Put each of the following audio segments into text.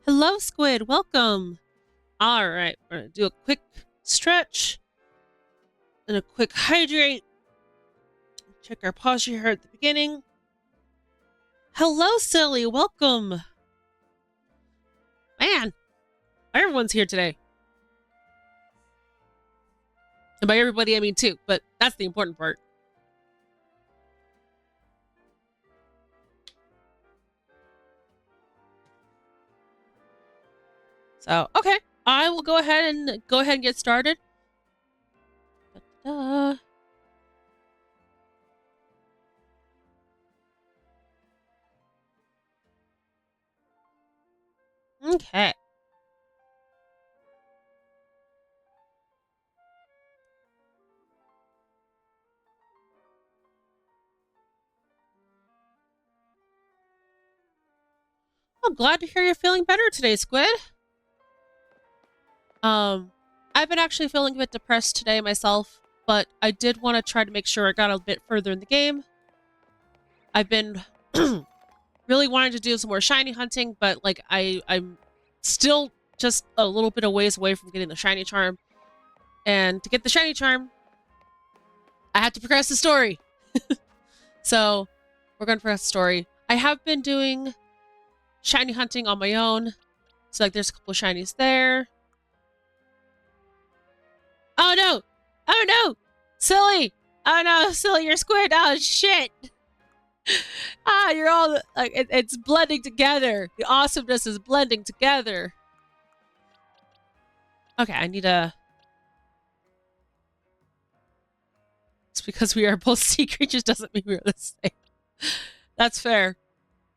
Hello, Squid. Welcome. All right, we're gonna do a quick stretch and a quick hydrate. Check our posture here at the beginning. Hello, Silly. Welcome. Man, everyone's here today. And by everybody, I mean two, but that's the important part. So, okay, I will go ahead and get started. Da-da-da. Okay. I'm glad to hear you're feeling better today, Squid. I've been actually feeling a bit depressed today myself, but I did want to try to make sure I got a bit further in the game. I've been really wanting to do some more shiny hunting, but like I'm still just a little bit of ways away from getting the shiny charm. And to get the shiny charm, I have to progress the story. So we're going to progress the story. I have been doing shiny hunting on my own. So like there's a couple of shinies there. Oh no! Oh no! Silly! Oh no, Silly, you're Squid! Oh shit! Ah, you're all like it's blending together. The awesomeness is blending together. Okay, I need a. It's because we are both sea creatures doesn't mean we're the same. That's fair.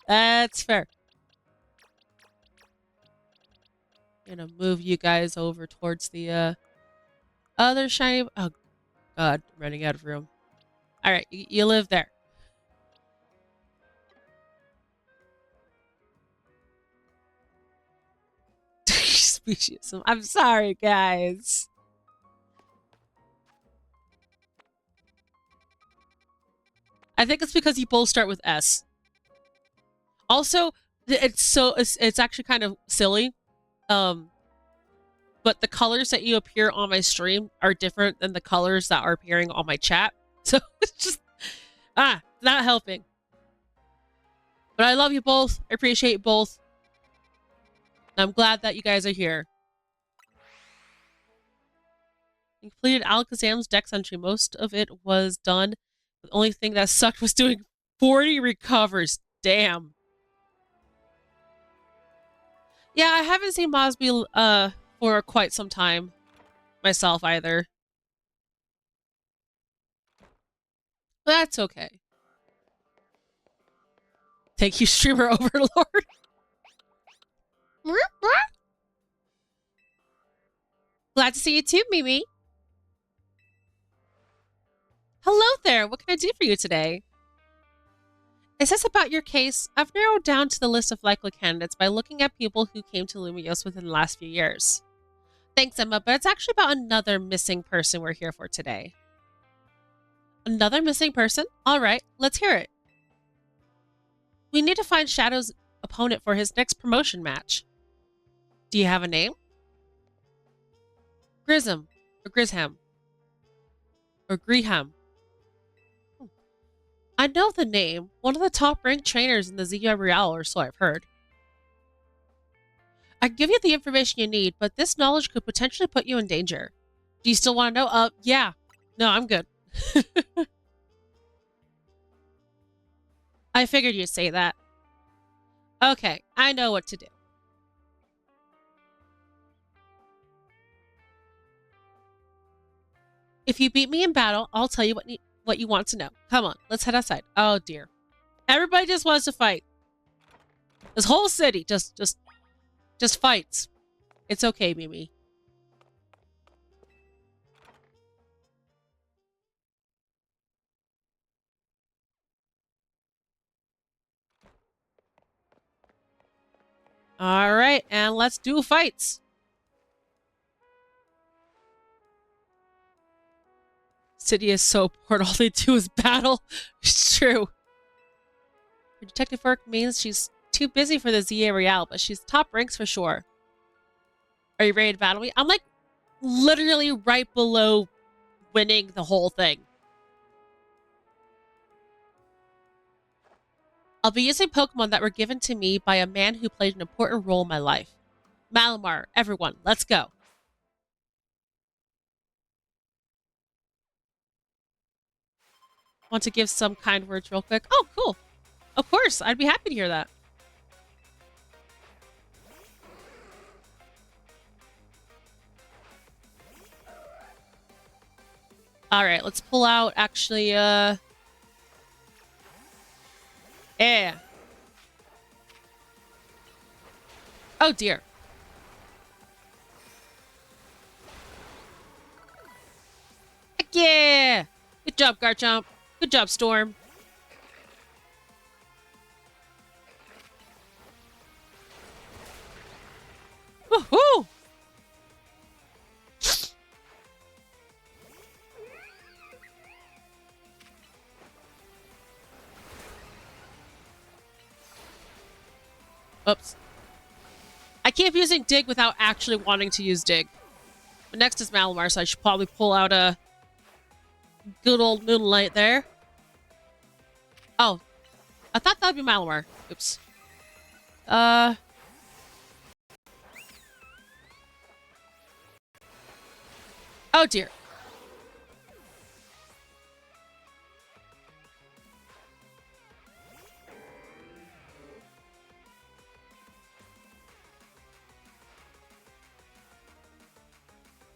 That's fair. I'm gonna move you guys over towards the other shiny. Oh god, I'm running out of room. All right, you live there. Speciesism. I'm sorry, guys. I think it's because you both start with S. Also, it's actually kind of silly. But the colors that you appear on my stream are different than the colors that are appearing on my chat. So it's just not helping. But I love you both. I appreciate you both. I'm glad that you guys are here. I completed Alakazam's dex entry. Most of it was done. The only thing that sucked was doing 40 recovers. Damn. Yeah, I haven't seen Mosby for quite some time myself either. But that's okay. Thank you, streamer overlord. Glad to see you too, Mimi. Hello there. What can I do for you today? Is this about your case? I've narrowed down to the list of likely candidates by looking at people who came to Lumiose within the last few years. Thanks, Emma, but it's actually about another missing person we're here for today. Another missing person? All right, let's hear it. We need to find Shadow's opponent for his next promotion match. Do you have a name? Grism, or Grisham, or Greham. I know the name. One of the top-ranked trainers in the Zia Real, or so I've heard. I can give you the information you need, but this knowledge could potentially put you in danger. Do you still want to know? Yeah. No, I'm good. I figured you'd say that. Okay, I know what to do. If you beat me in battle, I'll tell you what you want to know. Come on, let's head outside. Oh dear. Everybody just wants to fight. This whole city just fights. It's okay, Mimi. All right, and let's do fights. City is so bored. All they do is battle. It's true. Her detective work means she's too busy for the ZA Royale, but she's top ranks for sure. Are you ready to battle me? I'm like literally right below winning the whole thing. I'll be using Pokemon that were given to me by a man who played an important role in my life. Malamar, everyone, let's go. Want to give some kind words real quick? Oh, cool. Of course, I'd be happy to hear that. All right, let's pull out actually, yeah. Oh dear. Heck yeah! Good job, Garchomp. Good job, Storm. Woohoo! Oops. I keep using Dig without actually wanting to use Dig. But next is Malamar, so I should probably pull out a good old Moonlight there. Oh. I thought that'd be Malamar. Oops. Oh dear.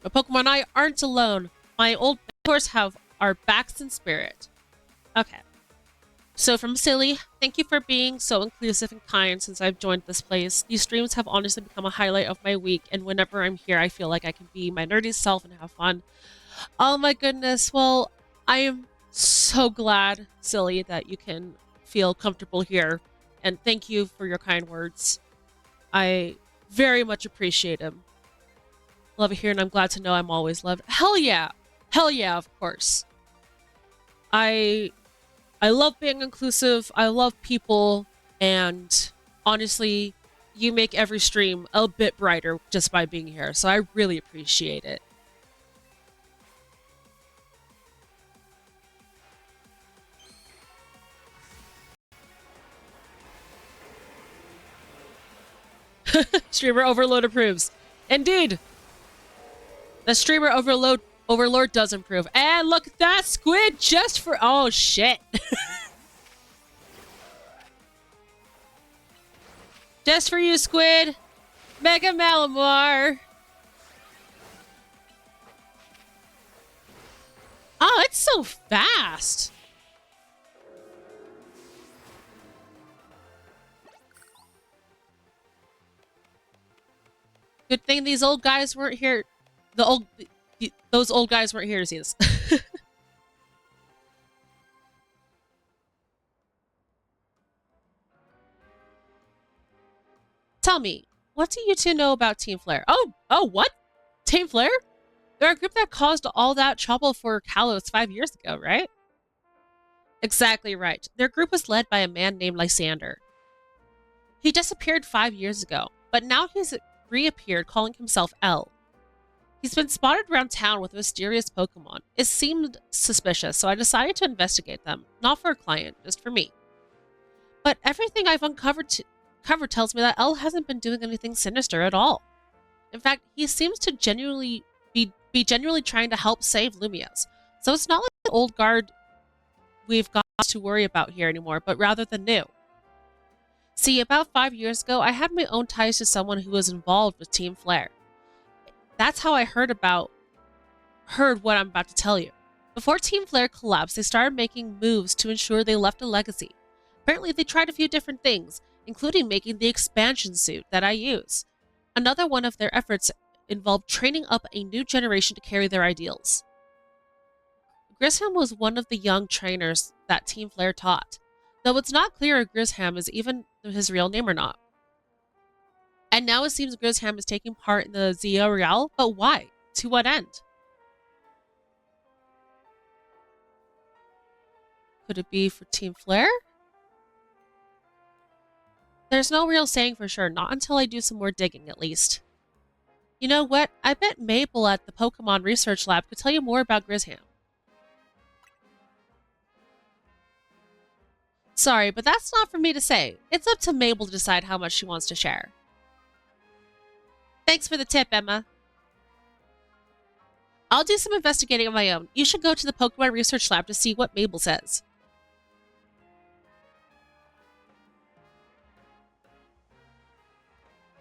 But Pokemon and I aren't alone. My old mentors have our backs in spirit. Okay. So from Silly, thank you for being so inclusive and kind since I've joined this place. These streams have honestly become a highlight of my week, and whenever I'm here, I feel like I can be my nerdy self and have fun. Oh my goodness. Well, I am so glad, Silly, that you can feel comfortable here. And thank you for your kind words. I very much appreciate them. Love it here, and I'm glad to know I'm always loved. Hell yeah! Hell yeah, of course. I love being inclusive. I love people, and honestly, you make every stream a bit brighter just by being here. So I really appreciate it. Streamer overload approves. Indeed. The streamer overlord does improve. And look at that squid just for oh shit. Just for you, squid. Mega Malamar. Oh, it's so fast. Good thing these old guys weren't here. Those old guys weren't here to see this. Tell me, what do you two know about Team Flare? Oh, what? Team Flare? They're a group that caused all that trouble for Kalos 5 years ago, right? Exactly right. Their group was led by a man named Lysander. He disappeared 5 years ago, but now he's reappeared calling himself L. He's been spotted around town with mysterious Pokemon. It seemed suspicious, so I decided to investigate them. Not for a client, just for me. But everything I've uncovered tells me that L hasn't been doing anything sinister at all. In fact, he seems to genuinely be genuinely trying to help save Lumias. So it's not like the old guard we've got to worry about here anymore, but rather the new. See, about 5 years ago, I had my own ties to someone who was involved with Team Flare. That's how I heard what I'm about to tell you. Before Team Flare collapsed, they started making moves to ensure they left a legacy. Apparently, they tried a few different things, including making the expansion suit that I use. Another one of their efforts involved training up a new generation to carry their ideals. Grisham was one of the young trainers that Team Flare taught, though it's not clear if Grisham is even his real name or not. And now it seems Grisham is taking part in the Zia Real, but why? To what end? Could it be for Team Flare? There's no real saying for sure, not until I do some more digging at least. You know what? I bet Mabel at the Pokemon Research Lab could tell you more about Grizham. Sorry, but that's not for me to say. It's up to Mabel to decide how much she wants to share. Thanks for the tip, Emma. I'll do some investigating on my own. You should go to the Pokemon Research Lab to see what Mabel says.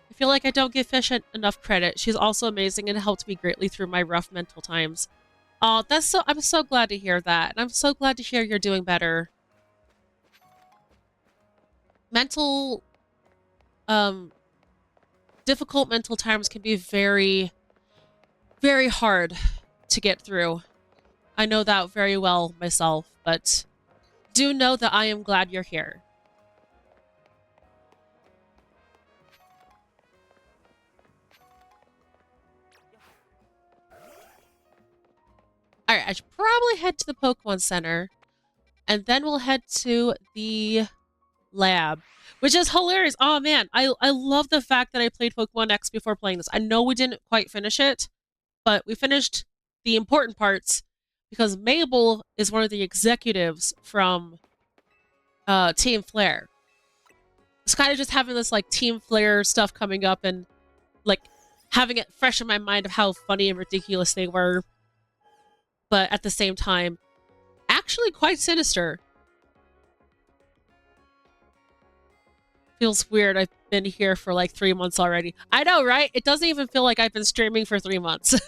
I feel like I don't give Fish enough credit. She's also amazing and helped me greatly through my rough mental times. Oh, I'm so glad to hear that. And I'm so glad to hear you're doing better. Mental, difficult mental times can be very, very hard to get through. I know that very well myself, but do know that I am glad you're here. Alright, I should probably head to the Pokemon Center, and then we'll head to the lab, which is hilarious. Oh man, I love the fact that I played Pokemon X before playing this. I know we didn't quite finish it, but we finished the important parts because Mabel is one of the executives from Team Flare. It's kind of just having this like Team Flare stuff coming up and like having it fresh in my mind of how funny and ridiculous they were, but at the same time, actually quite sinister. Feels weird. I've been here for like 3 months already. I know, right? It doesn't even feel like I've been streaming for 3 months.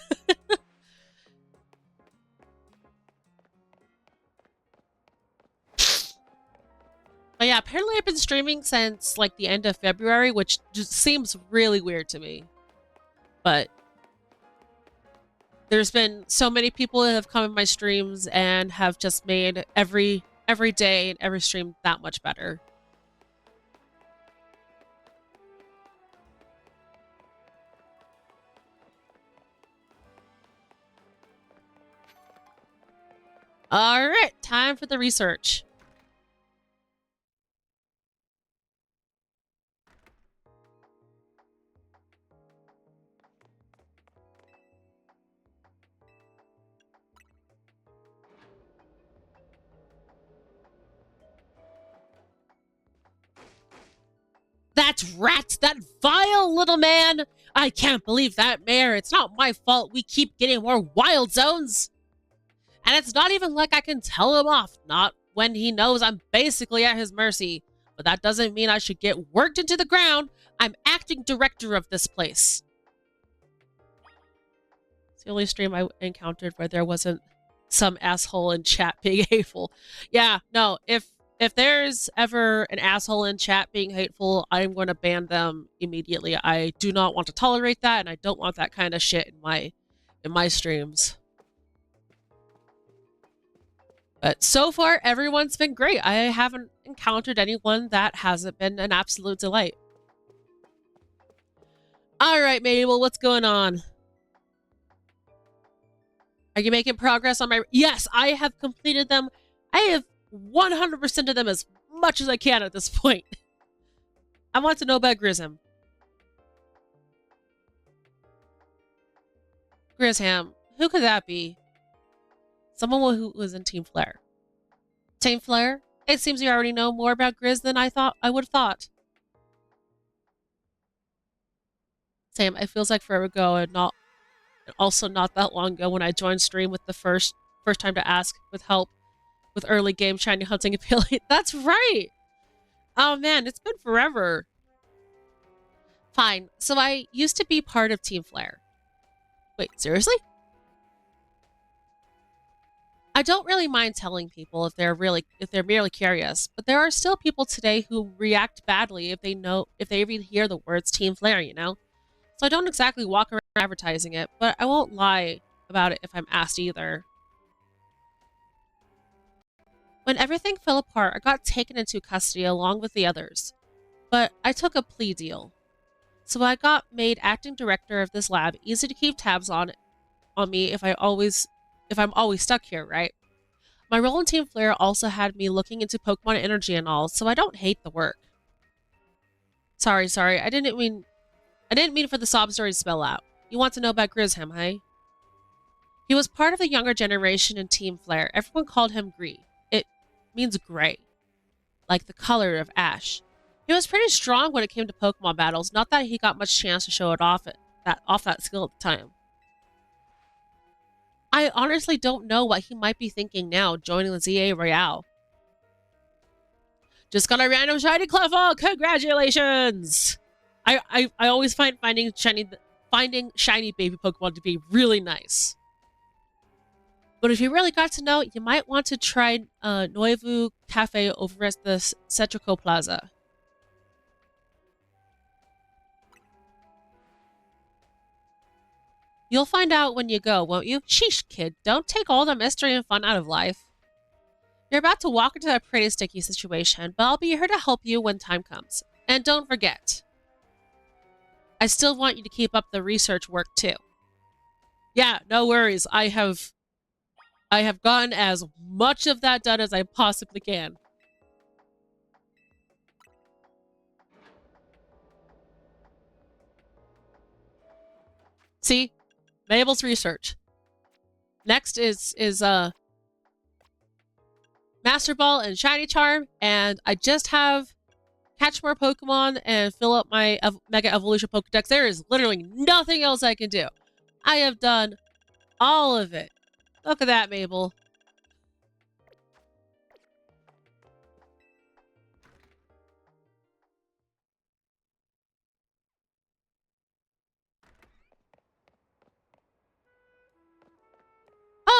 But yeah, apparently I've been streaming since like the end of February, which just seems really weird to me. But there's been so many people that have come in my streams and have just made every day and every stream that much better. All right, time for the research. That's Rats, that vile little man! I can't believe that, Mayor. It's not my fault we keep getting more wild zones. And it's not even like I can tell him off, not when he knows I'm basically at his mercy. But that doesn't mean I should get worked into the ground. I'm acting director of this place. It's the only stream I encountered where there wasn't some asshole in chat being hateful. Yeah, no, if there's ever an asshole in chat being hateful, I'm going to ban them immediately. I do not want to tolerate that, and I don't want that kind of shit in my streams. But so far, everyone's been great. I haven't encountered anyone that hasn't been an absolute delight. All right, Mabel, what's going on? Are you making progress on my... Yes, I have completed them. I have 100% of them as much as I can at this point. I want to know about Grizham. Grizham. Who could that be? Someone who was in Team Flare. Team Flare? It seems you already know more about Grizz than I would have thought. Same. It feels like forever ago, and also not that long ago when I joined stream with the first time to ask with help with early game shiny hunting ability. That's right. Oh man, it's been forever. Fine. So I used to be part of Team Flare. Wait, seriously? I don't really mind telling people if they're merely curious, but there are still people today who react badly if they even hear the words Team Flare, you know? So I don't exactly walk around advertising it, but I won't lie about it if I'm asked either. When everything fell apart, I got taken into custody along with the others. But I took a plea deal. So I got made acting director of this lab, easy to keep tabs on me if I'm always stuck here, right? My role in Team Flare also had me looking into Pokemon energy and all, so I don't hate the work. Sorry. I didn't mean for the sob story to spell out. You want to know about Grishem, hey? He was part of the younger generation in Team Flare. Everyone called him Gree. It means gray, like the color of ash. He was pretty strong when it came to Pokemon battles, not that he got much chance to show it off that skill at the time. I honestly don't know what he might be thinking now, joining the ZA Royale. Just got a random shiny Clefairy! Congratulations! I always find finding shiny baby Pokemon to be really nice. But if you really got to know, you might want to try Noivu Cafe over at the Cetrico Plaza. You'll find out when you go, won't you? Sheesh, kid. Don't take all the mystery and fun out of life. You're about to walk into a pretty sticky situation, but I'll be here to help you when time comes. And don't forget, I still want you to keep up the research work too. Yeah, no worries. I have gotten as much of that done as I possibly can. See? Mabel's research. Next is Master Ball and Shiny Charm, and I just have catch more Pokemon and fill up my Mega Evolution Pokedex. There is literally nothing else I can do. I have done all of it. Look at that, Mabel.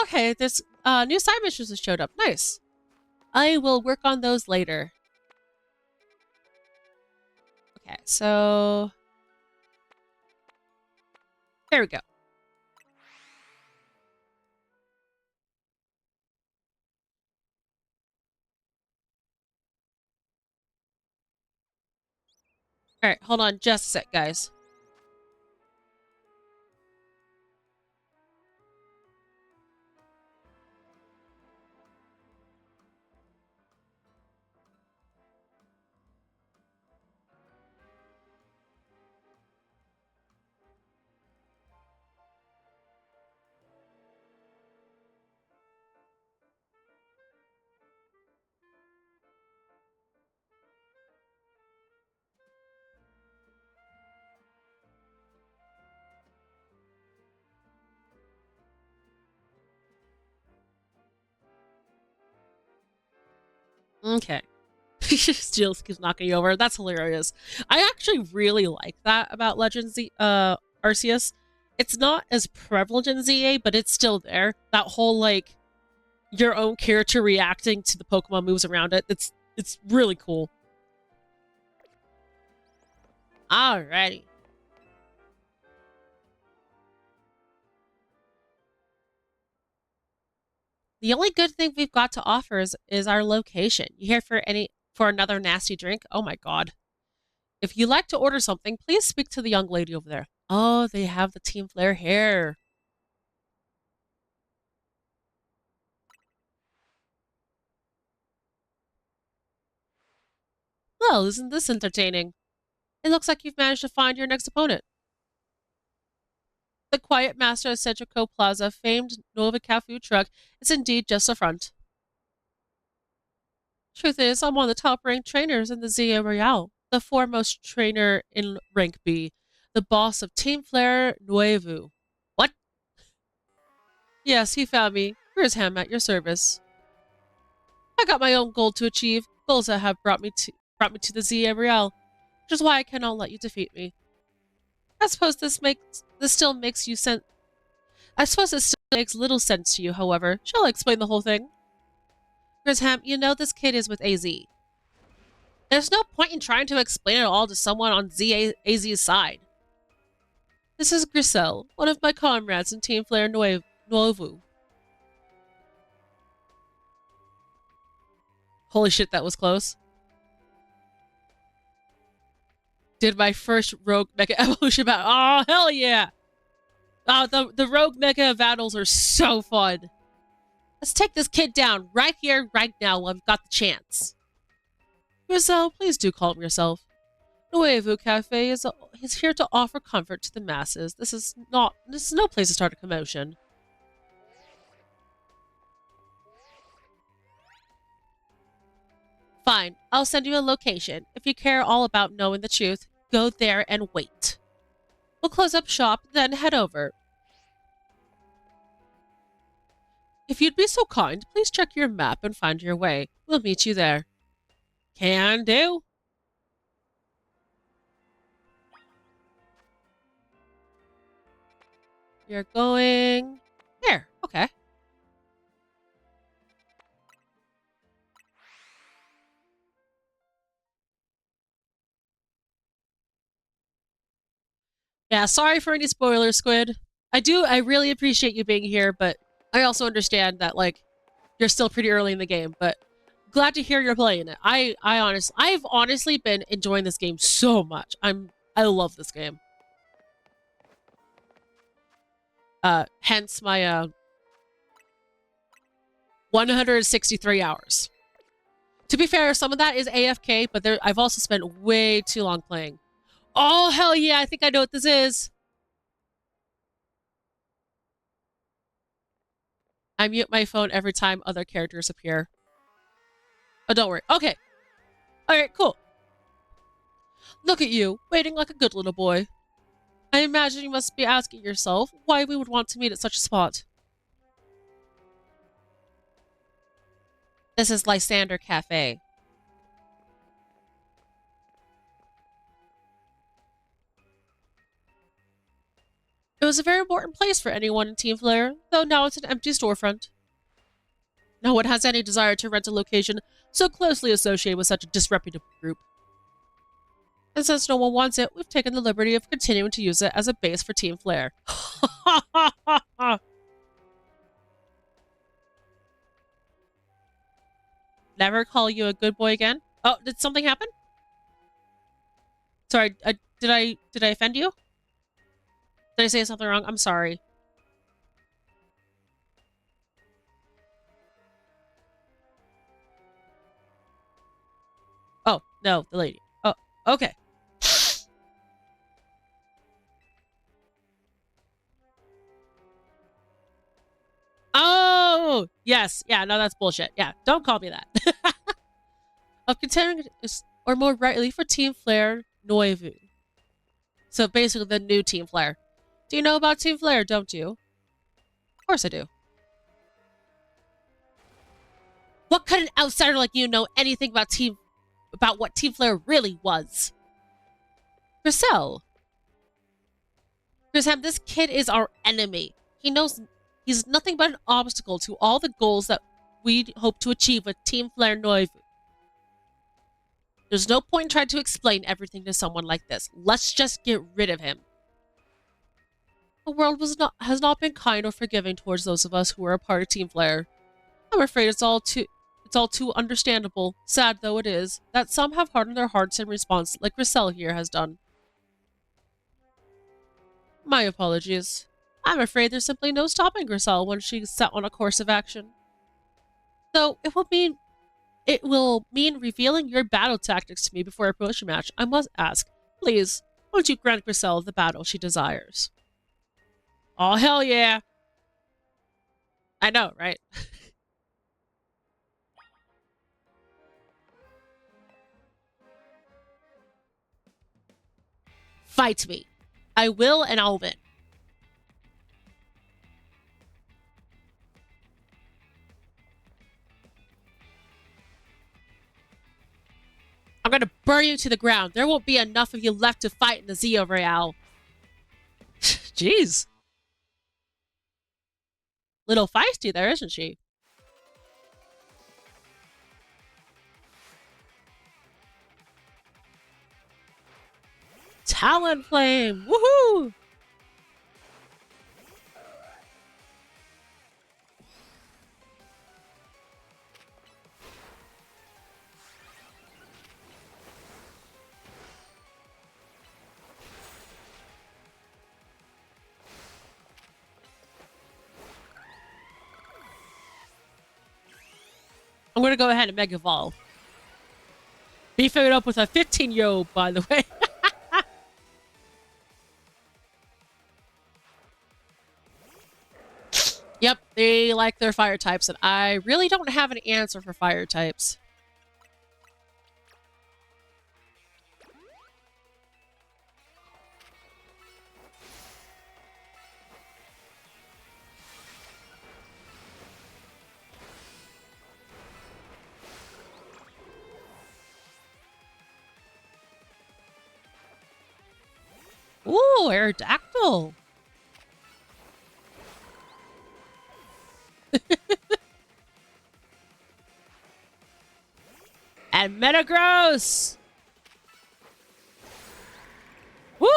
Okay, there's new side missions that showed up. Nice. I will work on those later. Okay, so there we go. All right, hold on just a sec, guys. Okay. Still keeps knocking you over. That's hilarious. I actually really like that about Legends Arceus. It's not as prevalent in ZA, but it's still there. That whole like your own character reacting to the Pokemon moves around it. It's really cool. Alrighty. The only good thing we've got to offer is our location. You here for another nasty drink? Oh my god. If you'd like to order something, please speak to the young lady over there. Oh, they have the Team Flare hair. Well, isn't this entertaining? It looks like you've managed to find your next opponent. The quiet master of Centrico Plaza, famed Novica food truck, is indeed just a front. Truth is, I'm one of the top-ranked trainers in the Zia Royale, the foremost trainer in rank B, the boss of Team Flare Nuevo. What? Yes, he found me. Here's Ham at your service. I got my own goal to achieve, goals that have brought me to the Zia Royale, which is why I cannot let you defeat me. I suppose this still makes you sense. I suppose this still makes little sense to you, however. Shall I explain the whole thing? Grisham, you know this kid is with AZ. There's no point in trying to explain it all to someone on AZ's side. This is Grisel, one of my comrades in Team Flare Nuevo. Holy shit, that was close. Did my first Rogue Mega Evolution battle. Oh, hell yeah! The Rogue Mega battles are so fun. Let's take this kid down right here, right now, while I've got the chance. Grisel, please do calm yourself. Nuevo Cafe is here to offer comfort to the masses. This is no place to start a commotion. Fine, I'll send you a location. If you care all about knowing the truth, go there and wait. We'll close up shop, then head over. If you'd be so kind, please check your map and find your way. We'll meet you there. Can do. You're going there. Okay. Yeah, sorry for any spoilers, Squid. I really appreciate you being here, but I also understand that, like, you're still pretty early in the game, but glad to hear you're playing it. I've honestly been enjoying this game so much. I love this game. Hence my 163 hours. To be fair, some of that is AFK, but I've also spent way too long playing. Oh, hell yeah, I think I know what this is. I mute my phone every time other characters appear. Oh, don't worry. Okay. Alright, cool. Look at you, waiting like a good little boy. I imagine you must be asking yourself why we would want to meet at such a spot. This is Lysander Cafe. It was a very important place for anyone in Team Flare, though now it's an empty storefront. No one has any desire to rent a location so closely associated with such a disreputable group. And since no one wants it, we've taken the liberty of continuing to use it as a base for Team Flare. Never call you a good boy again? Oh, did something happen? Sorry, did I offend you? Did I say something wrong? I'm sorry. Oh, no, the lady. Oh, okay. Oh, yes. Yeah, no, that's bullshit. Yeah, don't call me that. Of continuing, or more rightly, for Team Flare Noivu. So basically the new Team Flare. Do you know about Team Flare, don't you? Of course I do. What could an outsider like you know anything about what Team Flare really was? Grisel. Grisam, this kid is our enemy. He knows he's nothing but an obstacle to all the goals that we hope to achieve with Team Flare Noivu. There's no point in trying to explain everything to someone like this. Let's just get rid of him. The world has not been kind or forgiving towards those of us who are a part of Team Flare. I'm afraid it's all too understandable, sad though it is, that some have hardened their hearts in response like Grisel here has done. My apologies. I'm afraid there's simply no stopping Grisel when she's set on a course of action. Though it will mean revealing your battle tactics to me before I approach a match. I must ask, please, won't you grant Grisel the battle she desires? Oh, hell yeah. I know, right? Fight me. I will, and I'll win. I'm gonna burn you to the ground. There won't be enough of you left to fight in the Zeo Royale. Jeez. Little feisty there, isn't she? Talonflame! Woohoo! I'm gonna go ahead and Mega Evolve. Beefing it up with a 15-year-old, by the way. They like their fire types, and I really don't have an answer for fire types. Ooh, Aerodactyl. And Metagross. Woo!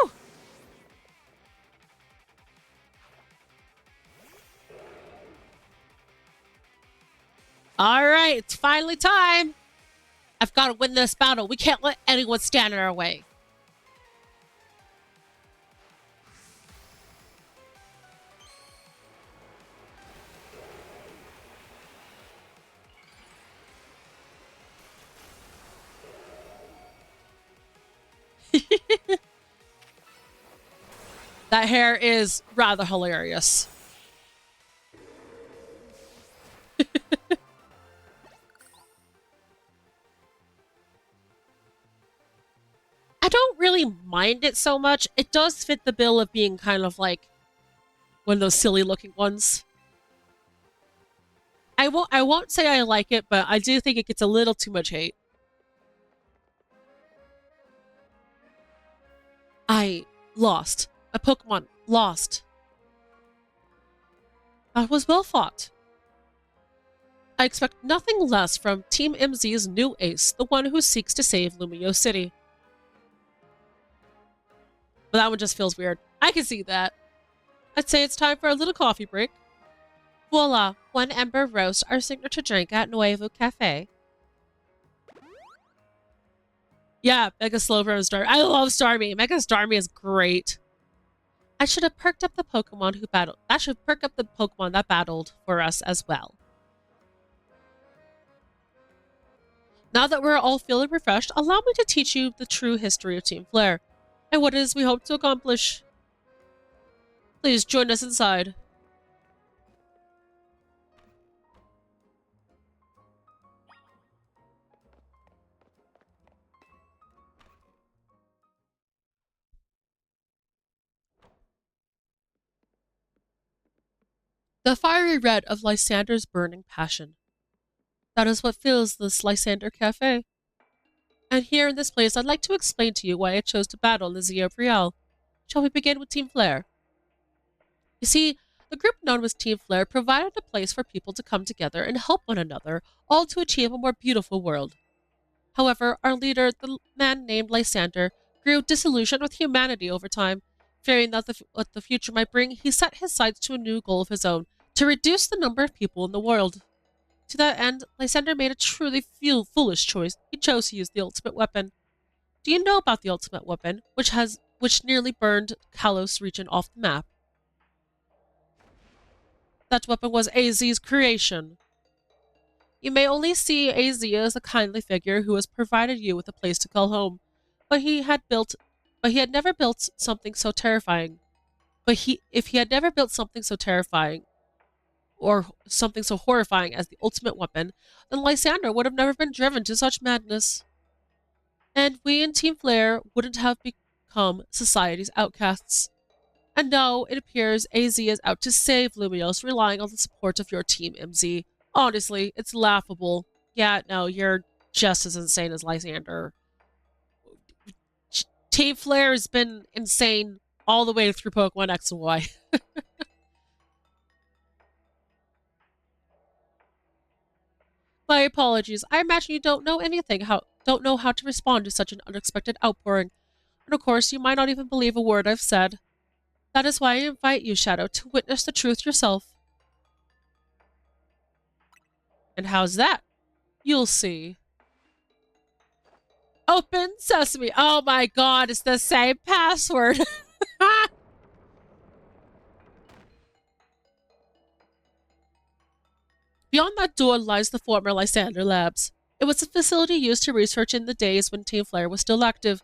All right, it's finally time. I've got to win this battle. We can't let anyone stand in our way. That hair is rather hilarious. I don't really mind it so much. It does fit the bill of being kind of like one of those silly looking ones. I won't say I like it, but I do think it gets a little too much hate. I lost. A Pokemon lost. That was well fought. I expect nothing less from Team MZ's new ace, the one who seeks to save Lumio City. But that one just feels weird. I can see that. I'd say it's time for a little coffee break. Voila, one ember roast, our signature drink at Nuevo Cafe. Yeah, Mega Slowbro and Starmie. I love Starmie. Mega Starmie is great. I should have perked up the Pokemon who battled. I should perk up the Pokemon that battled for us as well. Now that we're all feeling refreshed, allow me to teach you the true history of Team Flare and what it is we hope to accomplish. Please join us inside. The fiery red of Lysander's burning passion. That is what fills this Lysander Cafe. And here in this place, I'd like to explain to you why I chose to battle in the Zeo Brielle. Shall we begin with Team Flare? You see, the group known as Team Flare provided a place for people to come together and help one another, all to achieve a more beautiful world. However, our leader, the man named Lysander, grew disillusioned with humanity over time. Fearing that what the future might bring, he set his sights to a new goal of his own, to reduce the number of people in the world. To that end, Lysander made a truly foolish choice. He chose to use the ultimate weapon. Do you know about the ultimate weapon, which nearly burned Kalos region off the map? That weapon was AZ's creation. You may only see AZ as a kindly figure who has provided you with a place to call home, but he had never built something so terrifying. If he had never built something so terrifying, or something so horrifying as the ultimate weapon, then Lysander would have never been driven to such madness. And we in Team Flare wouldn't have become society's outcasts. And now it appears AZ is out to save Lumiose, relying on the support of your Team MZ. Honestly, it's laughable. Yeah, no, you're just as insane as Lysander. Team Flare has been insane all the way through Pokemon X and Y. My apologies. I imagine you don't know don't know how to respond to such an unexpected outpouring. And of course, you might not even believe a word I've said. That is why I invite you, Shadow, to witness the truth yourself. And how's that? You'll see. Open sesame. Oh my god, it's the same password. Beyond that door lies the former Lysander Labs. It was a facility used to research in the days when Team Flare was still active,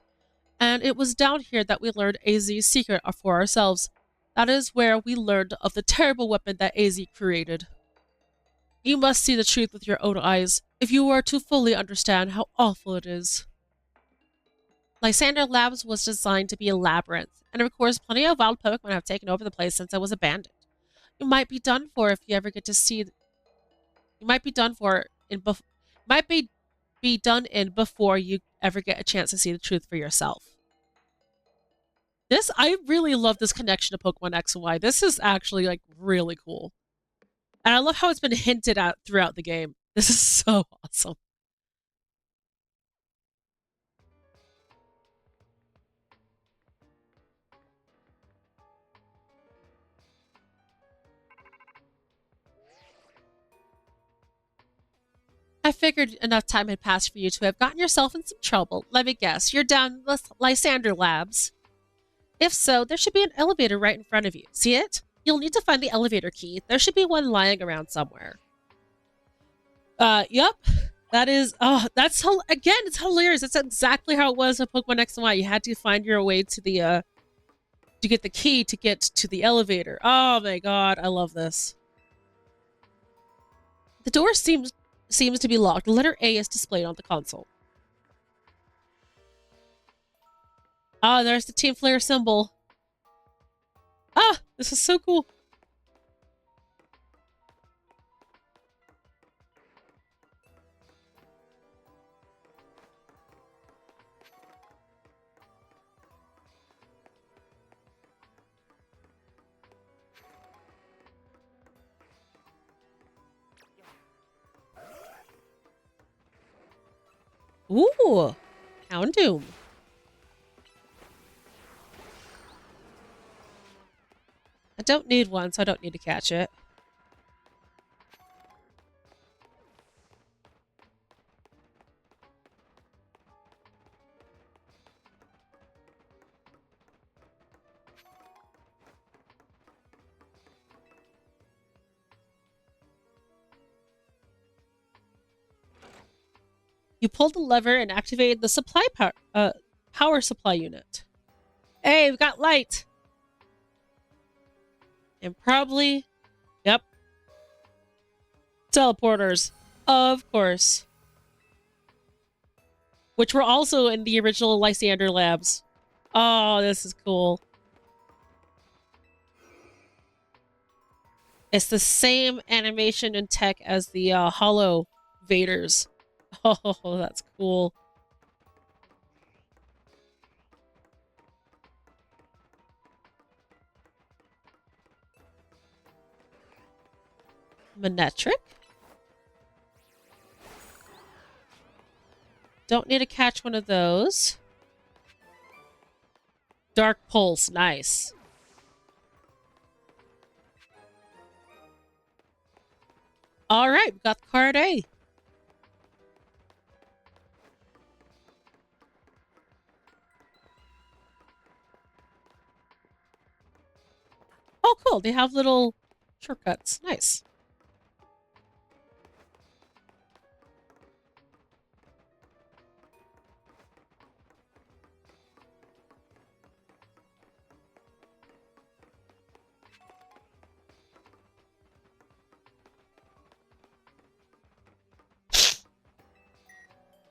and it was down here that we learned AZ's secret for ourselves. That is where we learned of the terrible weapon that AZ created. You must see the truth with your own eyes if you were to fully understand how awful it is. Lysander Labs was designed to be a labyrinth, and of course plenty of wild Pokemon have taken over the place since it was abandoned. You might be done for if you ever get to see. You might be done for in might be done in before you ever get a chance to see the truth for yourself. I really love this connection to Pokemon X and Y. This is actually like really cool. And I love how it's been hinted at throughout the game. This is so awesome. I figured enough time had passed for you to have gotten yourself in some trouble. Let me guess, you're down the Lysander Labs. If so, there should be an elevator right in front of you. See it? You'll need to find the elevator key. There should be one lying around somewhere. Yep. That is, again, it's hilarious. That's exactly how it was with Pokemon X and Y. You had to find your way to the, to get the key to get to the elevator. Oh my god, I love this. The door seems to be locked. The letter A is displayed on the console. Ah, there's the Team Flare symbol. Ah, this is so cool. Ooh, Houndoom. I don't need one, so I don't need to catch it. You pulled the lever and activated the power supply unit. Hey, we got light! And probably, yep, teleporters, of course. Which were also in the original Lysander Labs. Oh, this is cool. It's the same animation and tech as the Hollow Vaders. Oh, that's cool. Manectric? Don't need to catch one of those. Dark Pulse, nice. Alright, we got card A. Oh, cool. They have little shortcuts. Nice.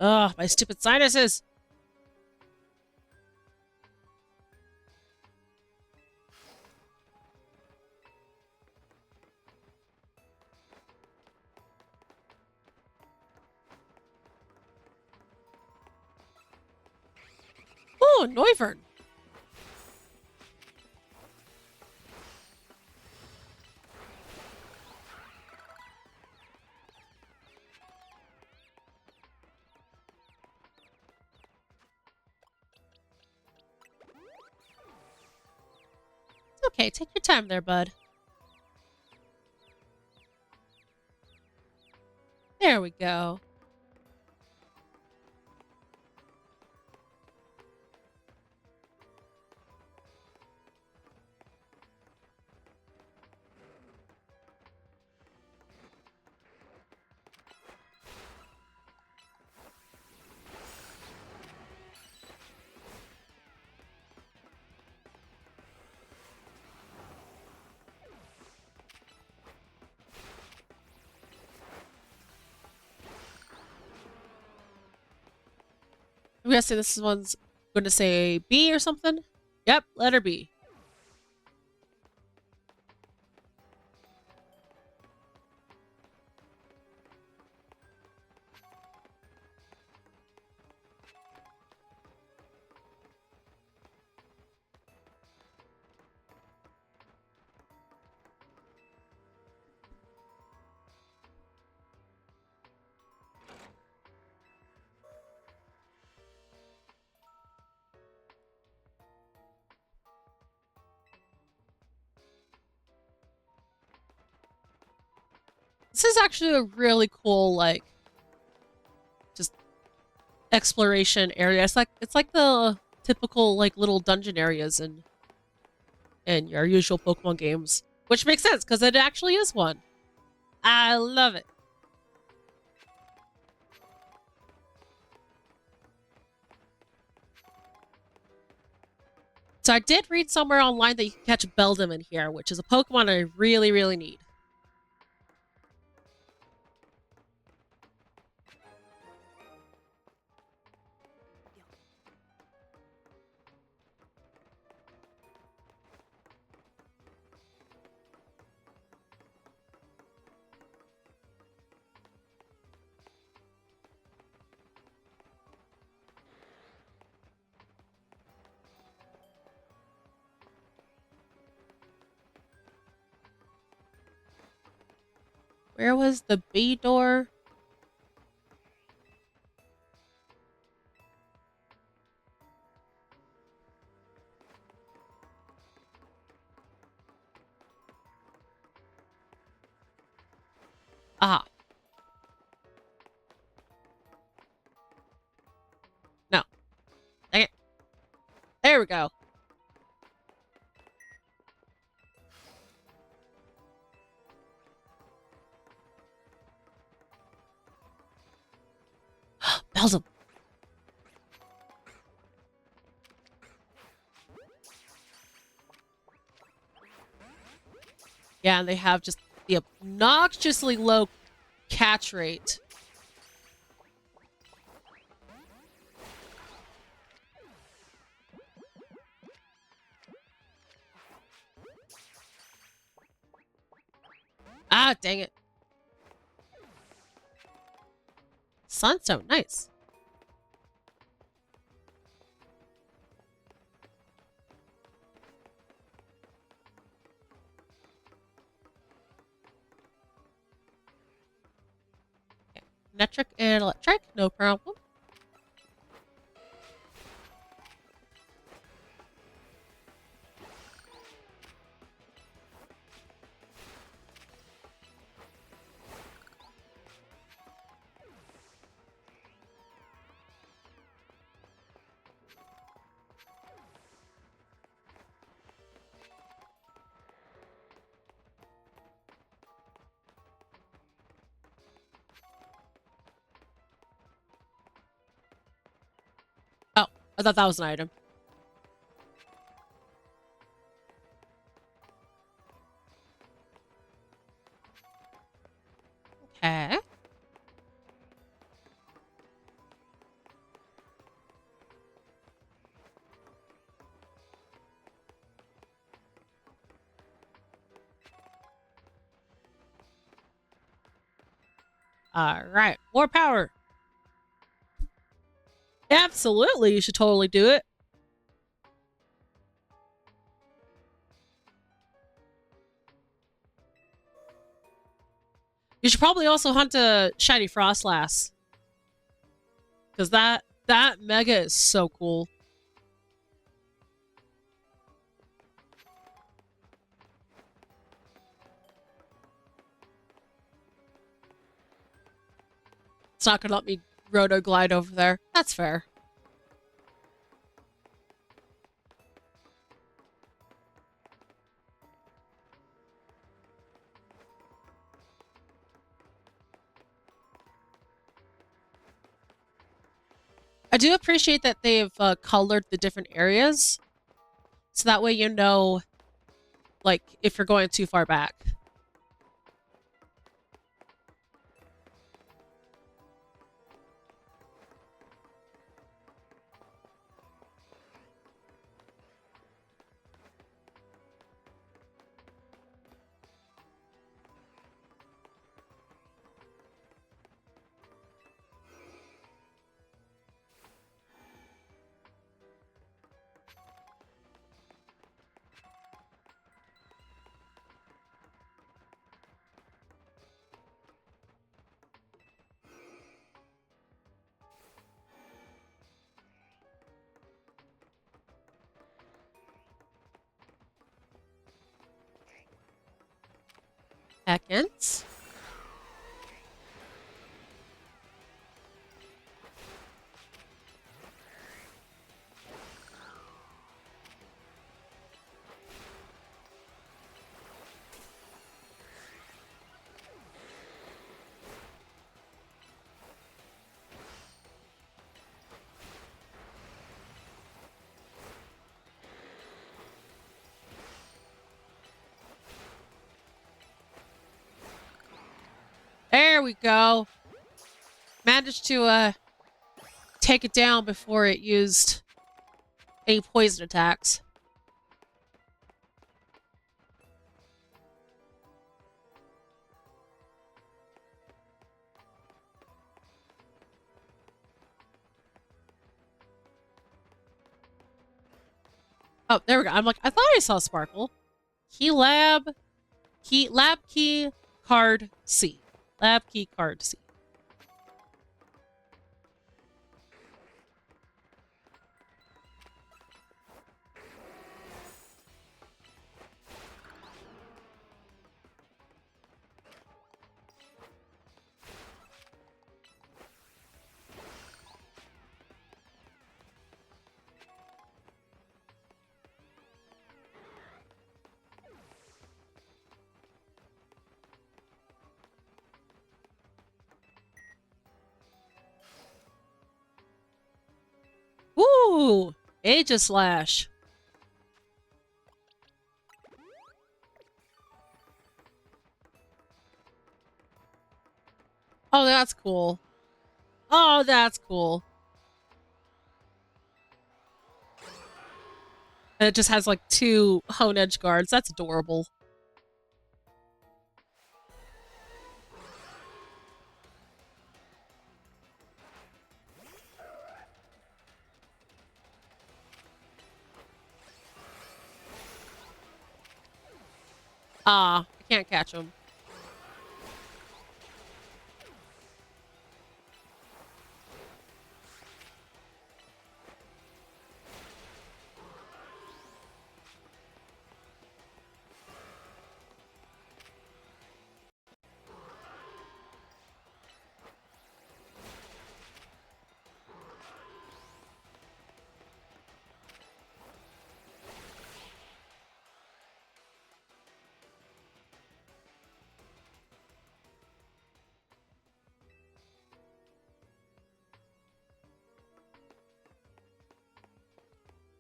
Ugh, my stupid sinuses. Oh, Noivern. It's okay. Take your time there, bud. There we go. guessing this one's going to say B or something. Yep, letter B. This is actually a really cool, like, just exploration area. It's like the typical like little dungeon areas in your usual Pokemon games, which makes sense because it actually is one. I love it. So I did read somewhere online that you can catch Beldum in here, which is a Pokemon I really, really need. Where was the B door? Ah. No. Dang it. There we go. Beldum. Yeah, and they have just the obnoxiously low catch rate. Ah, dang it. Sunstone, nice. Okay. Electric and electric, no problem. Oh, I thought that was an item. Okay. Alright, more power. Absolutely, you should totally do it. You should probably also hunt a shiny Frostlass. Because that Mega is so cool. It's not gonna let me roto glide over there. That's fair. I do appreciate that they've colored the different areas. So that way you know, like, if you're going too far back. Heckins. There we go. Managed to take it down before it used any poison attacks. Oh, there we go. I'm like, I thought I saw Sparkle. Lab key card C. Lab key card C. Ooh, Aegislash. Oh, that's cool. Oh, that's cool. And it just has like 2 Hone Edge guards. That's adorable. Ah, I can't catch him.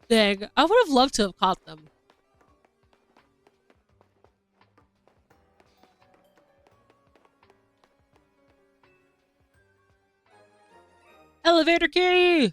Dang, I would have loved to have caught them. Elevator key!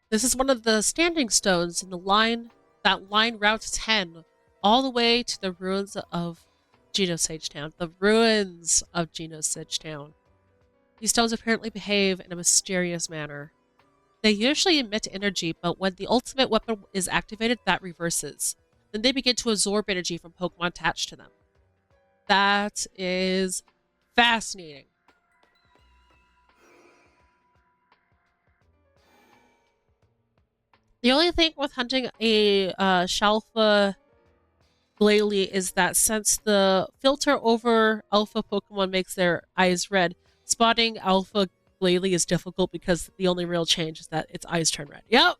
This is one of the standing stones in the line that line Route 10 all the way to the ruins of Genosage Town. The ruins of Genosage Town. These stones apparently behave in a mysterious manner. They usually emit energy, but when the ultimate weapon is activated, that reverses. Then they begin to absorb energy from Pokemon attached to them. That is fascinating. The only thing with hunting a Shalfa Glalie is that since the filter over alpha Pokemon makes their eyes red, spotting alpha Glalie is difficult because the only real change is that its eyes turn red. Yep.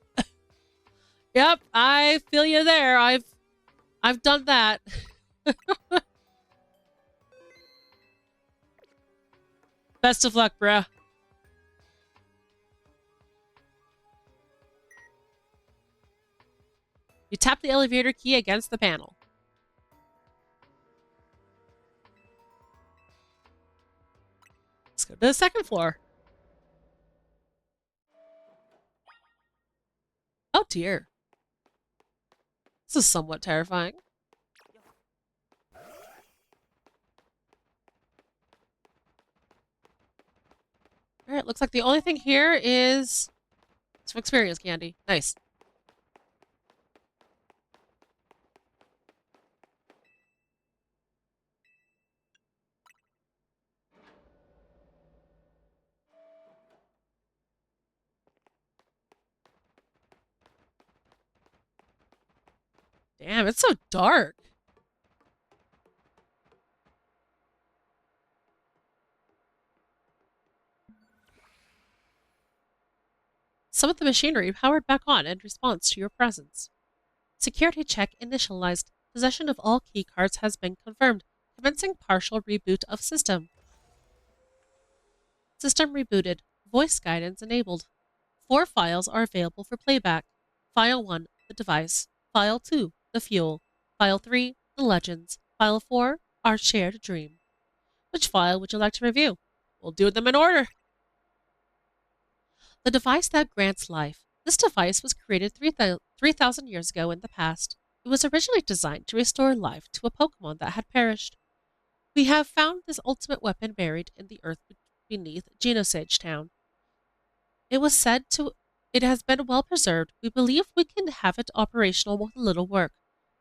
Yep, I feel you there. I've done that. Best of luck, bruh. You tap the elevator key against the panel. Let's go to the second floor. Oh dear. This is somewhat terrifying. Alright, Alright, looks like the only thing here is some experience candy. Nice. Damn, it's so dark. Some of the machinery powered back on in response to your presence. Security check initialized. Possession of all keycards has been confirmed. Commencing partial reboot of system. System rebooted. Voice guidance enabled. 4 files are available for playback. File 1, the device. File 2, the fuel. File 3, the legends. File 4, our shared dream. Which file would you like to review? We'll do them in order. The device that grants life. This device was created 3,000 years ago in the past. It was originally designed to restore life to a Pokémon that had perished. We have found this ultimate weapon buried in the earth beneath Genosage Town. It was said to it has been well preserved. We believe we can have it operational with a little work,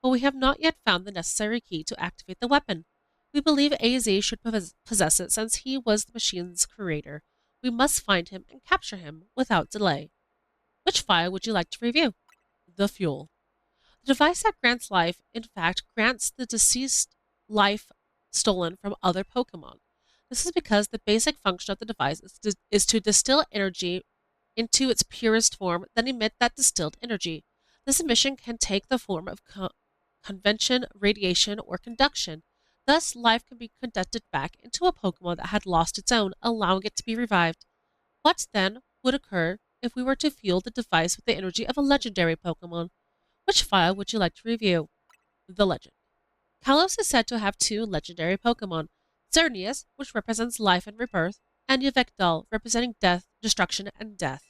but we have not yet found the necessary key to activate the weapon. We believe AZ should possess it since he was the machine's creator. We must find him and capture him without delay. Which file would you like to review? The fuel. The device that grants life, in fact, grants the deceased life stolen from other Pokemon. This is because the basic function of the device is to distill energy into its purest form, then emit that distilled energy. This emission can take the form of convection, radiation, or conduction. Thus, life can be conducted back into a Pokemon that had lost its own, allowing it to be revived. What, then, would occur if we were to fuel the device with the energy of a legendary Pokemon? Which file would you like to review? The legend. Kalos is said to have 2 legendary Pokemon, Xerneas, which represents life and rebirth, and Yveltal, representing death, destruction, and death.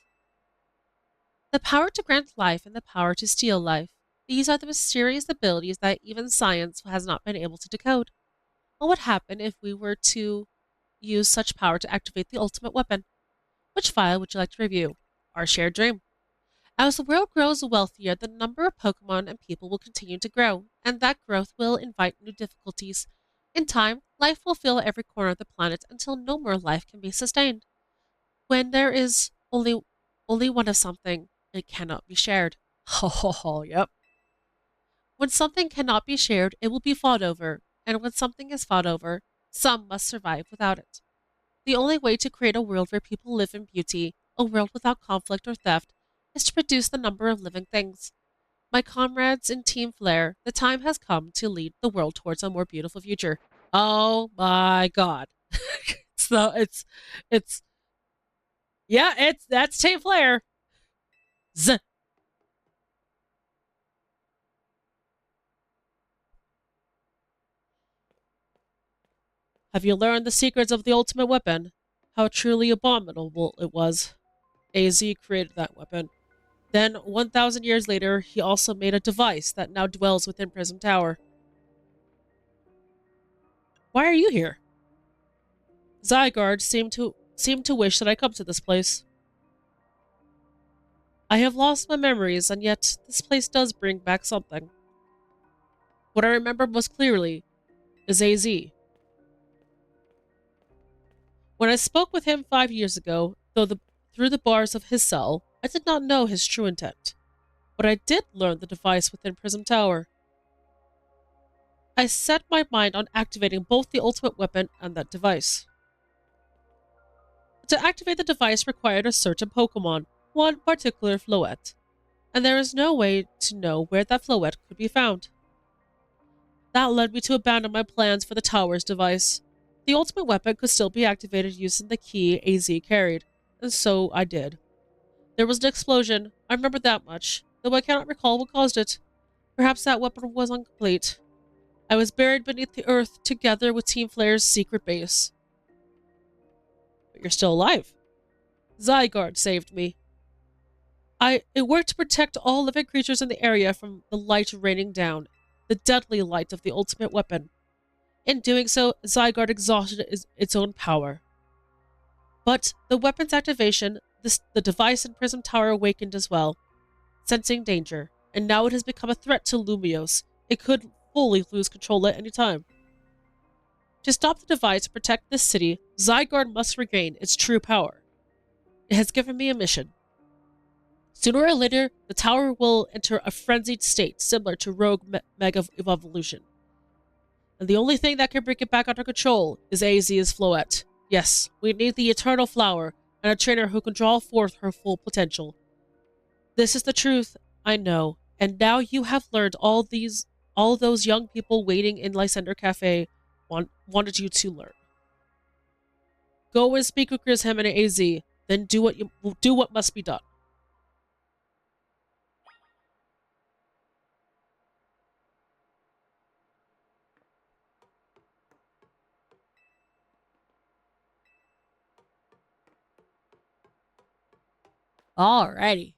The power to grant life and the power to steal life. These are the mysterious abilities that even science has not been able to decode. What would happen if we were to use such power to activate the ultimate weapon? Which file would you like to review? Our shared dream. As the world grows wealthier, the number of Pokemon and people will continue to grow, and that growth will invite new difficulties. In time, life will fill every corner of the planet until no more life can be sustained. When there is only one of something, it cannot be shared. Ho ho ho, yep. When something cannot be shared, it will be fought over, and when something is fought over, some must survive without it. The only way to create a world where people live in beauty, a world without conflict or theft, is to produce the number of living things. My comrades in Team Flare, the time has come to lead the world towards a more beautiful future. Oh my god. So it's yeah, that's Team Flare. Z. Have you learned the secrets of the ultimate weapon? How truly abominable it was. AZ created that weapon. Then, 1,000 years later, he also made a device that now dwells within Prism Tower. Why are you here? Zygarde seemed to wish that I come to this place. I have lost my memories, and yet this place does bring back something. What I remember most clearly is AZ. When I spoke with him 5 years ago, through the bars of his cell, I did not know his true intent. But I did learn the device within Prism Tower. I set my mind on activating both the ultimate weapon and that device. To activate the device required a certain Pokemon, one particular Floette, and there is no way to know where that Floette could be found. That led me to abandon my plans for the tower's device. The ultimate weapon could still be activated using the key AZ carried, and so I did. There was an explosion, I remember that much, though I cannot recall what caused it. Perhaps that weapon was incomplete. I was buried beneath the earth together with Team Flare's secret base. But you're still alive. Zygarde saved me. It worked to protect all living creatures in the area from the light raining down, the deadly light of the ultimate weapon. In doing so, Zygarde exhausted its own power. But the weapon's activation, the device in Prism Tower awakened as well, sensing danger, and now it has become a threat to Lumios. It could fully lose control at any time. To stop the device and protect this city, Zygarde must regain its true power. It has given me a mission. Sooner or later, the tower will enter a frenzied state similar to Rogue Mega Evolution. And the only thing that can bring it back under control is AZ's Floette. Yes, we need the Eternal Flower and a trainer who can draw forth her full potential. This is the truth, I know, and now you have learned all those young people waiting in Lysander Cafe wanted you to learn. Go and speak with Grishem and AZ, then do what must be done. Alrighty.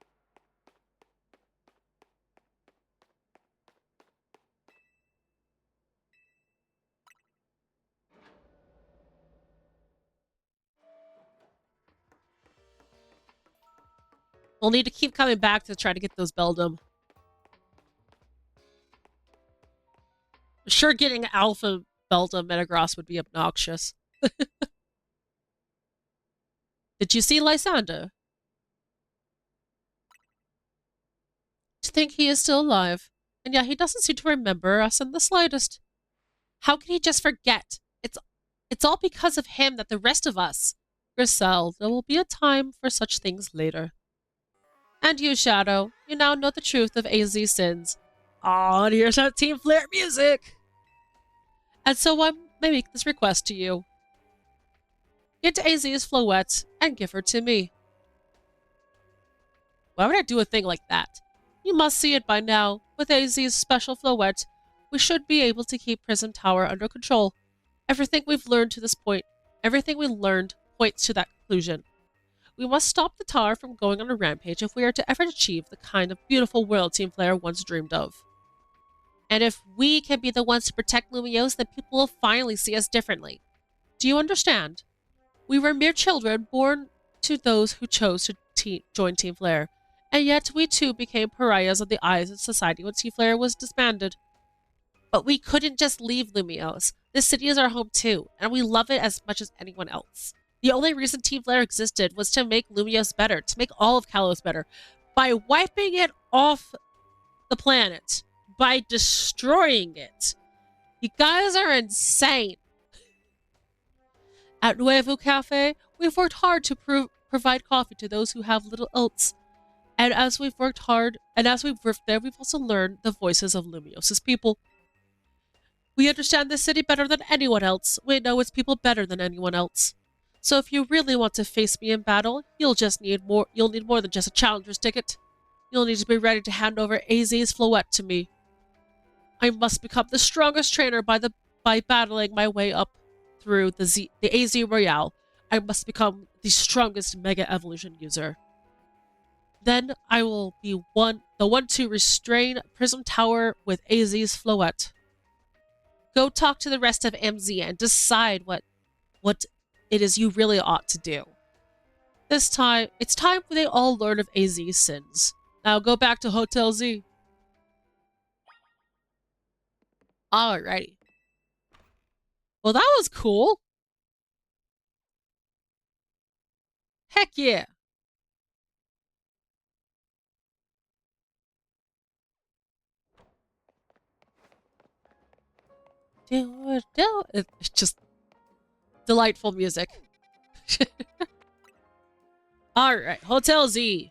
We'll need to keep coming back to try to get those Beldum. I'm sure getting Alpha Beldum Metagross would be obnoxious. Did you see Lysander? To think he is still alive. And yet he doesn't seem to remember us in the slightest. How can he just forget? It's all because of him that the rest of us... Grisel, there will be a time for such things later. And you, Shadow, you now know the truth of AZ's sins. Aw, and here's that Team Flare music! And so I may make this request to you. Get AZ's Floette and give her to me. Why would I do a thing like that? You must see it by now. With AZ's special Floette, we should be able to keep Prism Tower under control. Everything we learned points to that conclusion. We must stop the tower from going on a rampage if we are to ever achieve the kind of beautiful world Team Flare once dreamed of. And if we can be the ones to protect Lumiose, then people will finally see us differently. Do you understand? We were mere children born to those who chose to join Team Flare, and yet we too became pariahs in the eyes of society when Team Flare was disbanded. But we couldn't just leave Lumiose. This city is our home too, and we love it as much as anyone else. The only reason Team Flare existed was to make Lumiose better, to make all of Kalos better, by wiping it off the planet, by destroying it. You guys are insane. At Nuevo Cafe, we've worked hard to provide coffee to those who have little else. And as we've worked there, we've also learned the voices of Lumiose's people. We understand this city better than anyone else. We know its people better than anyone else. So if you really want to face me in battle, you'll need more than just a challenger's ticket. You'll need to be ready to hand over AZ's Floette to me. I must become the strongest trainer by battling my way up through the AZ Royale. I must become the strongest Mega Evolution user. Then I will be the one to restrain Prism Tower with AZ's Floette. Go talk to the rest of MZ and decide what it is you really ought to do. This time, it's time they all learn of AZ's sins. Now go back to Hotel Z. Alrighty. Well, that was cool. Heck yeah. It's just delightful music. Alright, Hotel Z.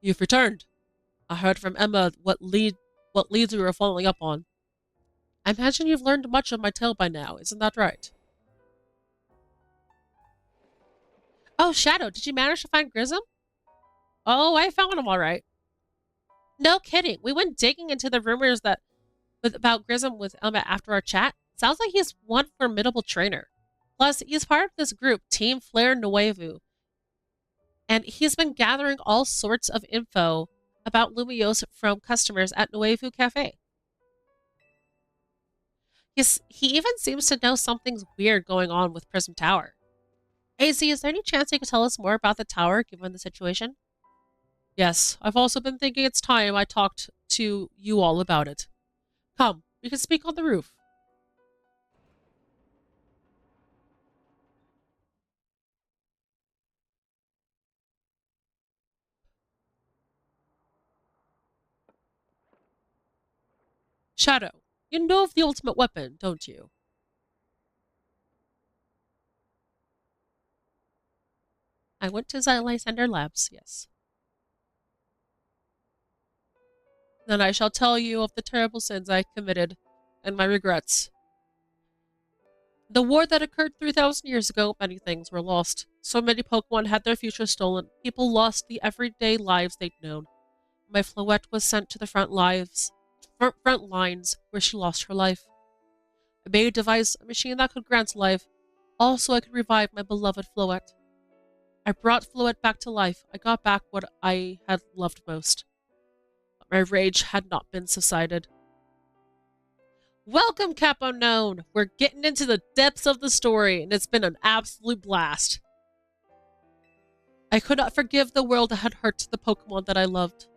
You've returned. I heard from Emma what leads we were following up on. I imagine you've learned much of my tale by now, isn't that right? Oh, Shadow, did you manage to find Grissom? Oh, I found him all right. No kidding. We went digging into the rumors that With about Grism with Elma after our chat, sounds like he's one formidable trainer. Plus, he's part of this group, Team Flare Nuevo, and he's been gathering all sorts of info about Lumiose from customers at Nuevo Cafe. He even seems to know something's weird going on with Prism Tower. AZ, is there any chance you could tell us more about the tower given the situation? Yes, I've also been thinking it's time I talked to you all about it. Come, we can speak on the roof. Shadow, you know of the ultimate weapon, don't you? I went to Lysander Labs, yes. Then I shall tell you of the terrible sins I committed and my regrets. The war that occurred 3,000 years ago, many things were lost. So many Pokemon had their future stolen. People lost the everyday lives they'd known. My Floette was sent to the front lines, where she lost her life. I made a device, a machine that could grant life. Also, I could revive my beloved Floette. I brought Floette back to life. I got back what I had loved most. But my rage had not been subsided. Welcome, Cap Unknown! We're getting into the depths of the story, and it's been an absolute blast. I could not forgive the world that had hurt the Pokemon that I loved.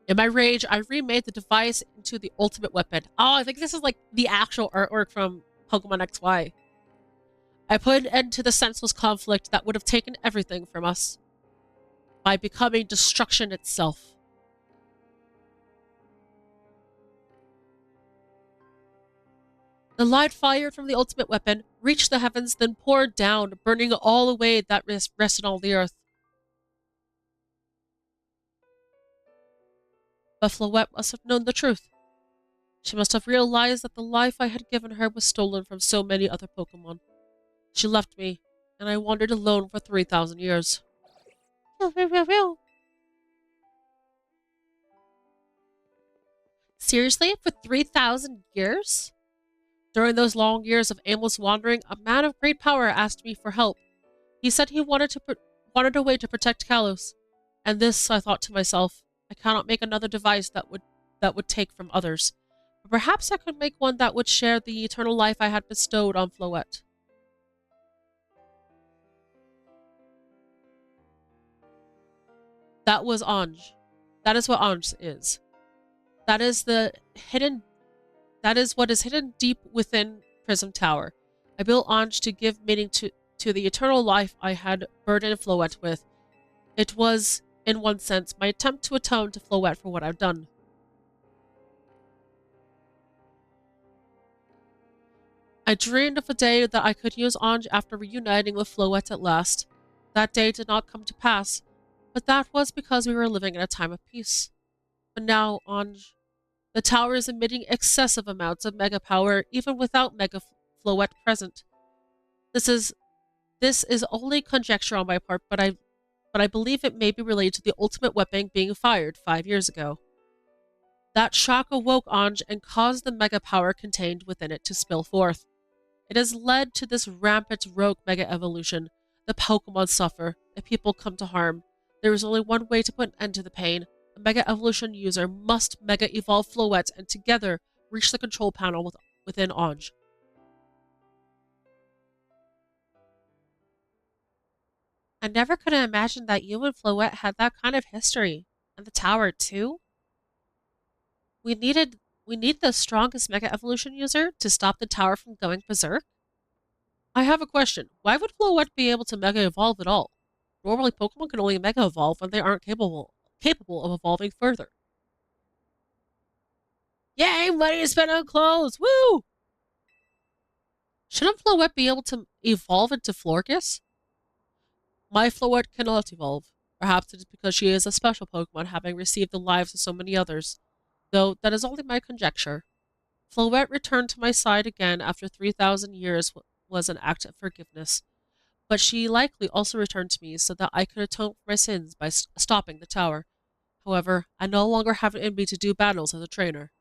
In my rage, I remade the device into the ultimate weapon. Oh, I think this is like the actual artwork from Pokemon XY. I put an end to the senseless conflict that would have taken everything from us by becoming destruction itself. The light fired from the ultimate weapon reached the heavens, then poured down, burning all away that rested on the earth. But Floette must have known the truth. She must have realized that the life I had given her was stolen from so many other Pokemon. She left me, and I wandered alone for 3,000 years. Seriously? For 3,000 years? During those long years of aimless wandering, a man of great power asked me for help. He said he wanted a way to protect Kalos. And this, I thought to myself, I cannot make another device that would take from others. But perhaps I could make one that would share the eternal life I had bestowed on Floette. That was Ange. That is what Ange is. That is the hidden That is what is hidden deep within Prism Tower. I built Ange to give meaning to the eternal life I had burdened Floette with. It was, in one sense, my attempt to atone to Floette for what I've done. I dreamed of a day that I could use Ange after reuniting with Floette at last. That day did not come to pass, but that was because we were living in a time of peace. But now, Ange, the tower is emitting excessive amounts of mega power even without Mega Floette present. This is only conjecture on my part, but I believe it may be related to the ultimate weapon being fired 5 years ago. That shock awoke Ange and caused the mega power contained within it to spill forth. It has led to this rampant rogue mega evolution. The Pokemon suffer, the people come to harm. There is only one way to put an end to the pain. A Mega Evolution user must Mega Evolve Floette and together reach the control panel within Ange. I never could have imagined that you and Floette had that kind of history. And the tower, too? We need the strongest Mega Evolution user to stop the tower from going berserk? I have a question. Why would Floette be able to Mega Evolve at all? Normally, Pokemon can only Mega Evolve when they aren't capable of evolving further. Yay, money to spend on clothes! Woo! Shouldn't Floette be able to evolve into Florges? My Floette cannot evolve. Perhaps it is because she is a special Pokemon, having received the lives of so many others. Though that is only my conjecture. Floette returned to my side again after 3,000 years was an act of forgiveness. but she likely also returned to me so that I could atone for my sins by stopping the tower. However, I no longer have it in me to do battles as a trainer.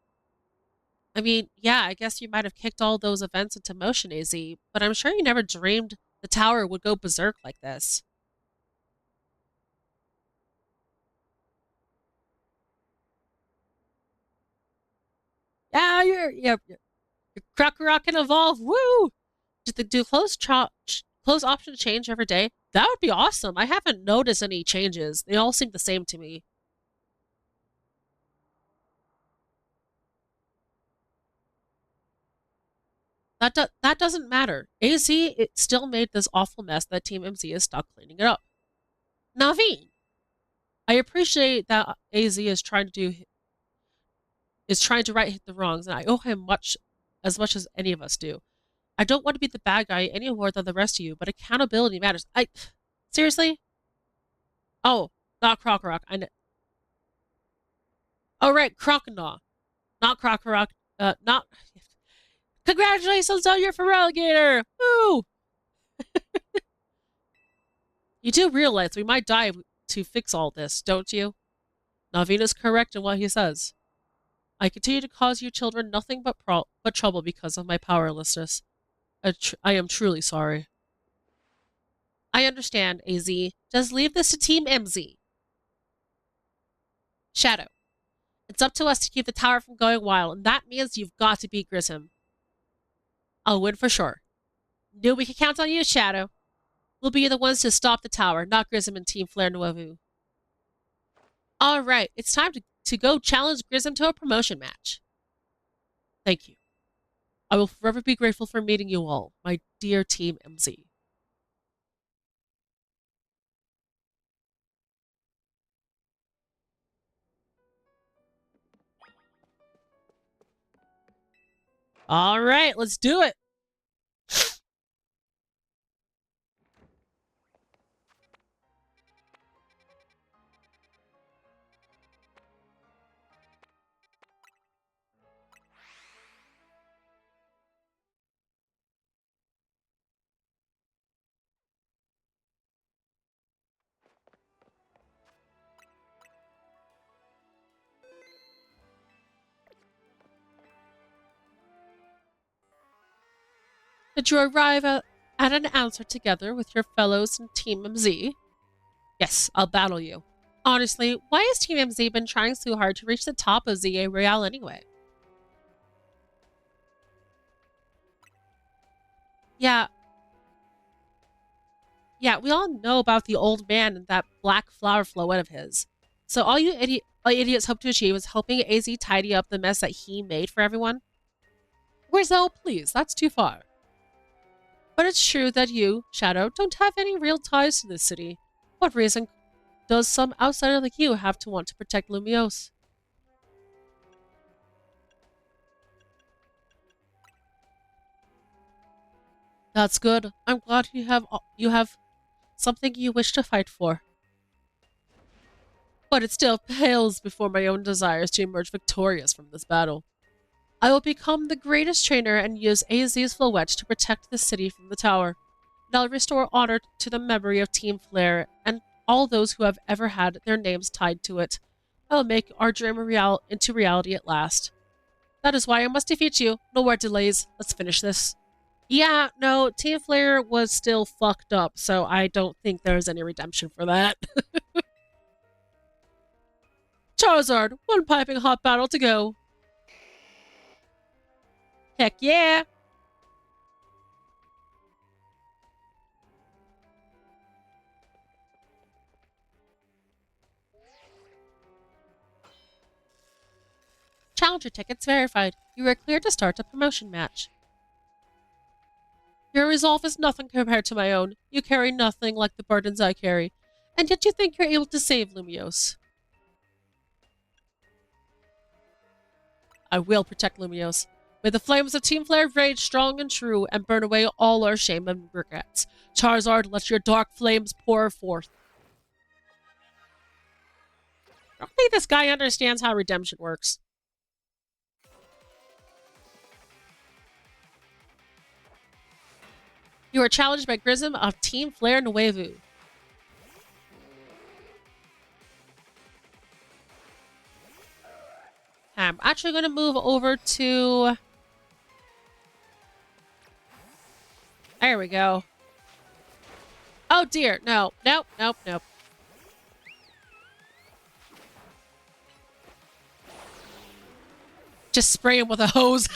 I mean, yeah, I guess you might have kicked all those events into motion, AZ, but I'm sure you never dreamed the tower would go berserk like this. Yeah, you're crack rock and evolve. Woo! Do close options change every day? That would be awesome. I haven't noticed any changes. They all seem the same to me. That doesn't matter. AZ it still made this awful mess that Team MZ is stuck cleaning it up. Naveen, I appreciate that AZ is trying to right the wrongs, and I owe him much as any of us do. I don't want to be the bad guy any more than the rest of you, but accountability matters. I seriously? Oh, not Crocorock. Oh right, Croconaw, not Crocorock. Not. Congratulations on your Feraligator! Woo! You do realize we might die to fix all this, don't you? Naveen is correct in what he says. I continue to cause you children nothing but trouble because of my powerlessness. I am truly sorry. I understand, AZ. Just leave this to Team MZ. Shadow. It's up to us to keep the tower from going wild, and that means you've got to beat Grissom. I'll win for sure. Knew we could count on you, Shadow. We'll be the ones to stop the tower, not Grissom and Team Flare Nuevu. Alright, it's time to go challenge Grissom to a promotion match. Thank you. I will forever be grateful for meeting you all, my dear Team MZ. Alright, let's do it! Did you arrive at an answer together with your fellows in Team MZ? Yes, I'll battle you. Honestly, why has Team MZ been trying so hard to reach the top of ZA Royale anyway? Yeah, yeah, we all know about the old man and that black flower floet of his. So all you idiots hope to achieve is helping AZ tidy up the mess that he made for everyone? Where's the please? That's too far. But it's true that you, Shadow, don't have any real ties to this city. What reason does some outsider like you have to want to protect Lumiose? That's good. I'm glad you have something you wish to fight for. But it still pales before my own desires to emerge victorious from this battle. I will become the greatest trainer and use AZ's Floette to protect the city from the tower. And I'll restore honor to the memory of Team Flare and all those who have ever had their names tied to it. I will make our dream into reality at last. That is why I must defeat you. No more delays. Let's finish this. Yeah, no, Team Flare was still fucked up, so I don't think there's any redemption for that. Charizard, one piping hot battle to go. Heck yeah! Challenger tickets verified. You are cleared to start a promotion match. Your resolve is nothing compared to my own. You carry nothing like the burdens I carry. And yet you think you're able to save Lumiose. I will protect Lumiose. May the flames of Team Flare rage strong and true and burn away all our shame and regrets. Charizard, let your dark flames pour forth. I don't think this guy understands how redemption works. You are challenged by Grism of Team Flare Nuevu. I'm actually going to move over to... There we go. Oh dear, no. Nope, nope, nope. Just spray him with a hose.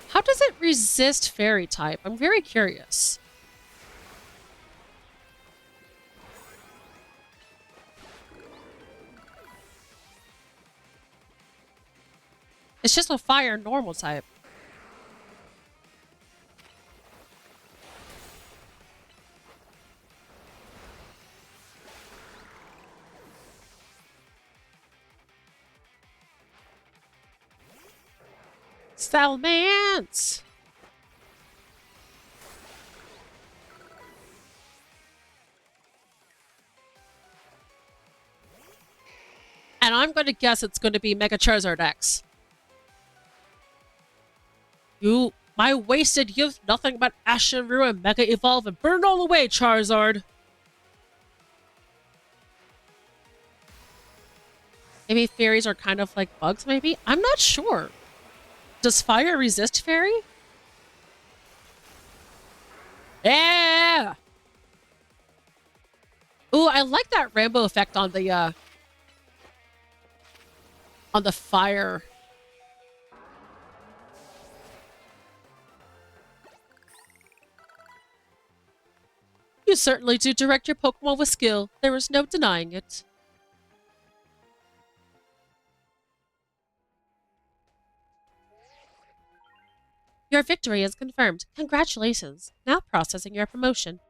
How does it resist fairy type? I'm very curious. It's just a fire normal type. Salmance! And I'm going to guess it's going to be Mega Charizard X. You, my wasted youth, nothing but ash and ruin, Mega Evolve and burn all away, Charizard. Maybe fairies are kind of like bugs, maybe? I'm not sure. Does fire resist fairy? Yeah! Ooh, I like that rainbow effect on the fire. You certainly do direct your Pokemon with skill. There is no denying it. Your victory is confirmed. Congratulations. Now processing your promotion.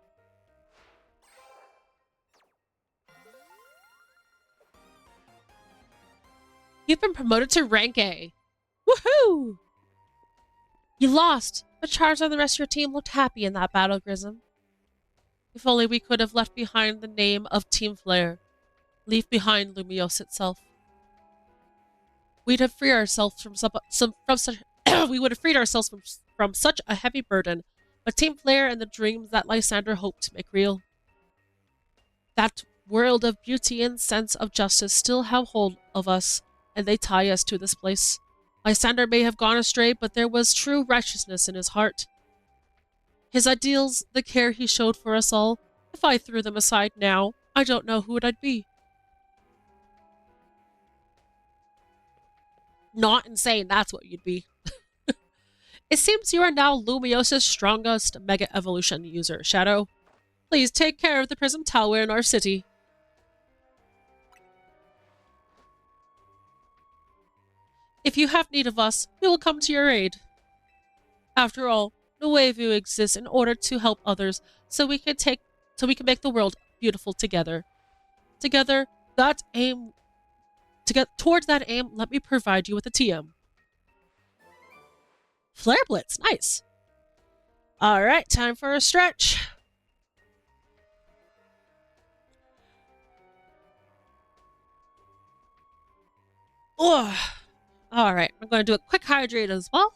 You've been promoted to rank A. Woohoo! You lost, but Charizard and the rest of your team looked happy in that battle, Grism. If only we could have left behind the name of Team Flare. Leave behind Lumiose itself. We'd have freed ourselves from such we would have freed ourselves from such a heavy burden, but Team Flare and the dreams that Lysander hoped to make real. That world of beauty and sense of justice still have hold of us, and they tie us to this place. Lysander may have gone astray, but there was true righteousness in his heart. His ideals, the care he showed for us all, if I threw them aside now, I don't know who I'd be. Not insane, that's what you'd be. It seems you are now Lumiosa's strongest Mega Evolution user, Shadow. Please take care of the Prism Tower in our city. If you have need of us, we will come to your aid. After all, Nuevu exists in order to help others, so we can make the world beautiful together. Together, to get towards that aim, let me provide you with a TM. Flare Blitz, nice. Alright, time for a stretch. Ugh. Alright, I'm going to do a quick hydrate as well.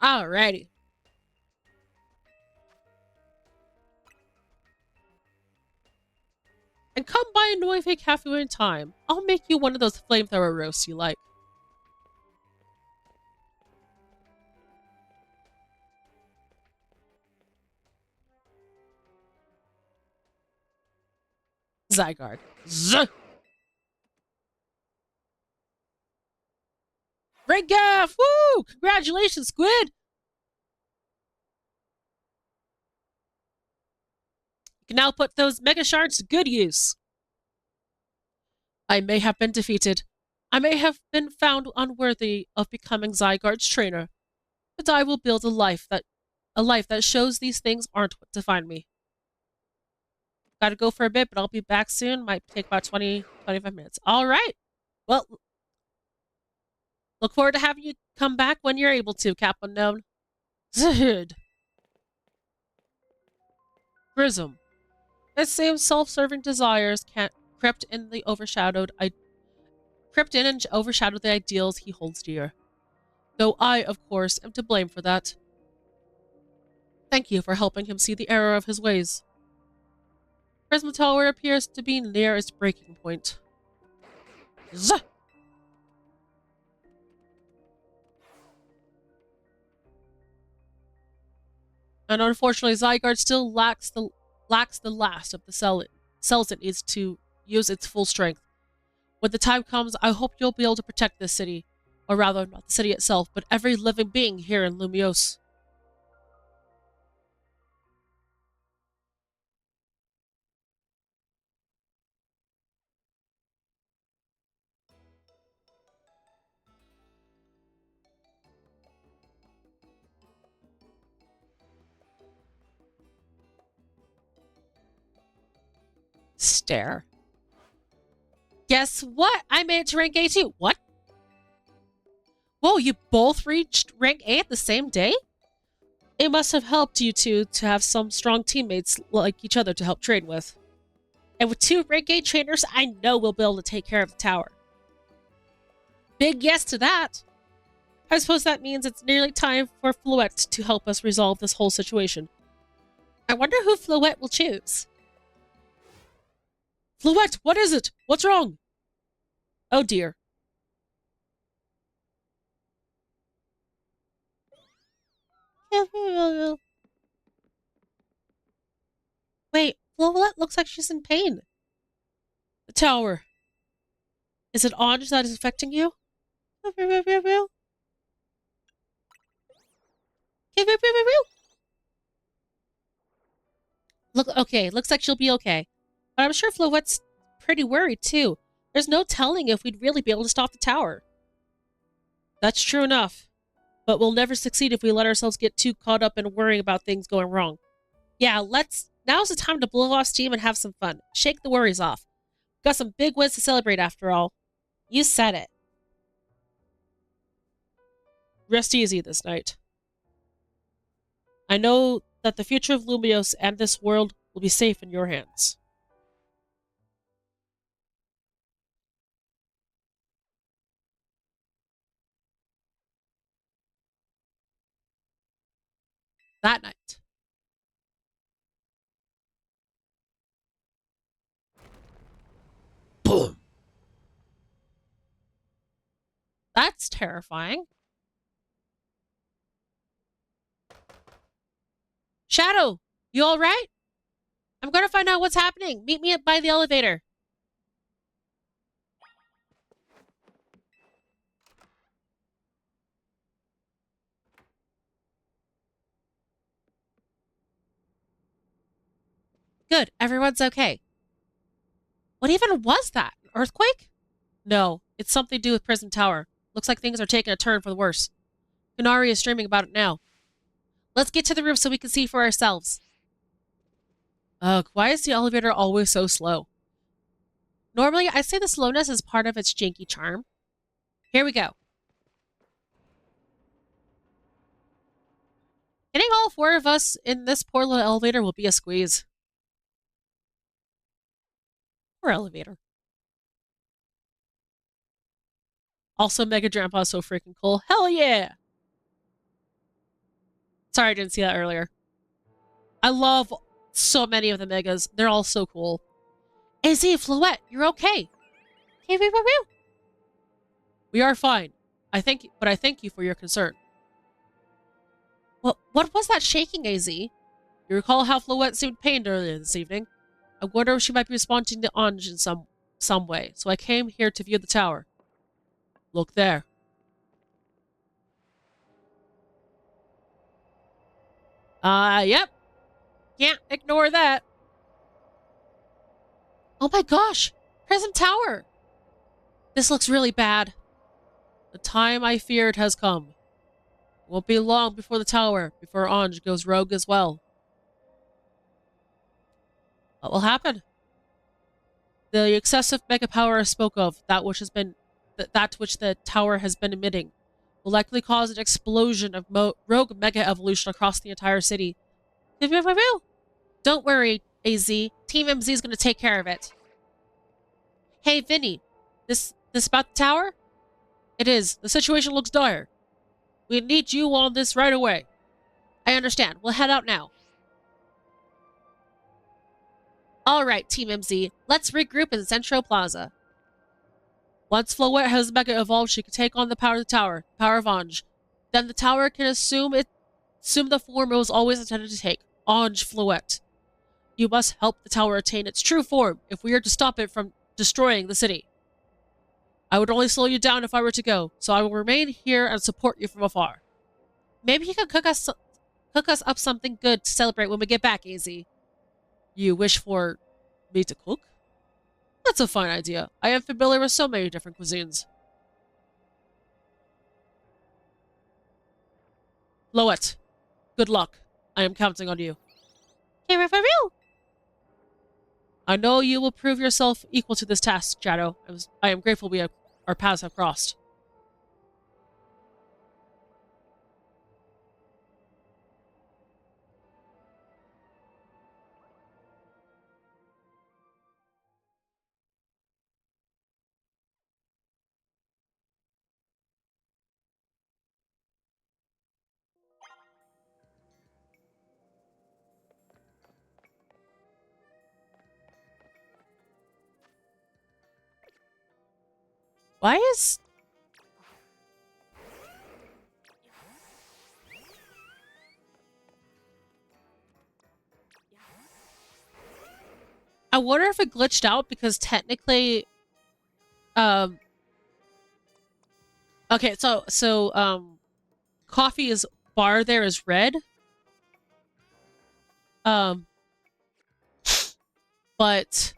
Alrighty. And come by Nueve Cafe in time. I'll make you one of those flamethrower roasts you like. Zygarde. Z. Great gaff! Woo! Congratulations, Squid! You can now put those Mega Shards to good use. I may have been defeated. I may have been found unworthy of becoming Zygarde's trainer, but I will build a life that shows these things aren't what define me. Gotta go for a bit, but I'll be back soon. Might take about 25 minutes. All right. Well, look forward to having you come back when you're able to, Cap Unknown. Zed. Prism. Its same self-serving desires can't crept in and overshadowed the ideals he holds dear. Though I, of course, am to blame for that. Thank you for helping him see the error of his ways. Prism Tower appears to be near its breaking point. Zuh! And unfortunately, Zygarde still lacks the last of the cells it needs to use its full strength. When the time comes, I hope you'll be able to protect this city. Or rather, not the city itself, but every living being here in Lumiose. Stare. Guess what? I made it to rank A too. What? Whoa, you both reached rank A at the same day? It must have helped you two to have some strong teammates like each other to help train with. And with 2 rank A trainers, I know we'll be able to take care of the tower. Big yes to that. I suppose that means it's nearly time for Floette to help us resolve this whole situation. I wonder who Floette will choose. Floette, what is it? What's wrong? Oh dear. Wait, Floette looks like she's in pain. The tower. Is it Ange that is affecting you? Look, okay, looks like she'll be okay. But I'm sure Floette's pretty worried too. There's no telling if we'd really be able to stop the tower. That's true enough. But we'll never succeed if we let ourselves get too caught up in worrying about things going wrong. Yeah, now's the time to blow off steam and have some fun. Shake the worries off. Got some big wins to celebrate after all. You said it. Rest easy this night. I know that the future of Lumiose and this world will be safe in your hands. That night. Boom. That's terrifying. Shadow, you alright? I'm gonna find out what's happening. Meet me by the elevator. Good, everyone's okay. What even was that? An earthquake? No, it's something to do with Prism Tower. Looks like things are taking a turn for the worse. Kunari is streaming about it now. Let's get to the roof so we can see for ourselves. Ugh, why is the elevator always so slow? Normally, I'd say the slowness is part of its janky charm. Here we go. Getting all 4 of us in this poor little elevator will be a squeeze. Poor elevator. Also, Mega Grandpa is so freaking cool. Hell yeah! Sorry I didn't see that earlier. I love so many of the Megas. They're all so cool. Izzy, Floette, you're okay. We are fine. But I thank you for your concern. What was that shaking, AZ? You recall how Floette seemed pained earlier this evening? I wonder if she might be responding to Ange in some way, so I came here to view the tower. Look there. Yep. Can't ignore that. Oh my gosh! Prism Tower! This looks really bad. The time I feared has come. It won't be long before the tower, before Anj goes rogue as well. What will happen? The excessive mega power I spoke of, that which the tower has been emitting, will likely cause an explosion of rogue mega evolution across the entire city. Don't worry, AZ. Team MZ is going to take care of it. Hey, Vinny. This about the tower? It is. The situation looks dire. We need you on this right away. I understand. We'll head out now. Alright, Team MZ. Let's regroup in Central Plaza. Once Floette has Mega evolved, she can take on the power of the tower, the power of Anj. Then the tower can assume the form it was always intended to take, Anj Floette. You must help the tower attain its true form if we are to stop it from destroying the city. I would only slow you down if I were to go, so I will remain here and support you from afar. Maybe you can cook us up something good to celebrate when we get back, AZ. You wish for me to cook? That's a fine idea. I am familiar with so many different cuisines. Floette, good luck. I am counting on you. Here for real. I know you will prove yourself equal to this task, Shadow. I am grateful our paths have crossed. Why is... I wonder if it glitched out because technically... Okay, Coffee's bar there is red. But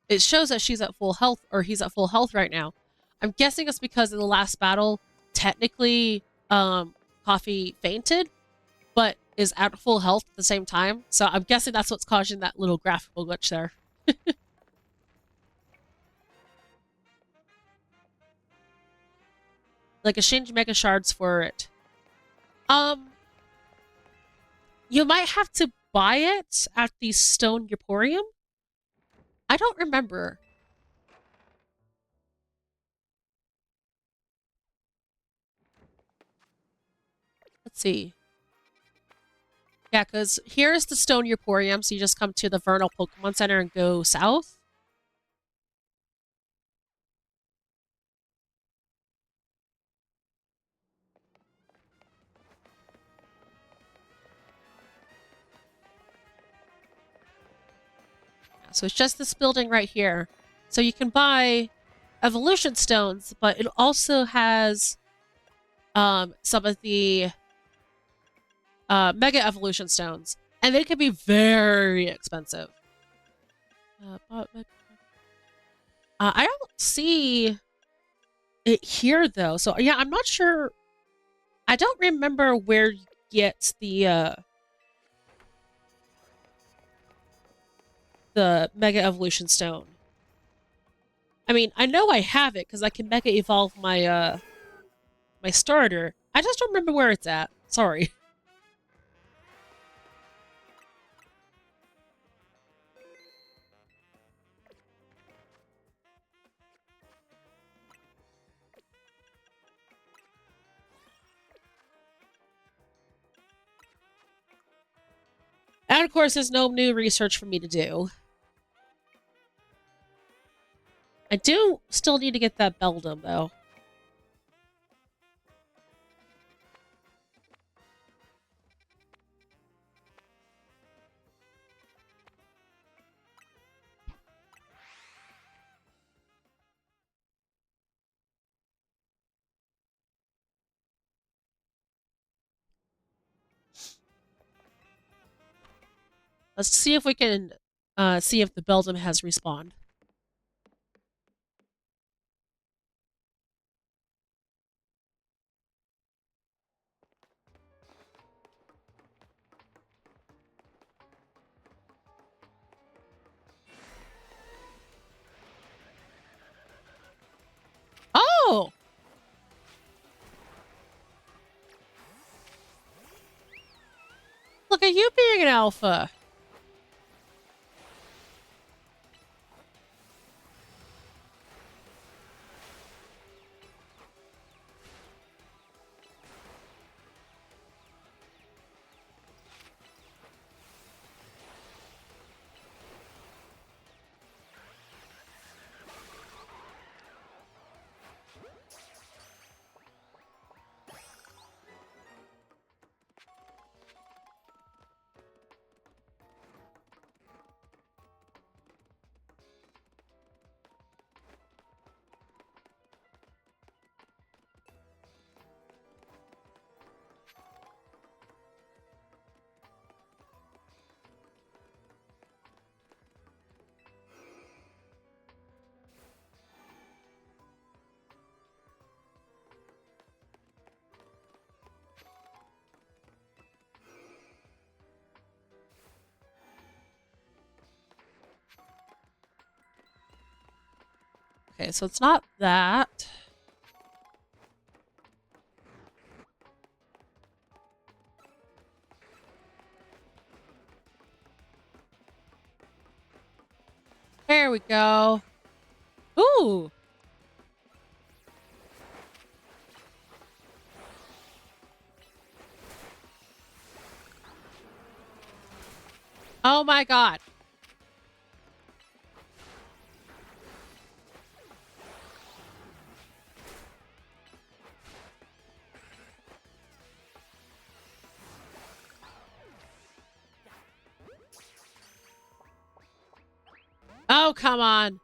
it shows that she's at full health, or he's at full health right now. I'm guessing it's because in the last battle, technically, Coffee fainted, but is at full health at the same time. So I'm guessing that's what's causing that little graphical glitch there. Like, exchange mega shards for it. You might have to buy it at the Stone Emporium. I don't remember. Let's see. Yeah, because here's the Stone Emporium, so you just come to the Vernal Pokemon Center and go south. Yeah, so it's just this building right here. So you can buy evolution stones, but it also has some of the mega evolution stones, and they can be very expensive. I don't see it here though, so yeah, I'm not sure. I don't remember where you get the mega evolution stone. I mean, I know I have it because I can mega evolve my my starter. I just don't remember where it's at. Sorry. And of course, there's no new research for me to do. I do still need to get that Beldum, though. Let's see if we can see if the Beldum has respawned. Oh! Look at you being an alpha. Okay, so it's not that. There we go. Ooh! Oh my god. Oh, come on.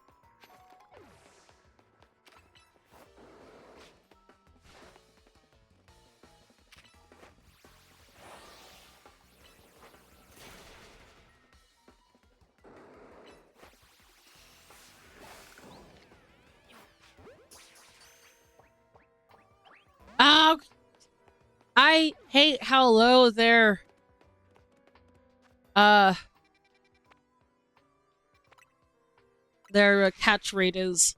Oh, I hate how low uh their catch rate is.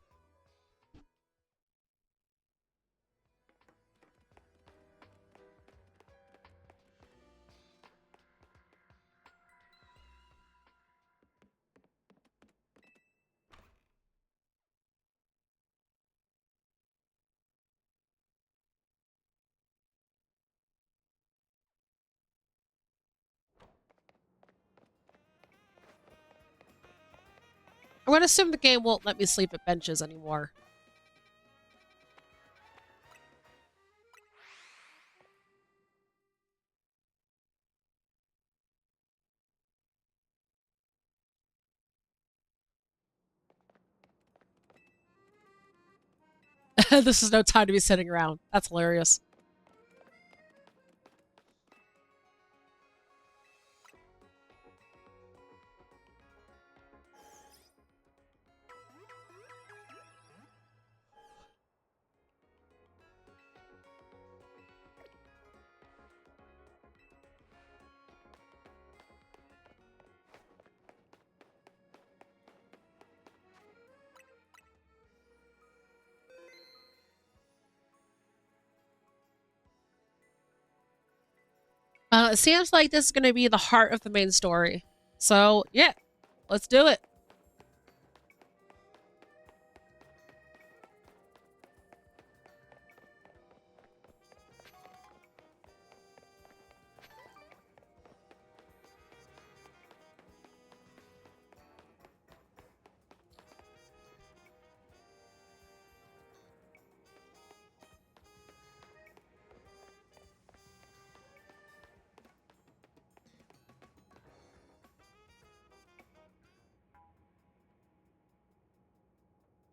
I'm gonna assume the game won't let me sleep at benches anymore. This is no time to be sitting around. That's hilarious. It seems like this is going to be the heart of the main story. So, yeah, let's do it.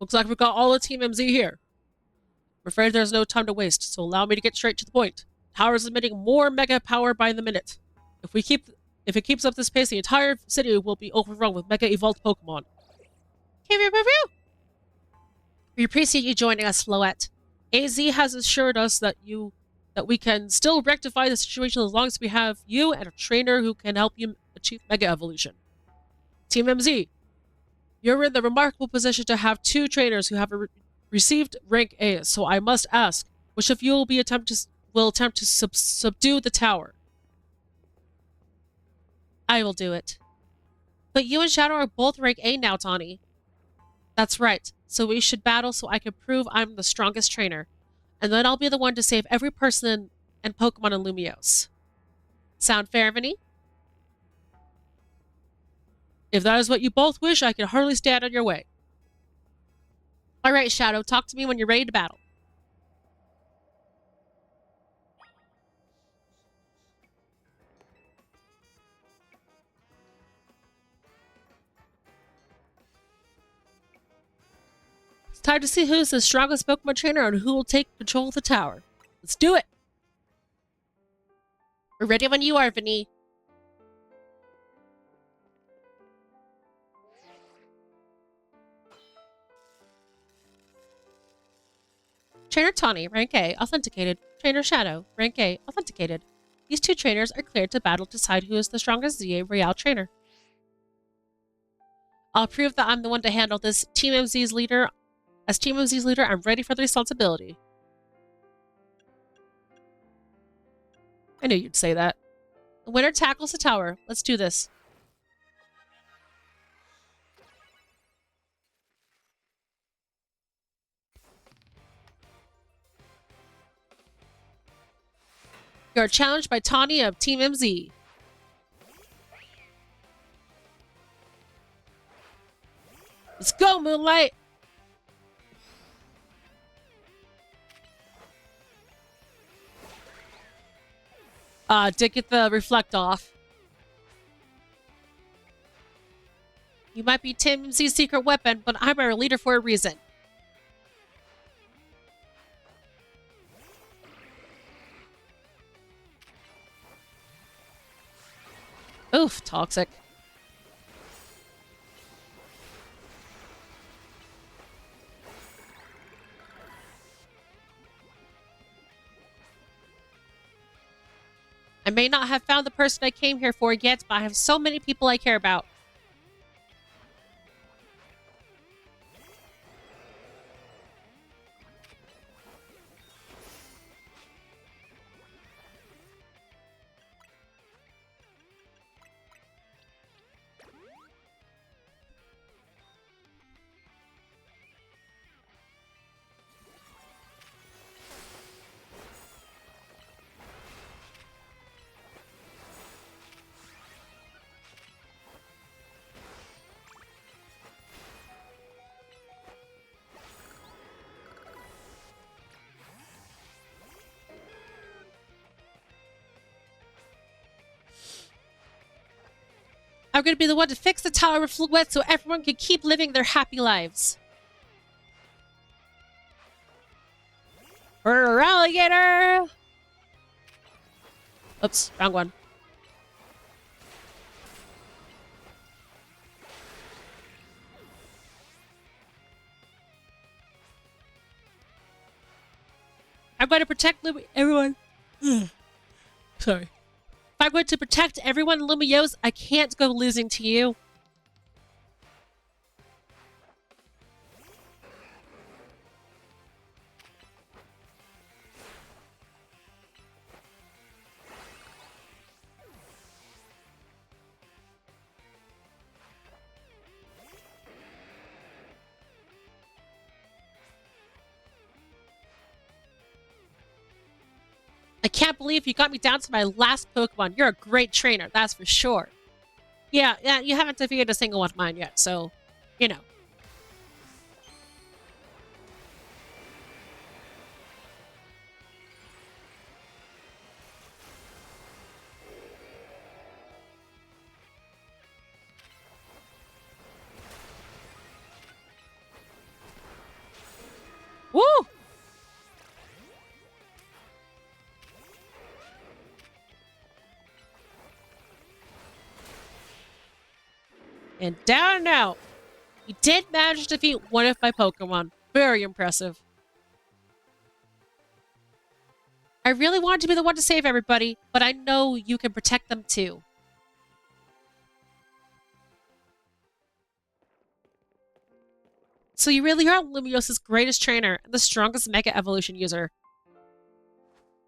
Looks like we've got all of Team MZ here. I'm afraid there's no time to waste, so allow me to get straight to the point. Tower is emitting more mega power by the minute. If it keeps up this pace, the entire city will be overrun with mega evolved Pokemon. We appreciate you joining us, Floette. AZ has assured us that we can still rectify the situation as long as we have you and a trainer who can help you achieve mega evolution. Team MZ, you're in the remarkable position to have two trainers who have Received rank A, so I must ask, which of you will attempt to subdue the tower? I will do it. But you and Shadow are both rank A now, Tawny. That's right. So we should battle so I can prove I'm the strongest trainer. And then I'll be the one to save every person and Pokemon in Lumiose. Sound fair, Vinny? If that is what you both wish, I can hardly stand on your way. Alright, Shadow, talk to me when you're ready to battle. It's time to see who's the strongest Pokemon trainer and who will take control of the tower. Let's do it! We're ready when you are, Vinny. Trainer Tawny, rank A, authenticated. Trainer Shadow, rank A, authenticated. These two trainers are cleared to battle to decide who is the strongest ZA Royale trainer. I'll prove that I'm the one to handle this Team MZ's leader. As Team MZ's leader, I'm ready for the responsibility. I knew you'd say that. The winner tackles the tower. Let's do this. You are challenged by Tawny of Team MZ. Let's go, Moonlight! Did get the reflect off. You might be Team MZ's secret weapon, but I'm our leader for a reason. Oof, toxic. I may not have found the person I came here for yet, but I have so many people I care about. I'm going to be the one to fix the tower of Fluette so everyone can keep living their happy lives. Alligator! Oops, wrong one. I'm going to protect everyone. Sorry. If I'm going to protect everyone in Lumiose, I can't go losing to you. I can't believe you got me down to my last Pokemon. You're a great trainer, that's for sure. Yeah, you haven't defeated a single one of mine yet, so, you know. Woo! And down and out. You did manage to defeat one of my Pokemon. Very impressive. I really wanted to be the one to save everybody, but I know you can protect them too. So you really are Lumios's greatest trainer and the strongest Mega Evolution user.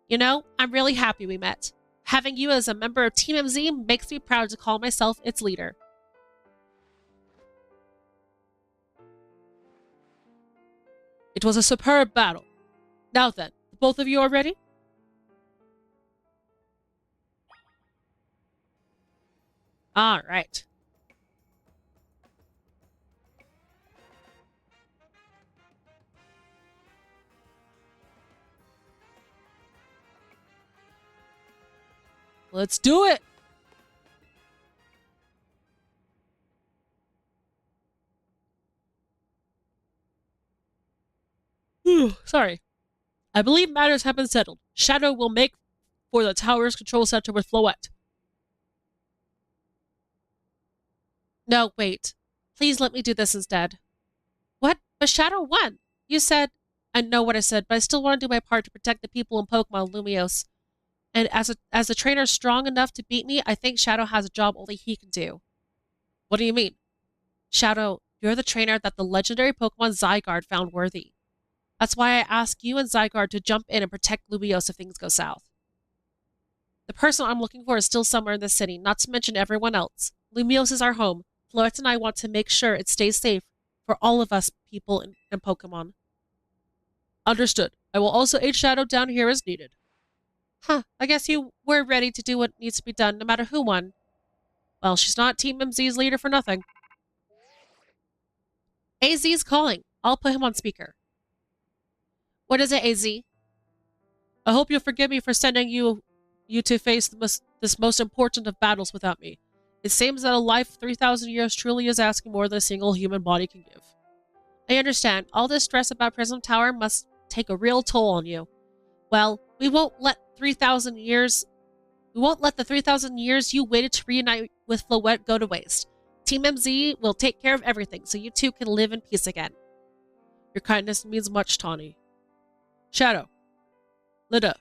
You know, I'm really happy we met. Having you as a member of Team MZ makes me proud to call myself its leader. It was a superb battle. Now then, both of you are ready? All right. Let's do it! Sorry. I believe matters have been settled. Shadow will make for the tower's control center with Floette. No, wait. Please let me do this instead. What? But Shadow won! You said... I know what I said, but I still want to do my part to protect the people in Pokemon Lumiose. And as a trainer strong enough to beat me, I think Shadow has a job only he can do. What do you mean? Shadow, you're the trainer that the legendary Pokemon Zygarde found worthy. That's why I ask you and Zygarde to jump in and protect Lumiose if things go south. The person I'm looking for is still somewhere in the city, not to mention everyone else. Lumiose is our home. Floette and I want to make sure it stays safe for all of us people and Pokemon. Understood. I will also aid Shadow down here as needed. Huh, I guess you were ready to do what needs to be done, no matter who won. Well, she's not Team MZ's leader for nothing. AZ's calling. I'll put him on speaker. What is it, AZ? I hope you'll forgive me for sending you to face this most important of battles without me. It seems that a life of 3,000 years truly is asking more than a single human body can give. I understand. All this stress about Prism Tower must take a real toll on you. Well, we won't let the 3,000 years you waited to reunite with Floette go to waste. Team MZ will take care of everything so you two can live in peace again. Your kindness means much, Tawny. Shadow. Lida.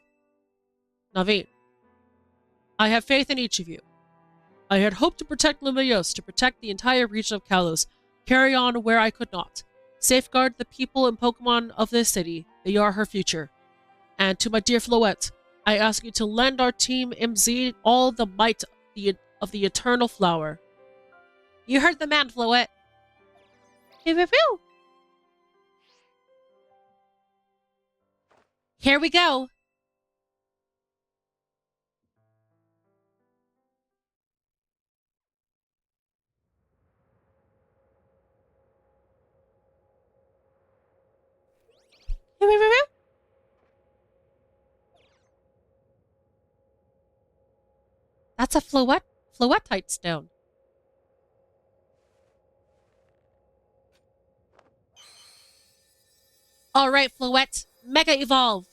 Naveen. I have faith in each of you. I had hoped to protect Lumiose, to protect the entire region of Kalos, carry on where I could not. Safeguard the people and Pokemon of this city. They are her future. And to my dear Floette, I ask you to lend our Team MZ all the might of the Eternal Flower. You heard the man, Floette. Pew, pew, pew. Here we go. Pew, pew, pew, pew. That's a Floettite stone. All right, Floette, Mega Evolve.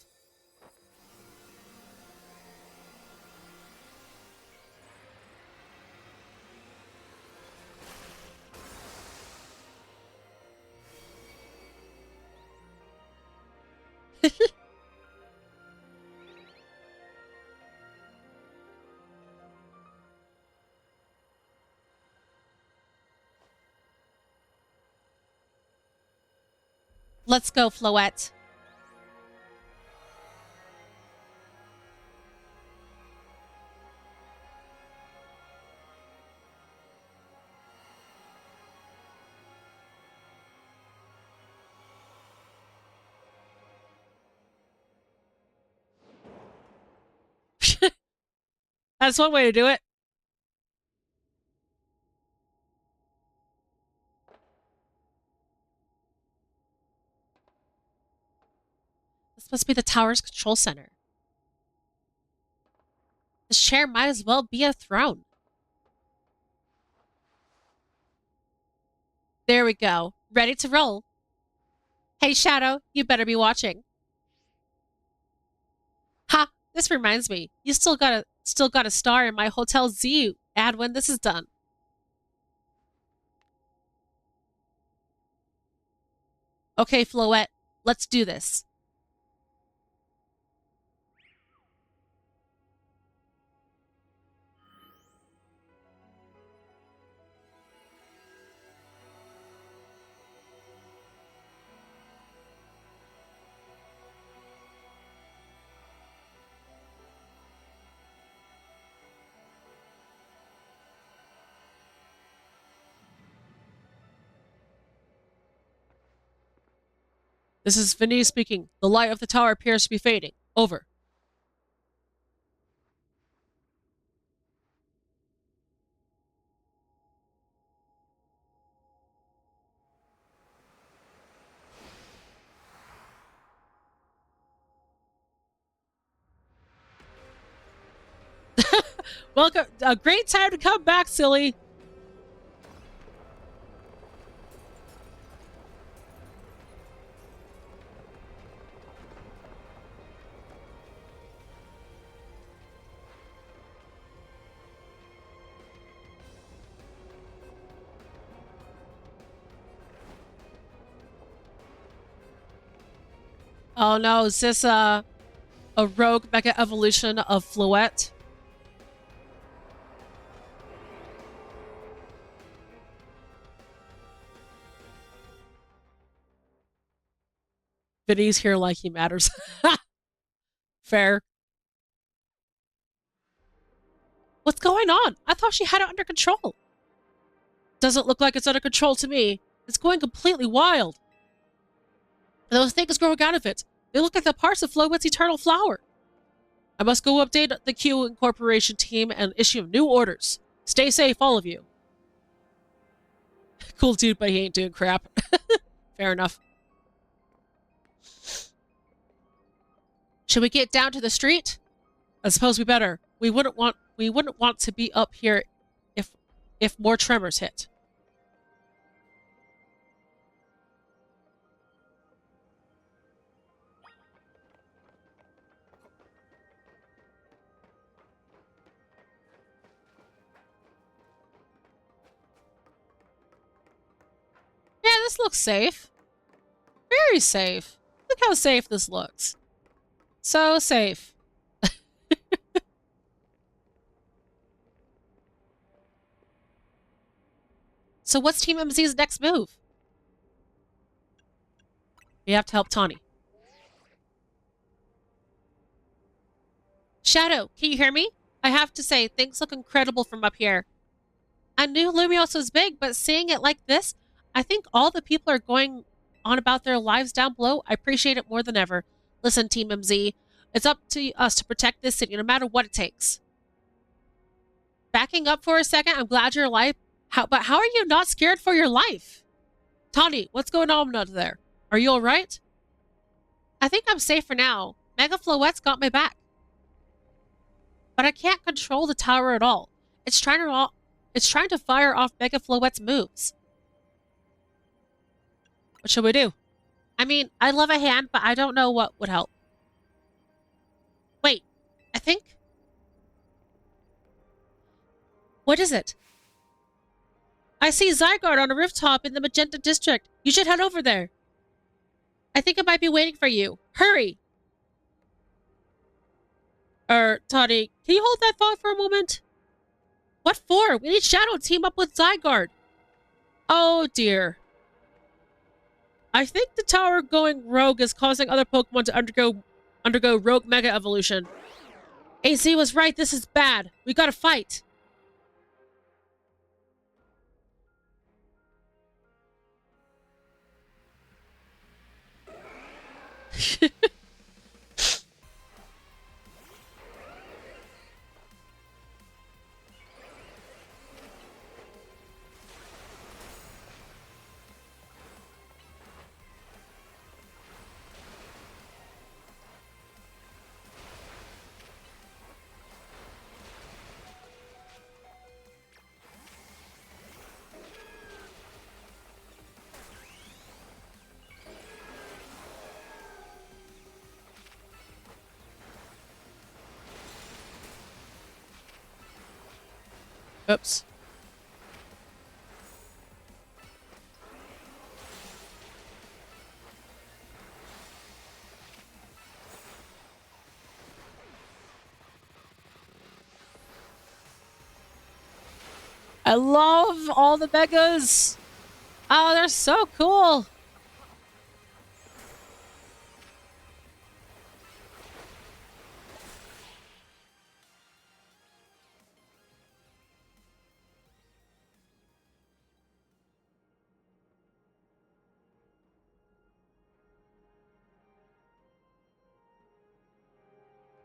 Let's go, Floette. That's one way to do it. This must be the tower's control center. This chair might as well be a throne. There we go. Ready to roll. Hey, Shadow, you better be watching. Ha! This reminds me. You still got a star in my Hotel Z ad when this is done. Okay, Floette, let's do this. This is Vinny speaking. The light of the tower appears to be fading. Over. Welcome. A great time to come back, silly. Oh no, is this a rogue mega evolution of Floette? Vinny's here like he matters. Fair. What's going on? I thought she had it under control. Doesn't look like it's under control to me. It's going completely wild. And those things growing out of it, they look like the parts of Floette's eternal flower. I must go update the Q Incorporation team and issue new orders. Stay safe, all of you. Cool dude, but he ain't doing crap. Fair enough. Should we get down to the street? I suppose we better. We wouldn't want to be up here if more tremors hit. Yeah, this looks safe. Very safe. Look how safe this looks. So safe. So what's Team MZ's next move? We have to help Tawny. Shadow, can you hear me? I have to say, things look incredible from up here. I knew Lumios was big, but seeing it like this, I think all the people are going on about their lives down below. I appreciate it more than ever. Listen, Team MZ, it's up to us to protect this city, no matter what it takes. Backing up for a second, I'm glad you're alive. But how are you not scared for your life? Tawny, what's going on out there? Are you alright? I think I'm safe for now. Mega Floette's got my back. But I can't control the tower at all. It's trying to fire off Mega Floette's moves. What should we do? I mean, I love a hand, but I don't know what would help. Wait, I think... What is it? I see Zygarde on a rooftop in the Magenta District. You should head over there. I think it might be waiting for you. Hurry! Toddy, can you hold that thought for a moment? What for? We need Shadow to team up with Zygarde. Oh dear. I think the tower going rogue is causing other Pokemon to undergo rogue mega evolution. AZ was right, this is bad. We gotta fight. Oops. I love all the megas. Oh, they're so cool.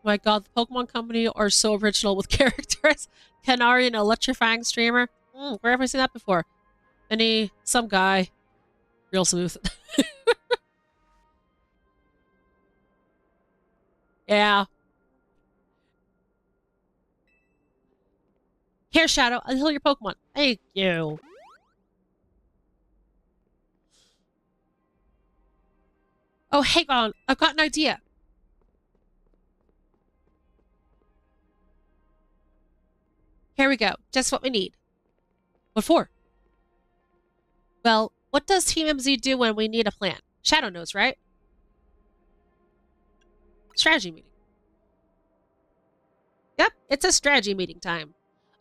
My god, the Pokemon Company are so original with characters. Canary, an electrifying streamer. Where have I seen that before? Some guy. Real smooth. Yeah. Here, Shadow, I'll heal your Pokemon. Thank you. Oh, hang on. I've got an idea. Here we go. Just what we need. What for? Well, what does Team MZ do when we need a plan? Shadow knows, right? Strategy meeting. Yep, it's a strategy meeting time.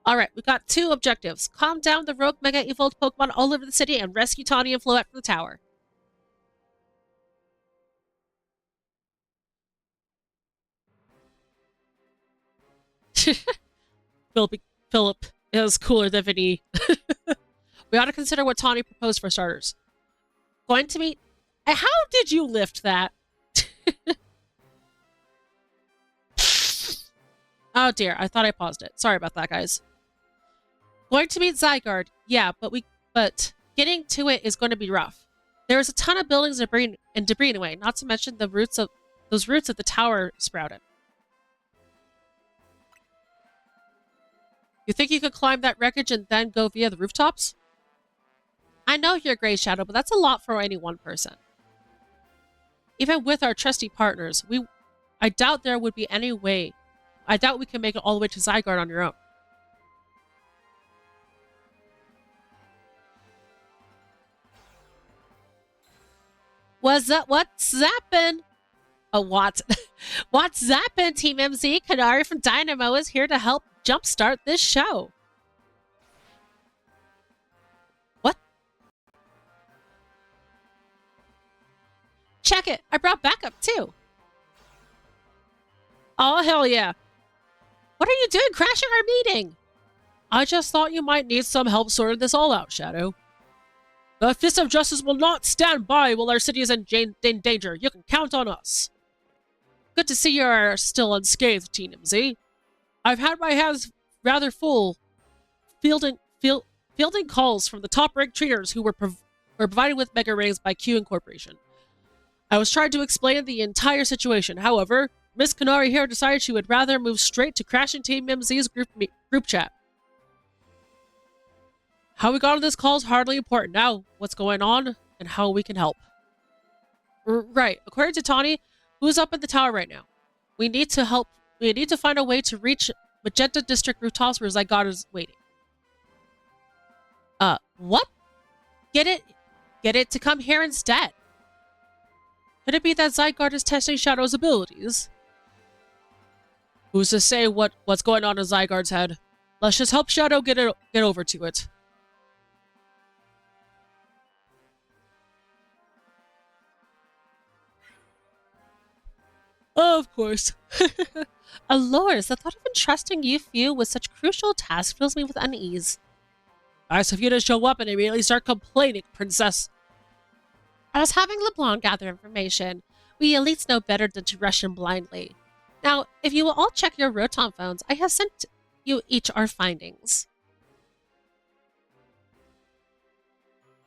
Alright, we've got 2 objectives. Calm down the rogue mega evolved Pokemon all over the city and rescue Tawny and Floette from the tower. Philip is cooler than Vinny. We ought to consider what Tawny proposed for starters. Going to meet... How did you lift that? Oh dear, I thought I paused it. Sorry about that, guys. Going to meet Zygarde. Yeah, but getting to it is going to be rough. There is a ton of buildings and debris in the way, not to mention the roots of the tower sprouted. You think you could climb that wreckage and then go via the rooftops? I know you're Gray Shadow, but that's a lot for any one person. Even with our trusty partners, I doubt there would be any way. I doubt we can make it all the way to Zygarde on your own. What's zappin'? What's zappin', Team MZ? Canary from Dynamo is here to help jumpstart this show. What? Check it. I brought backup too. Oh, hell yeah. What are you doing crashing our meeting? I just thought you might need some help sorting this all out, Shadow. The Fist of Justice will not stand by while our city is in danger. You can count on us. Good to see you are still unscathed, Team MZ. I've had my hands rather full fielding calls from the top-ranked trainers who were provided with mega rings by Q Incorporation. I was trying to explain the entire situation. However, Miss Canary here decided she would rather move straight to crashing Team MZ's group chat. How we got on this call is hardly important. Now, what's going on and how we can help. Right. According to Tawny, who's up in the tower right now? We need to help. We need to find a way to reach Magenta District rooftops where Zygarde is waiting. What? Get it to come here instead. Could it be that Zygarde is testing Shadow's abilities? Who's to say what's going on in Zygarde's head? Let's just help Shadow get over to it. Of course. Allures, the thought of entrusting you few with such crucial tasks fills me with unease. Nice of you to show up and immediately start complaining, princess. I was having LeBlanc gather information. We elites know better than to rush in blindly. Now, if you will all check your Rotom phones, I have sent you each our findings.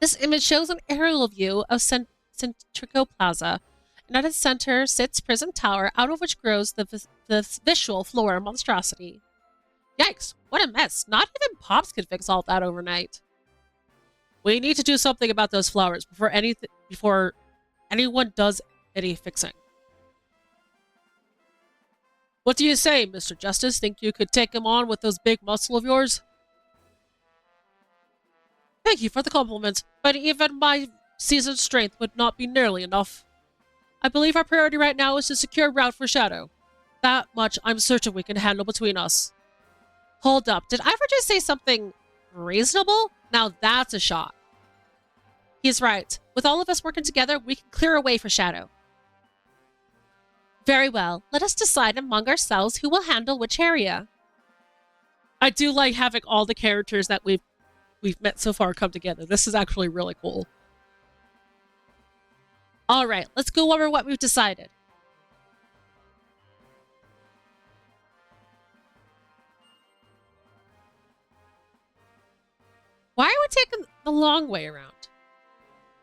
This image shows an aerial view of Centrico Plaza, and at its center sits Prism Tower, out of which grows the visual flora monstrosity. Yikes, what a mess. Not even Pops could fix all that overnight. We need to do something about those flowers before anyone does any fixing. What do you say, Mr. Justice? Think you could take him on with those big muscles of yours? Thank you for the compliment, but even my seasoned strength would not be nearly enough. I believe our priority right now is to secure a route for Shadow. That much I'm certain we can handle between us. Hold up, did I ever just say something reasonable? Now that's a shot. He's right. With all of us working together, we can clear a way for Shadow. Very well. Let us decide among ourselves who will handle which area. I do like having all the characters that we've met so far come together. This is actually really cool. Alright, let's go over what we've decided. Why are we taking the long way around?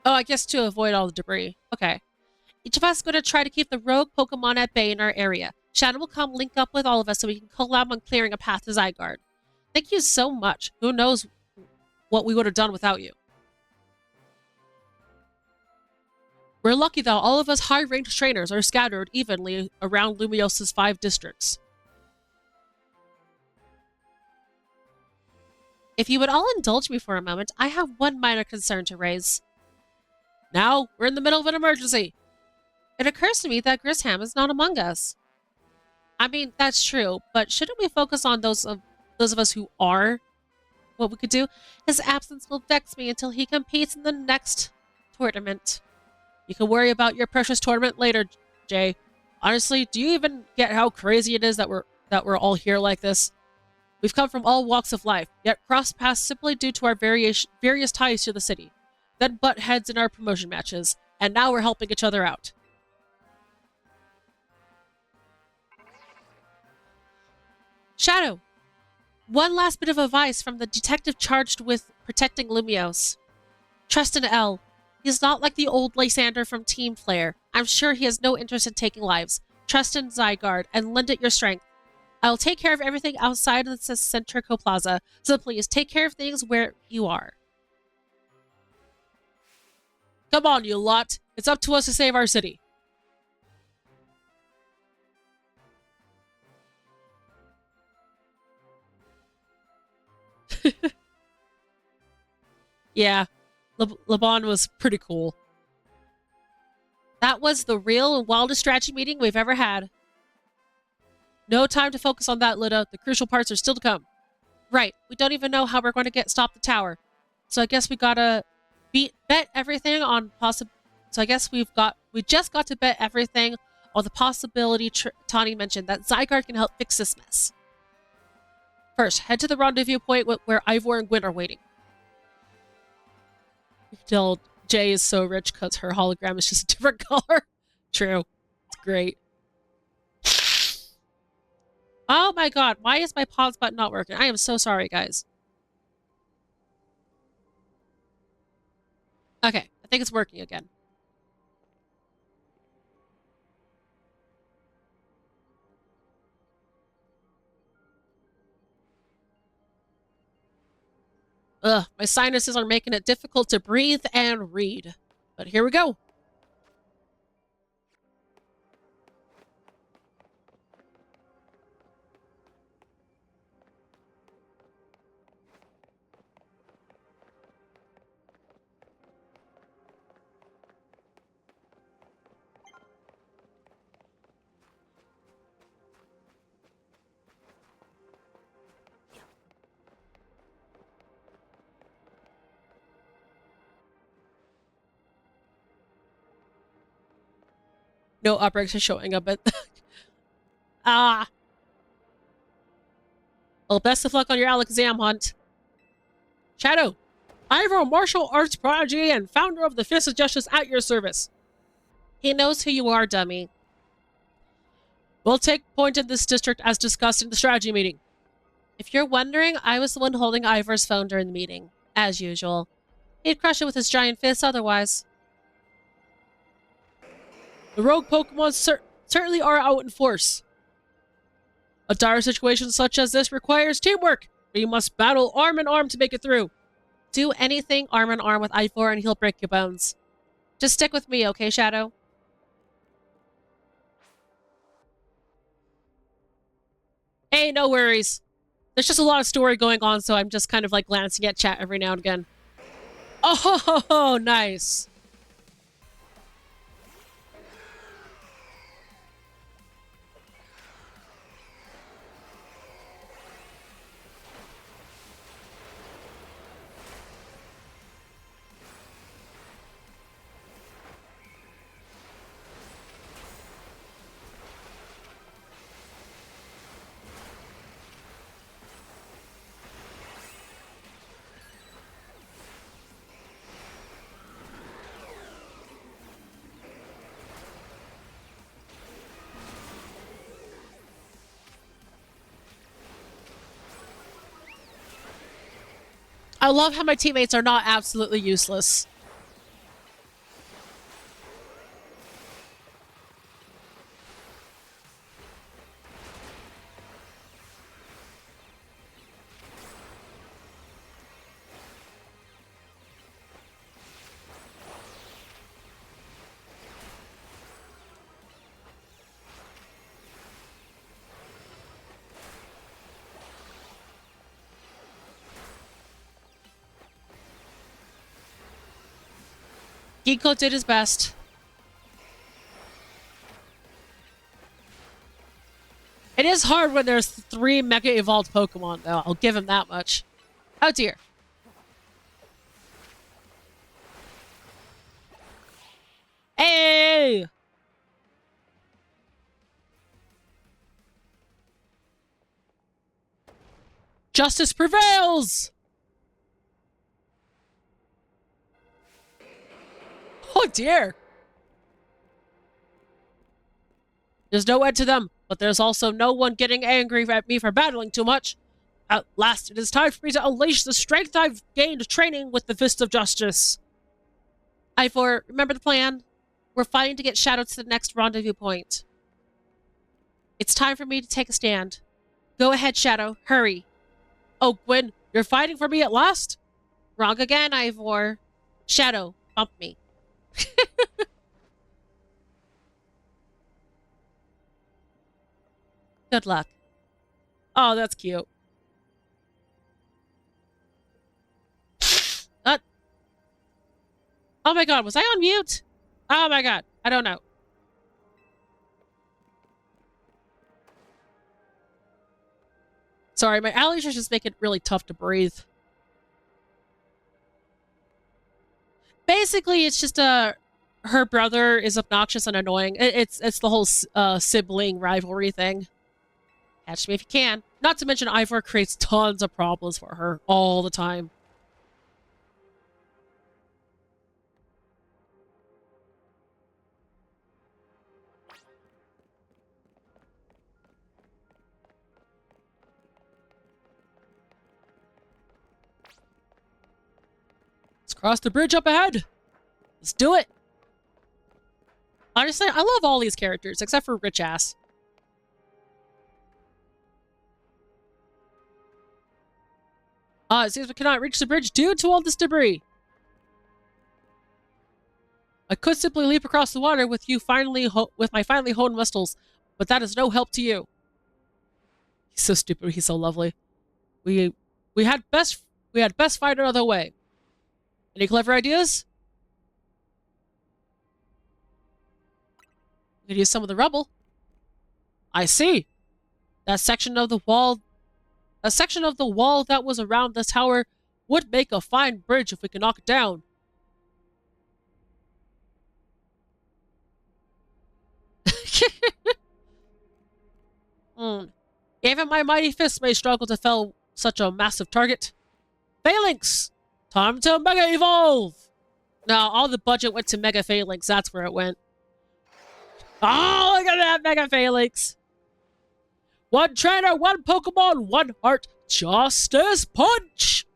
Oh, I guess to avoid all the debris. Okay. Each of us is going to try to keep the rogue Pokemon at bay in our area. Shadow will come link up with all of us so we can collab on clearing a path to Zygarde. Thank you so much. Who knows what we would have done without you. We're lucky that all of us high-ranked trainers are scattered evenly around Lumios's 5 districts. If you would all indulge me for a moment, I have one minor concern to raise. Now, we're in the middle of an emergency. It occurs to me that Grisham is not among us. I mean, that's true, but shouldn't we focus on those of us who are? What we could do? His absence will vex me until he competes in the next tournament. You can worry about your precious tournament later, Jay. Honestly, do you even get how crazy it is that we're all here like this? We've come from all walks of life, yet crossed paths simply due to our various ties to the city. Then butt heads in our promotion matches, and now we're helping each other out. Shadow! One last bit of advice from the detective charged with protecting Lumiose. Trust in L. He's not like the old Lysander from Team Flare. I'm sure he has no interest in taking lives. Trust in Zygarde and lend it your strength. I'll take care of everything outside of the Centrico Plaza, so please take care of things where you are. Come on, you lot. It's up to us to save our city. Yeah, Laban was pretty cool. That was the real and wildest strategy meeting we've ever had. No time to focus on that, Lida. The crucial parts are still to come. Right, we don't even know how we're going to stop the tower. So I guess we gotta bet everything on So I guess we just got to bet everything on the possibility Tani mentioned that Zygarde can help fix this mess. First, head to the rendezvous point where Ivor and Gwyn are waiting. Till Jay is so rich because her hologram is just a different color. True. It's great. Oh my god, why is my pause button not working? I am so sorry, guys. Okay, I think it's working again. Ugh, my sinuses are making it difficult to breathe and read. But here we go. No outbreaks are showing up at... Ah! Well, best of luck on your Alakazam hunt. Shadow! Ivor, martial arts prodigy and founder of the Fist of Justice at your service. He knows who you are, dummy. We'll take point in this district as discussed in the strategy meeting. If you're wondering, I was the one holding Ivor's phone during the meeting. As usual. He'd crush it with his giant fist otherwise. The rogue Pokemon certainly are out in force. A dire situation such as this requires teamwork. We must battle arm in arm to make it through. Do anything arm in arm with Ivor and he'll break your bones. Just stick with me, okay, Shadow? Hey, no worries. There's just a lot of story going on, so I'm just kind of like glancing at chat every now and again. Oh, nice. I love how my teammates are not absolutely useless. Ginkgo did his best. It is hard when there's 3 Mega Evolved Pokemon, though. I'll give him that much. Oh, dear. Hey! Justice prevails! Oh, dear. There's no end to them, but there's also no one getting angry at me for battling too much. At last, it is time for me to unleash the strength I've gained training with the Fist of Justice. Ivor, remember the plan? We're fighting to get Shadow to the next rendezvous point. It's time for me to take a stand. Go ahead, Shadow. Hurry. Oh, Gwen, you're fighting for me at last? Wrong again, Ivor. Shadow, bump me. Good luck. Oh, that's cute. Oh my god, was I on mute? Oh my god, I don't know. Sorry, my allergies just make it really tough to breathe. Basically, it's just her brother is obnoxious and annoying. It's the whole sibling rivalry thing. Catch me if you can. Not to mention Ivor creates tons of problems for her all the time. Let's cross the bridge up ahead. Let's do it. Honestly, I love all these characters except for Rich Ass. It seems we cannot reach the bridge due to all this debris. I could simply leap across the water with my finely honed muscles, but that is no help to you. He's so stupid. He's so lovely. We had best fight another way. Any clever ideas? We could use some of the rubble. I see. A section of the wall that was around the tower would make a fine bridge if we can knock it down. Even my mighty fist may struggle to fell such a massive target. Phalanx! Time to Mega Evolve! No, all the budget went to Mega Phalanx. That's where it went. Oh, look at that Mega Phalanx! One trainer, one Pokemon, one heart. Justice Punch!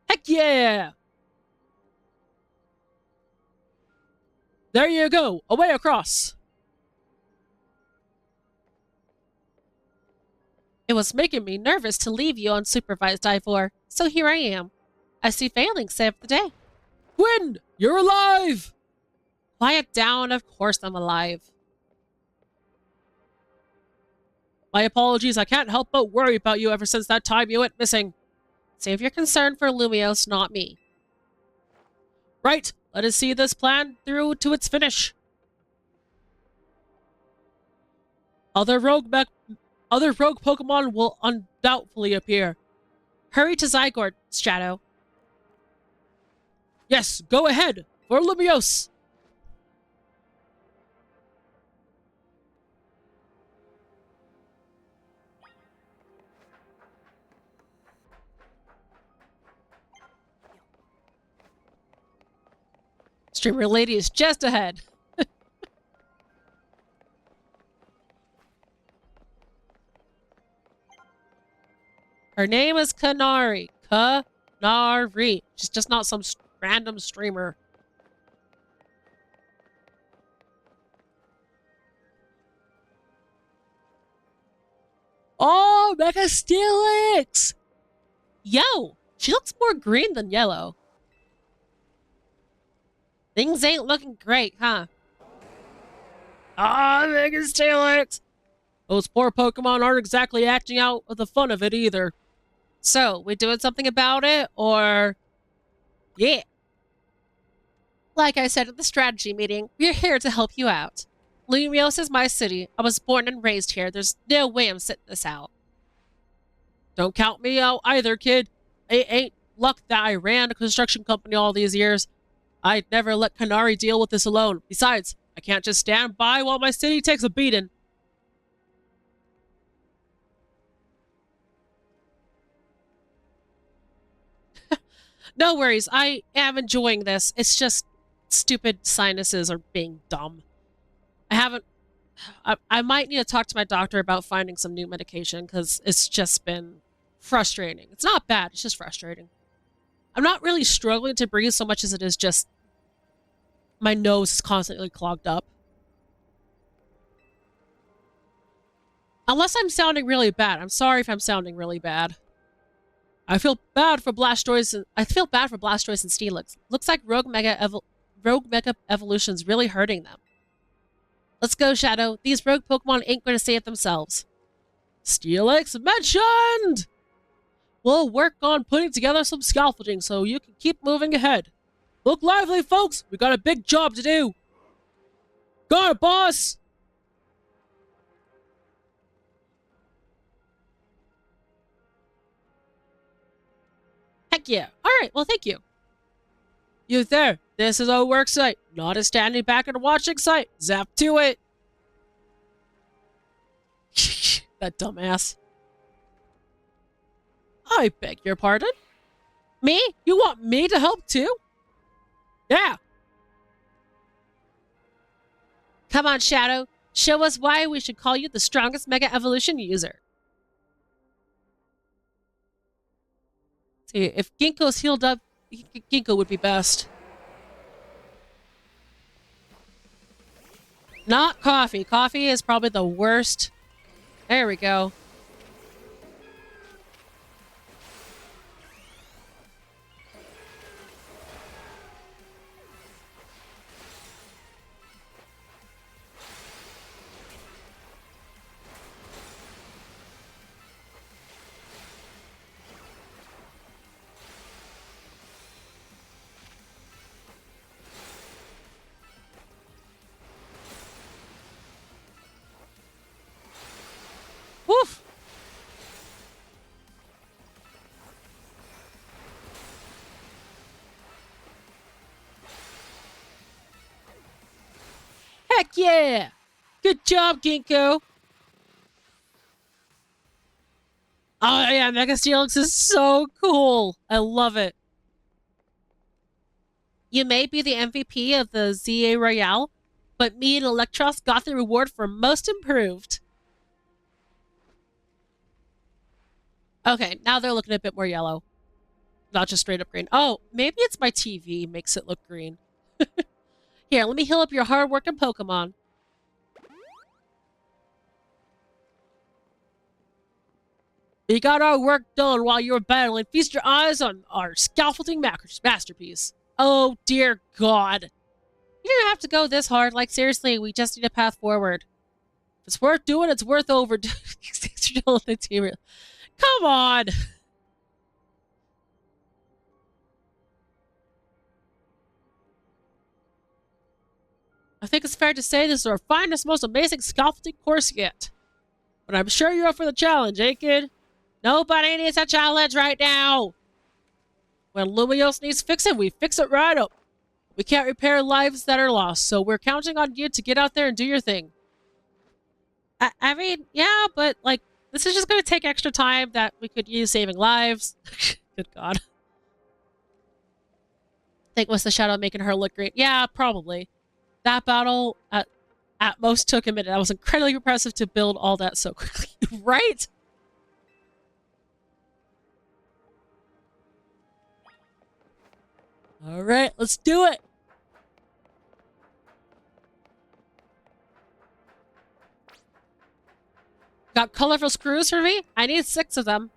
Heck yeah! There you go, away across. It was making me nervous to leave you unsupervised, Ivor, so here I am. I see Phalanx saved the day. Gwen, you're alive! Quiet down, of course I'm alive. My apologies, I can't help but worry about you ever since that time you went missing. Save your concern for Lumios, not me. Right, let us see this plan through to its finish. Other rogue Pokemon will undoubtedly appear. Hurry to Zygarde, Shadow. Yes, go ahead, for Lumios! Streamer Lady is just ahead. Her name is Kanari. Kanari. She's just not some random streamer. Oh, Mega Steelix! Yo, she looks more green than yellow. Things ain't looking great, huh? Ah, Mega Steelix! Those poor Pokemon aren't exactly acting out of the fun of it either. So, we doing something about it, or... Yeah. Like I said at the strategy meeting, we're here to help you out. Lumios is my city. I was born and raised here. There's no way I'm sitting this out. Don't count me out either, kid. It ain't luck that I ran a construction company all these years. I'd never let Kanari deal with this alone. Besides, I can't just stand by while my city takes a beating. No worries, I am enjoying this. It's just stupid sinuses are being dumb. I might need to talk to my doctor about finding some new medication because it's just been frustrating. It's not bad, it's just frustrating. I'm not really struggling to breathe so much as it is just my nose is constantly clogged up. Unless I'm sounding really bad. I'm sorry if I'm sounding really bad. I feel bad for Blastoise and Steelix. Looks like Rogue Mega Evolution's really hurting them. Let's go, Shadow. These rogue Pokemon ain't going to save themselves. Steelix mentioned! We'll work on putting together some scaffolding so you can keep moving ahead. Look lively, folks! We got a big job to do! Got it, boss! Heck yeah. Alright, well, thank you. You there. This is our work site, not a standing back and watching site. Zap to it. That dumbass. I beg your pardon? Me? You want me to help too? Yeah. Come on, Shadow. Show us why we should call you the strongest Mega Evolution user. See, if Ginkgo's healed up, Ginkgo would be best. Not coffee. Coffee is probably the worst. There we go. Woof! Heck yeah! Good job, Ginkgo! Oh yeah, Mega Steelix is so cool! I love it. You may be the MVP of the ZA Royale, but me and Electros got the reward for most improved. Okay, now they're looking a bit more yellow. Not just straight up green. Oh, maybe it's my TV makes it look green. Here, let me heal up your hard-working Pokemon. We got our work done while you were battling. Feast your eyes on our scaffolding masterpiece. Oh, dear God. You didn't have to go this hard. Like, seriously, we just need a path forward. If it's worth doing, it's worth overdoing. Come on! I think it's fair to say this is our finest, most amazing scaffolding course yet. But I'm sure you're up for the challenge, eh, kid? Nobody needs a challenge right now! When Lumios needs fixing, we fix it right up. We can't repair lives that are lost, so we're counting on you to get out there and do your thing. I mean, yeah, but, like, this is just going to take extra time that we could use saving lives. Good God. Think was the Shadow making her look great? Yeah, probably. That battle at most took a minute. That was incredibly impressive to build all that so quickly. Right? All right, let's do it. Got colorful screws for me? I need 6 of them.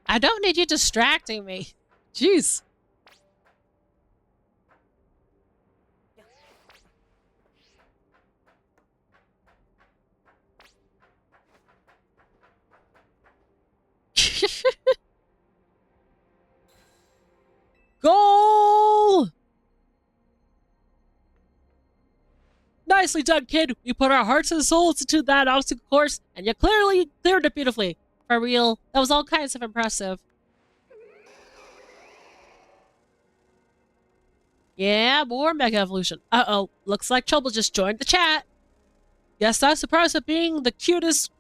I don't need you distracting me. Jeez. Goal! Nicely done, kid. We put our hearts and souls into that obstacle course, and you clearly cleared it beautifully. For real, that was all kinds of impressive. Yeah, more Mega Evolution. Uh-oh, looks like Trouble just joined the chat. Yes, I'm surprised at being the cutest,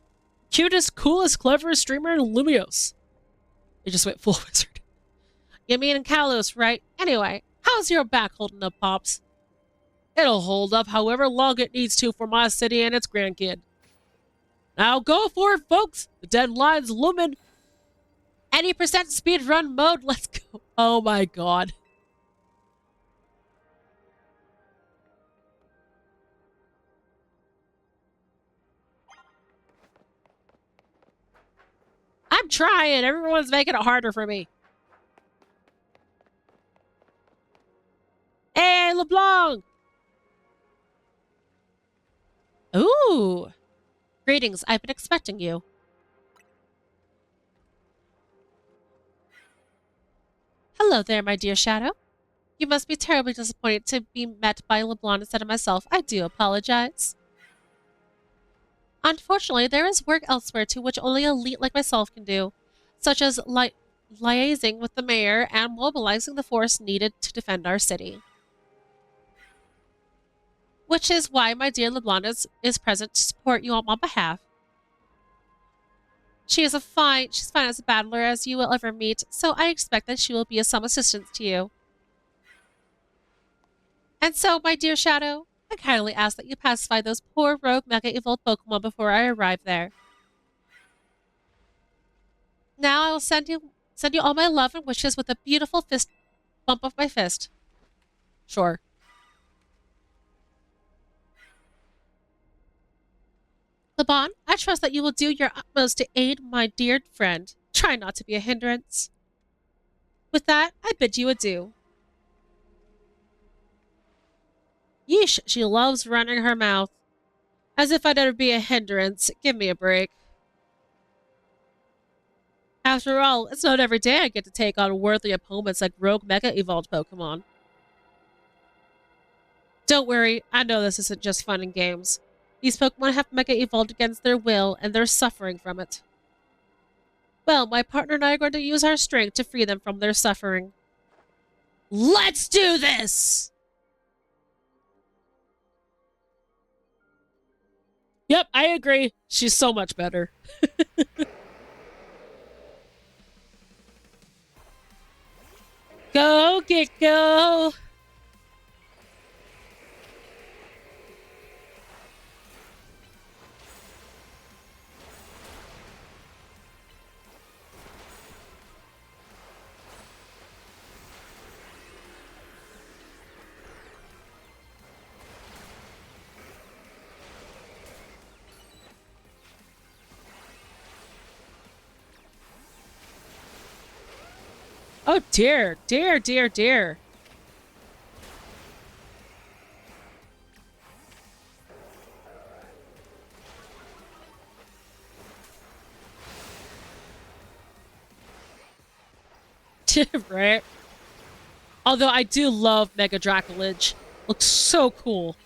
coolest, cleverest streamer in Lumios. It just went full wizard. You mean Kalos, right? Anyway, how's your back holding up, Pops? It'll hold up however long it needs to for my city and its grandkid. Now go for it, folks! The deadline's looming. Any percent speedrun mode, let's go. Oh my god. I'm trying. Everyone's making it harder for me. Hey, LeBlanc! Ooh. Greetings. I've been expecting you. Hello there, my dear Shadow. You must be terribly disappointed to be met by LeBlanc instead of myself. I do apologize. Unfortunately, there is work elsewhere to which only elite like myself can do, such as liaising with the mayor and mobilizing the force needed to defend our city. Which is why my dear LeBlanc is present to support you on my behalf. She's fine as a battler as you will ever meet, so I expect that she will be of some assistance to you. And so, my dear Shadow, I kindly ask that you pacify those poor rogue Mega Evolved Pokémon before I arrive there. Now I will send you all my love and wishes with a beautiful fist bump of my fist. Sure. Laban, I trust that you will do your utmost to aid my dear friend. Try not to be a hindrance. With that, I bid you adieu. Yeesh, she loves running her mouth. As if I'd ever be a hindrance. Give me a break. After all, it's not every day I get to take on worthy opponents like rogue Mega Evolved Pokemon. Don't worry, I know this isn't just fun and games. These Pokemon have Mega Evolved against their will, and they're suffering from it. Well, my partner and I are going to use our strength to free them from their suffering. Let's do this! Yep, I agree. She's so much better. Go, Gecko! Oh dear, dear, dear, dear. Right? Although I do love Mega Dracolage. Looks so cool.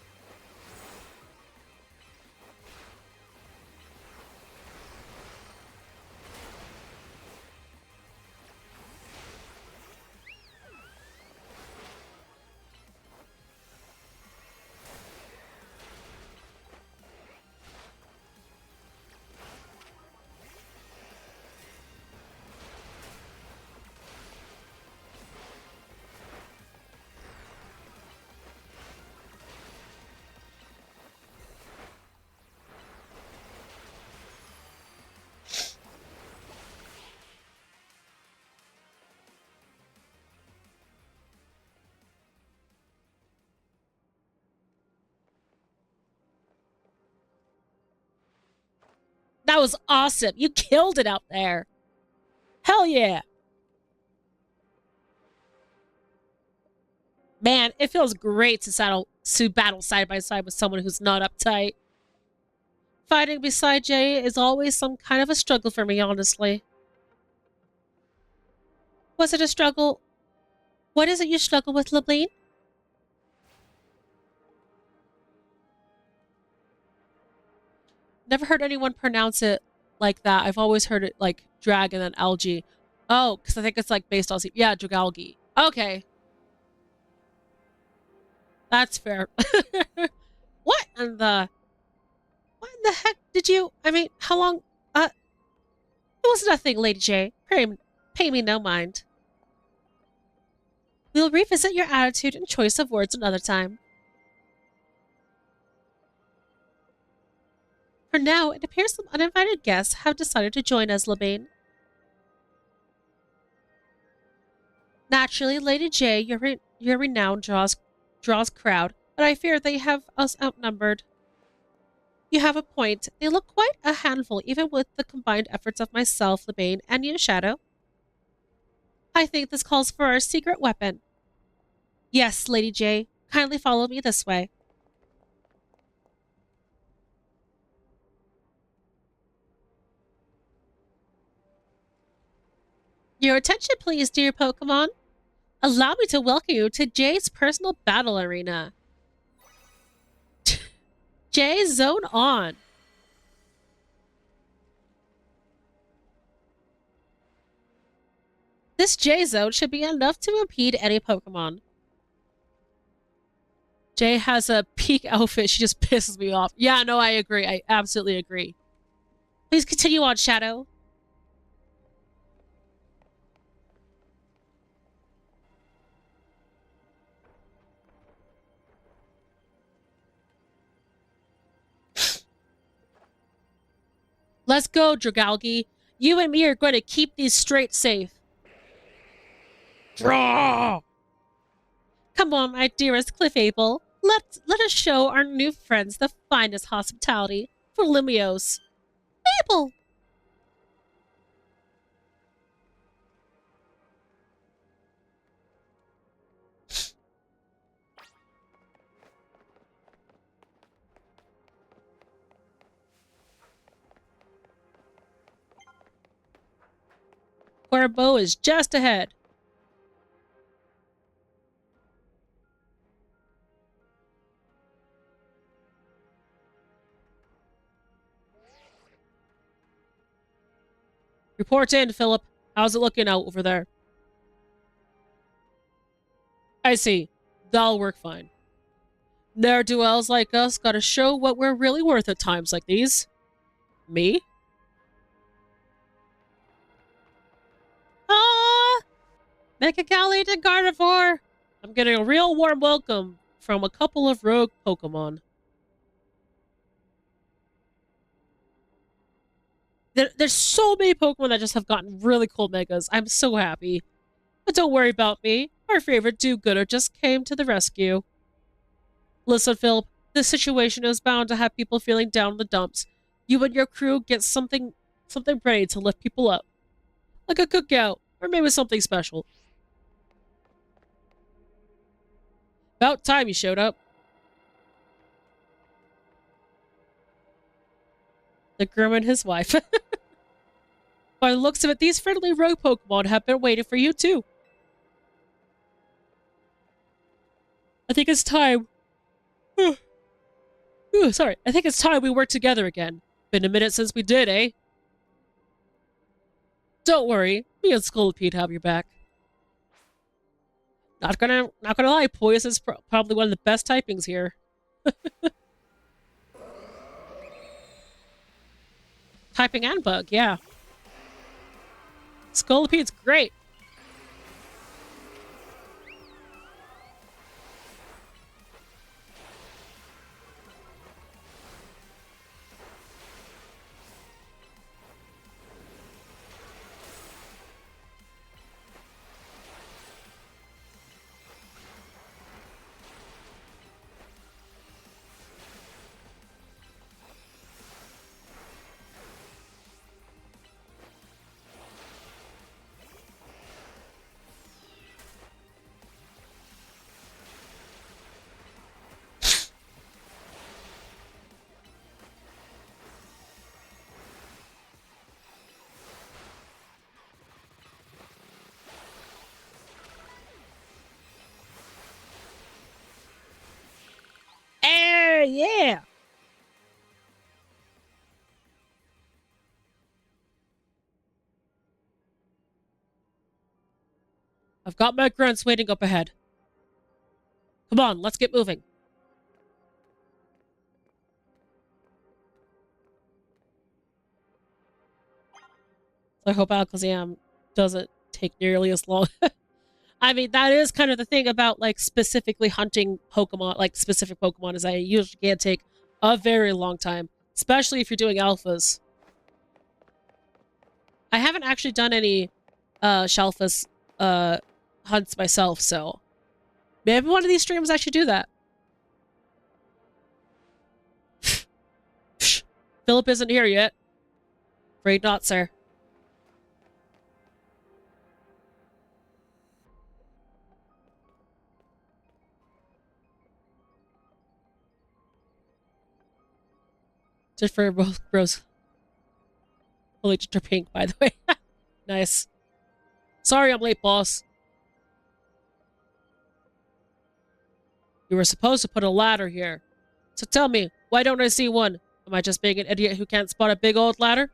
That was awesome. You killed it out there. Hell yeah. Man, it feels great to battle side by side with someone who's not uptight. Fighting beside Jay is always some kind of a struggle for me, honestly. Was it a struggle? What is it you struggle with, Lableen? Never heard anyone pronounce it like that. I've always heard it like dragon and algae. Oh, because I think it's like based on... Yeah, dragalgi. Okay. That's fair. What in the... What in the heck did you... I mean, how long... It was nothing, Lady J. Pay me no mind. We'll revisit your attitude and choice of words another time. For now, it appears some uninvited guests have decided to join us, Labane. Naturally, Lady J, your renown draws crowd, but I fear they have us outnumbered. You have a point. They look quite a handful, even with the combined efforts of myself, Labane, and you, Shadow. I think this calls for our secret weapon. Yes, Lady J. Kindly follow me this way. Your attention, please, dear Pokémon. Allow me to welcome you to Jay's personal battle arena. Jay, zone on. This J zone should be enough to impede any Pokemon. Jay has a peak outfit. She just pisses me off. Yeah, no, I agree. I absolutely agree. Please continue on, Shadow. Let's go, Dragalgi. You and me are going to keep these straight safe. Draw! Come on, my dearest Cliffable. Let us show our new friends the finest hospitality for Lumiose. Mabel! Corbo is just ahead. Report in, Philip. How's it looking out over there? I see. That'll work fine. Ne'er-do-wells like us gotta show what we're really worth at times like these. Me? Ah! Mechacali to Gardevoir! I'm getting a real warm welcome from a couple of rogue Pokemon. There's so many Pokemon that just have gotten really cool Megas. I'm so happy. But don't worry about me. Our favorite do-gooder just came to the rescue. Listen, Philip, this situation is bound to have people feeling down in the dumps. You and your crew get something ready to lift people up. Like a cookout, or maybe something special. About time you showed up. The groom and his wife. By the looks of it, these friendly rogue Pokemon have been waiting for you too. I think it's time. Sorry. I think it's time we work together again. Been a minute since we did, eh? Don't worry. Me and Scolipede have your back. Not gonna lie, Poison's probably one of the best typings here. Typing and bug, yeah. Scolipede's great. I've got my grunts waiting up ahead. Come on, let's get moving. So I hope Alakazam doesn't take nearly as long. I mean, that is kind of the thing about, like, specifically hunting Pokemon, like, specific Pokemon, is that it usually can take a very long time, especially if you're doing alphas. I haven't actually done any Shelfus hunts myself, so maybe one of these streams I should do that. Philip isn't here yet. Afraid not, sir. Just for Rose. Holy Ginger Pink, by the way. Nice. Sorry I'm late, boss. You were supposed to put a ladder here. So tell me, why don't I see one? Am I just being an idiot who can't spot a big old ladder?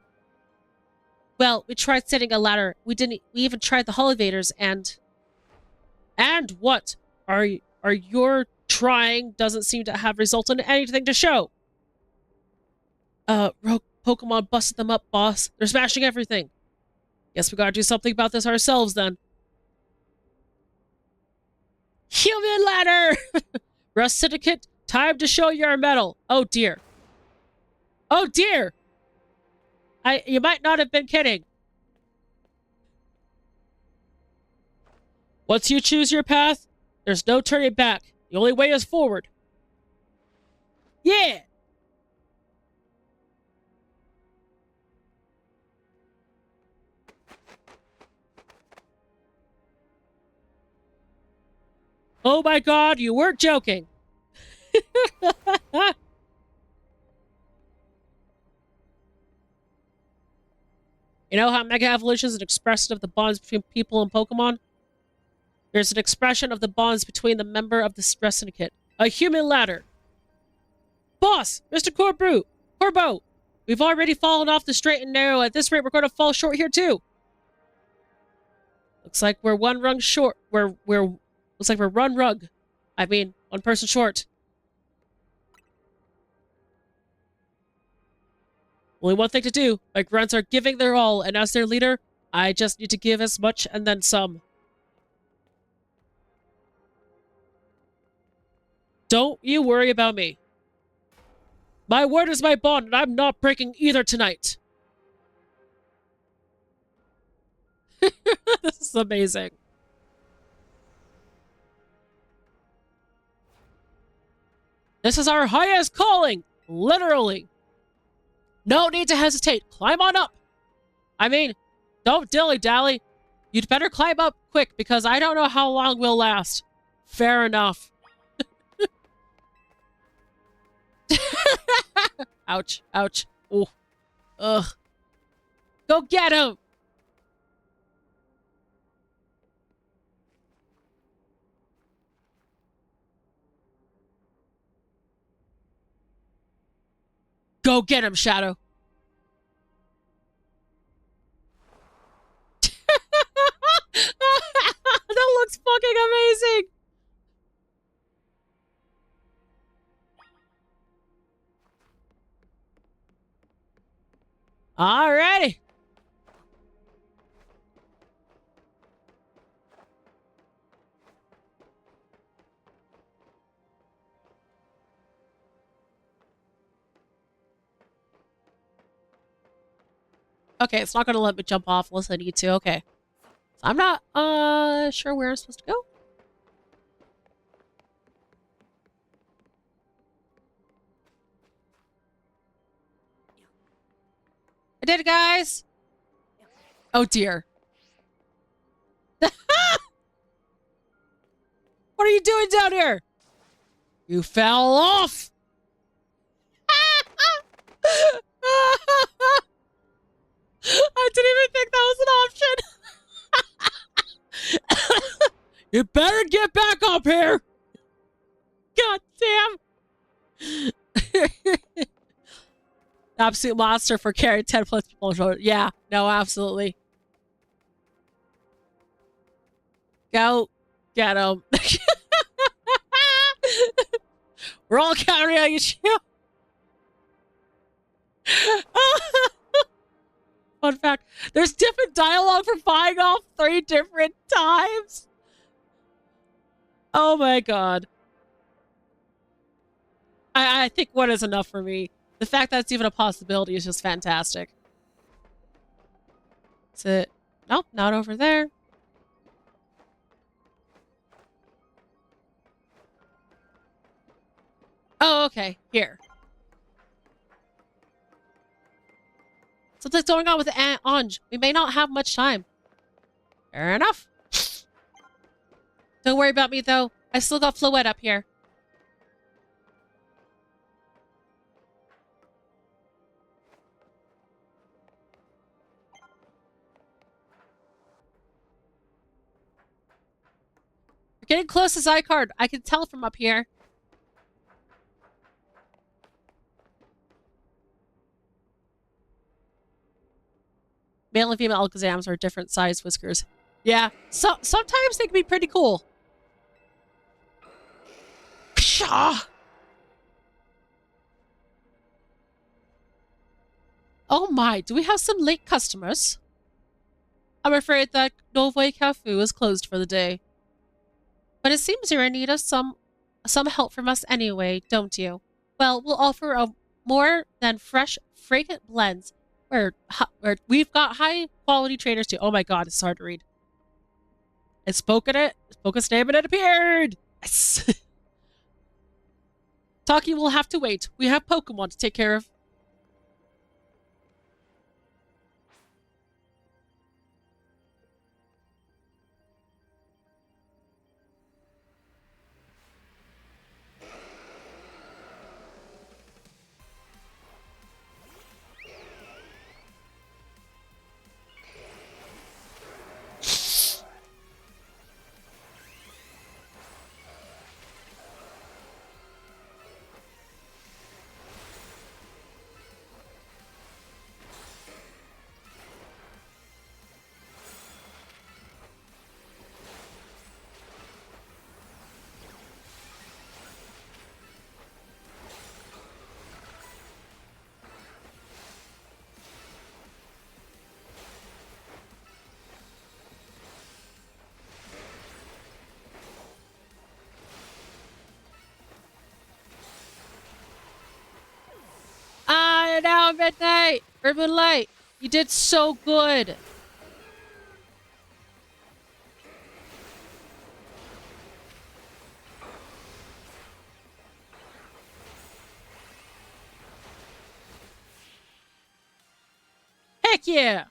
Well, we tried setting a ladder. We even tried the elevators and... And what? Are your trying doesn't seem to have resulted in anything to show? Rogue Pokemon busted them up, boss. They're smashing everything. Guess we gotta do something about this ourselves, then. Human ladder! Rust Syndicate, time to show your mettle. Oh, dear. Oh, dear! You might not have been kidding. Once you choose your path, there's no turning back. The only way is forward. Yeah! Oh my god, you weren't joking. You know how Mega Evolution is an expression of the bonds between people and Pokemon? There's an expression of the bonds between the member of the Stress Syndicate. A human ladder. Boss! Mr. Corbo! We've already fallen off the straight and narrow. At this rate, we're going to fall short here, too. Looks like we're one rung short. Looks like we're one person short. Only one thing to do. My grunts are giving their all, and as their leader, I just need to give as much and then some. Don't you worry about me. My word is my bond, and I'm not breaking either tonight. This is amazing. This is our highest calling! Literally. No need to hesitate. Climb on up. I mean, don't dilly-dally. You'd better climb up quick, because I don't know how long we'll last. Fair enough. Ouch. Ouch. Ooh. Ugh. Go get him! Go get him, Shadow. That looks fucking amazing. Alrighty. Okay, it's not gonna let me jump off unless I need to. Okay. So I'm not sure where I'm supposed to go. I did it, guys! Oh dear. What are you doing down here? You fell off! I didn't even think that was an option. You better get back up here. God damn. Absolute monster for carrying 10 plus people. Yeah, no, absolutely. Go get him. We're all counting on you. Fun fact, there's different dialogue for buying off 3 different times. Oh my god. I think 1 is enough for me. The fact that it's even a possibility is just fantastic. That's it. Nope, not over there. Oh, okay. Here. Something's going on with Aunt Ange. We may not have much time. Fair enough. Don't worry about me, though. I still got Floette up here. You're getting close to Zycard. I can tell from up here. Male and female Alakazams are different size whiskers. Yeah, so sometimes they can be pretty cool. Pshaw! Oh my, do we have some late customers? I'm afraid that Novoy Cafu is closed for the day. But it seems you're in need of some help from us anyway, don't you? Well, we'll offer a more than fresh, fragrant blends where we've got high-quality trainers too. Oh my god, it's hard to read. I spoke its name and it appeared! Yes! Taki will have to wait. We have Pokémon to take care of. Now midnight! Urban Light! You did so good! Heck yeah!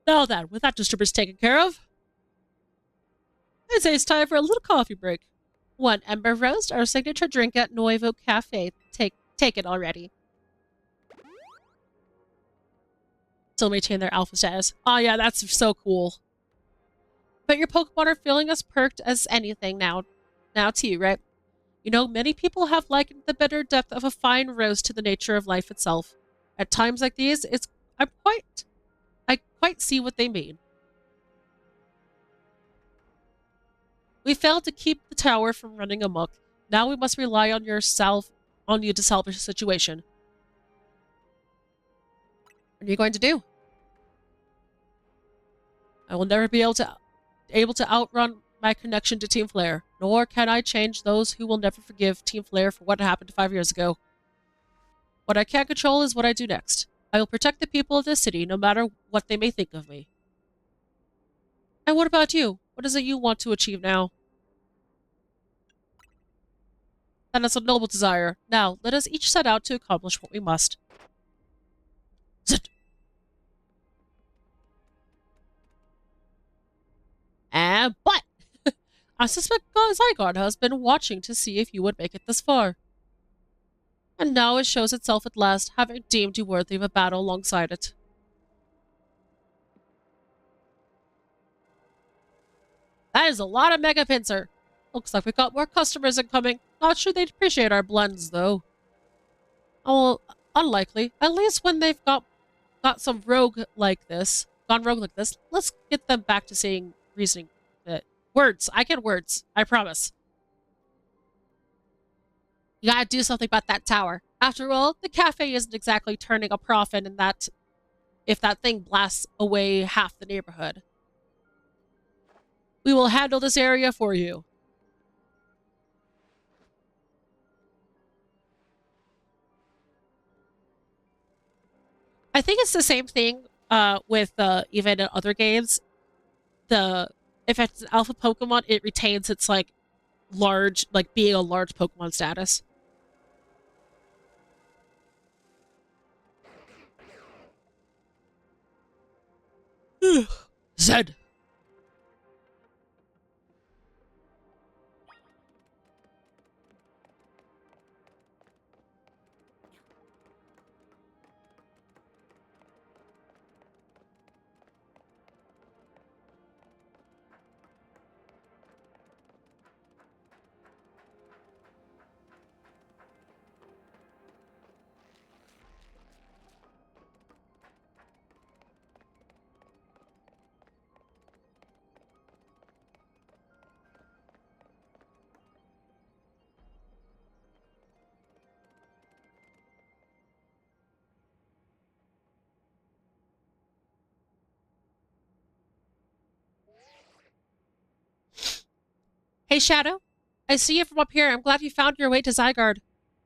Now then, with that disturbance taken care of, I'd say it's time for a little coffee break. 1 Ember Roast, our signature drink at Nuevo Cafe. Take it already. Still maintain their alpha status. Oh yeah, that's so cool. But your Pokemon are feeling as perked as anything now too, right? You know, many people have likened the bitter depth of a fine roast to the nature of life itself. At times like these, I quite see what they mean. We failed to keep the tower from running amok. Now we must rely on you to salvage the situation. What are you going to do? I will never be able to outrun my connection to Team Flare, nor can I change those who will never forgive Team Flare for what happened 5 years ago. What I can't control is what I do next. I will protect the people of this city, no matter what they may think of me. And what about you? What is it you want to achieve now? That is a noble desire. Now, let us each set out to accomplish what we must. Zit. But I suspect Zygarde has been watching to see if you would make it this far. And now it shows itself at last, having deemed you worthy of a battle alongside it. That is a lot of Mega Pinsir. Looks like we've got more customers incoming. Not sure they'd appreciate our blends, though. Oh, well, unlikely. At least when they've got got some rogue like this, gone rogue like this, let's get them back to saying reasoning. Words. I get words. I promise. You gotta do something about that tower. After all, the cafe isn't exactly turning a profit in that if that thing blasts away half the neighborhood. We will handle this area for you. I think it's the same thing with even in other games. The if it's an alpha Pokemon, it retains its like large, like being a large Pokemon status. Zed. Hey Shadow, I see you from up here. I'm glad you found your way to Zygarde.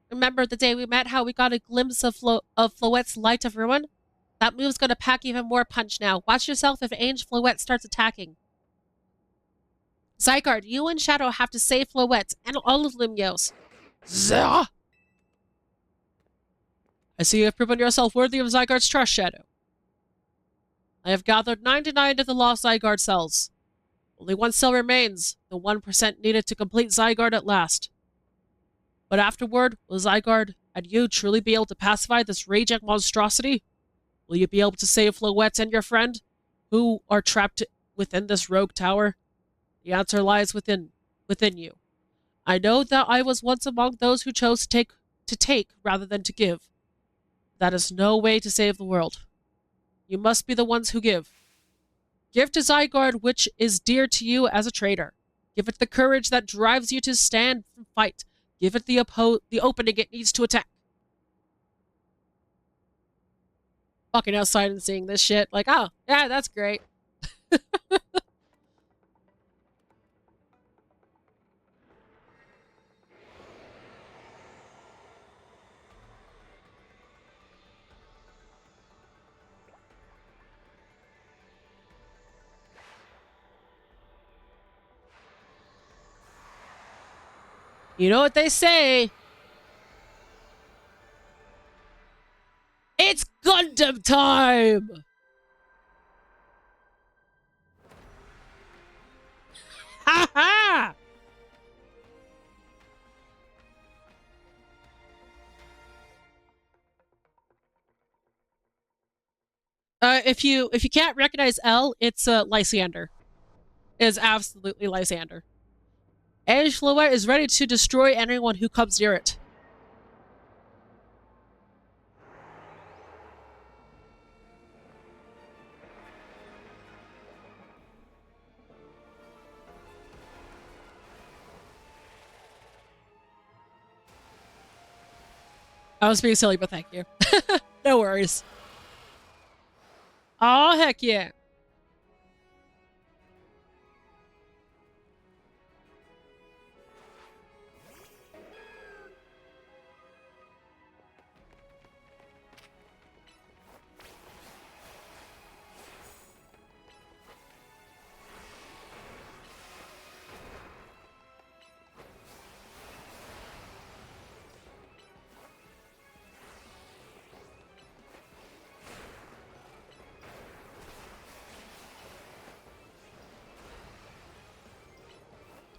Remember the day we met, how we got a glimpse of Floette's Light of Ruin? That move's gonna pack even more punch now. Watch yourself if Ange Floette starts attacking. Zygarde, you and Shadow have to save Floette and all of Lumiose. Zah! I see you have proven yourself worthy of Zygarde's trust, Shadow. I have gathered 99 of the lost Zygarde cells. Only one cell remains, the 1% needed to complete Zygarde at last. But afterward, will Zygarde and you truly be able to pacify this raging monstrosity? Will you be able to save Floette and your friend, who are trapped within this rogue tower? The answer lies within you. I know that I was once among those who chose to take rather than to give. That is no way to save the world. You must be the ones who give. Give to Zygarde which is dear to you as a traitor. Give it the courage that drives you to stand and fight. Give it the opening it needs to attack. Walking outside and seeing this shit, like, oh, yeah, that's great. You know what they say? It's Gundam time! Ha ha! If you can't recognize L, it's Lysander. It is absolutely Lysander. Ange Floette is ready to destroy anyone who comes near it. I was being silly, but thank you. No worries. Oh, heck yeah.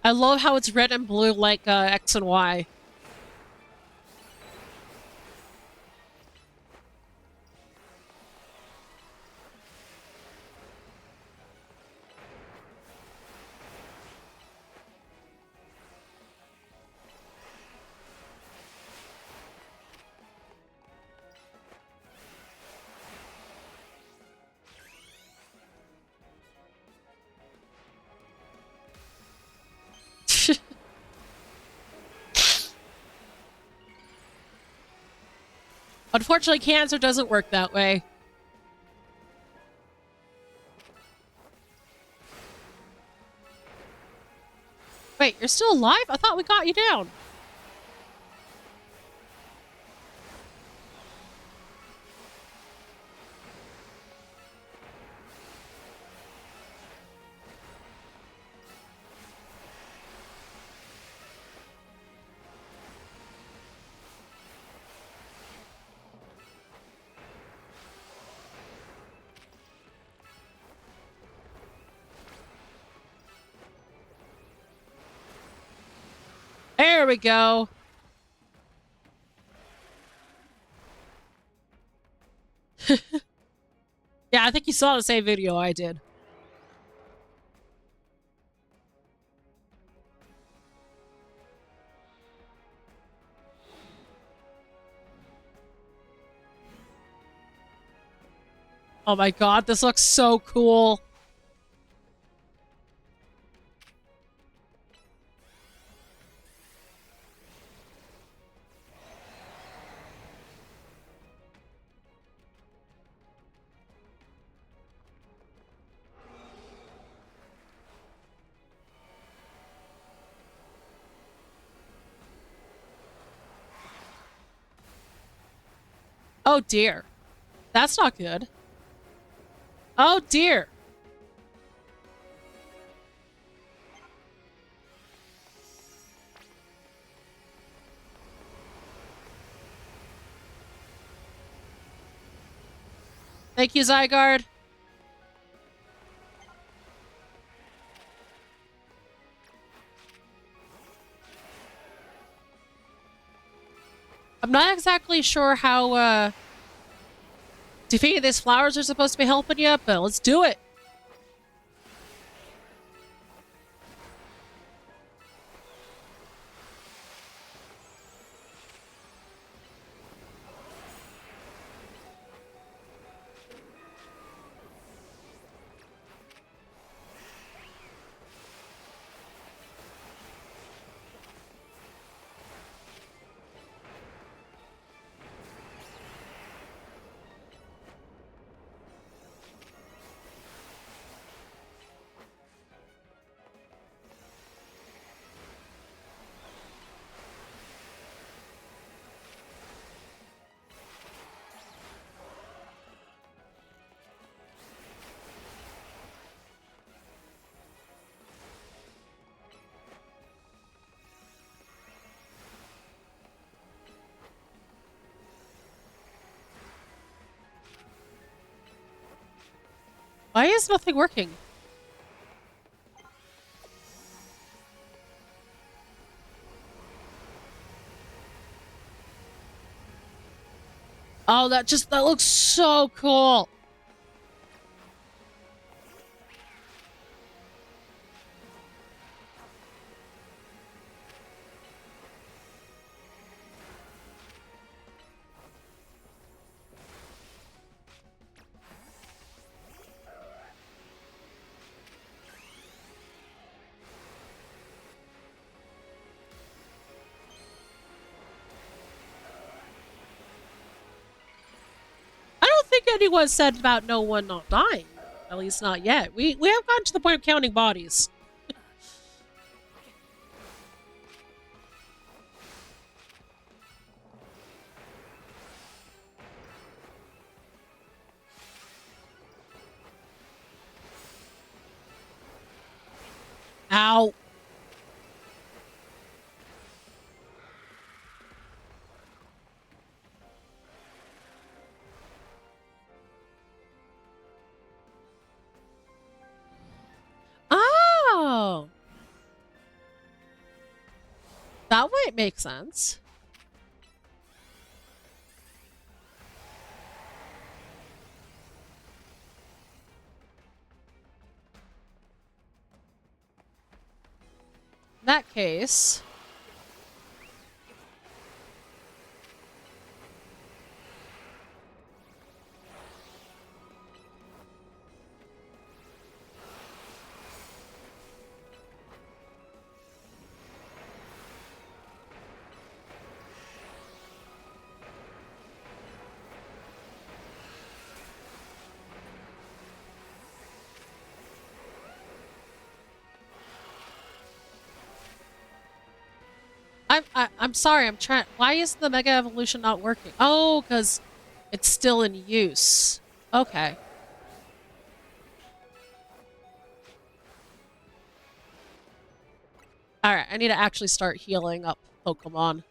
I love how it's red and blue like X and Y. Unfortunately, cancer doesn't work that way. Wait, you're still alive? I thought we got you down. There we go. Yeah, I think you saw the same video I did. Oh my god, this looks so cool. Oh dear. That's not good. Oh dear. Thank you, Zygarde. I'm not exactly sure how defeating these flowers are supposed to be helping you, but let's do it. Why is nothing working? Oh, that looks so cool. I don't think anyone said about no one not dying. At least not yet. We have gotten to the point of counting bodies. Ow. Oh. That might make sense. In that case... I'm sorry. I'm trying. Why is the Mega Evolution not working? Oh, because it's still in use. Okay. All right. I need to actually start healing up Pokemon.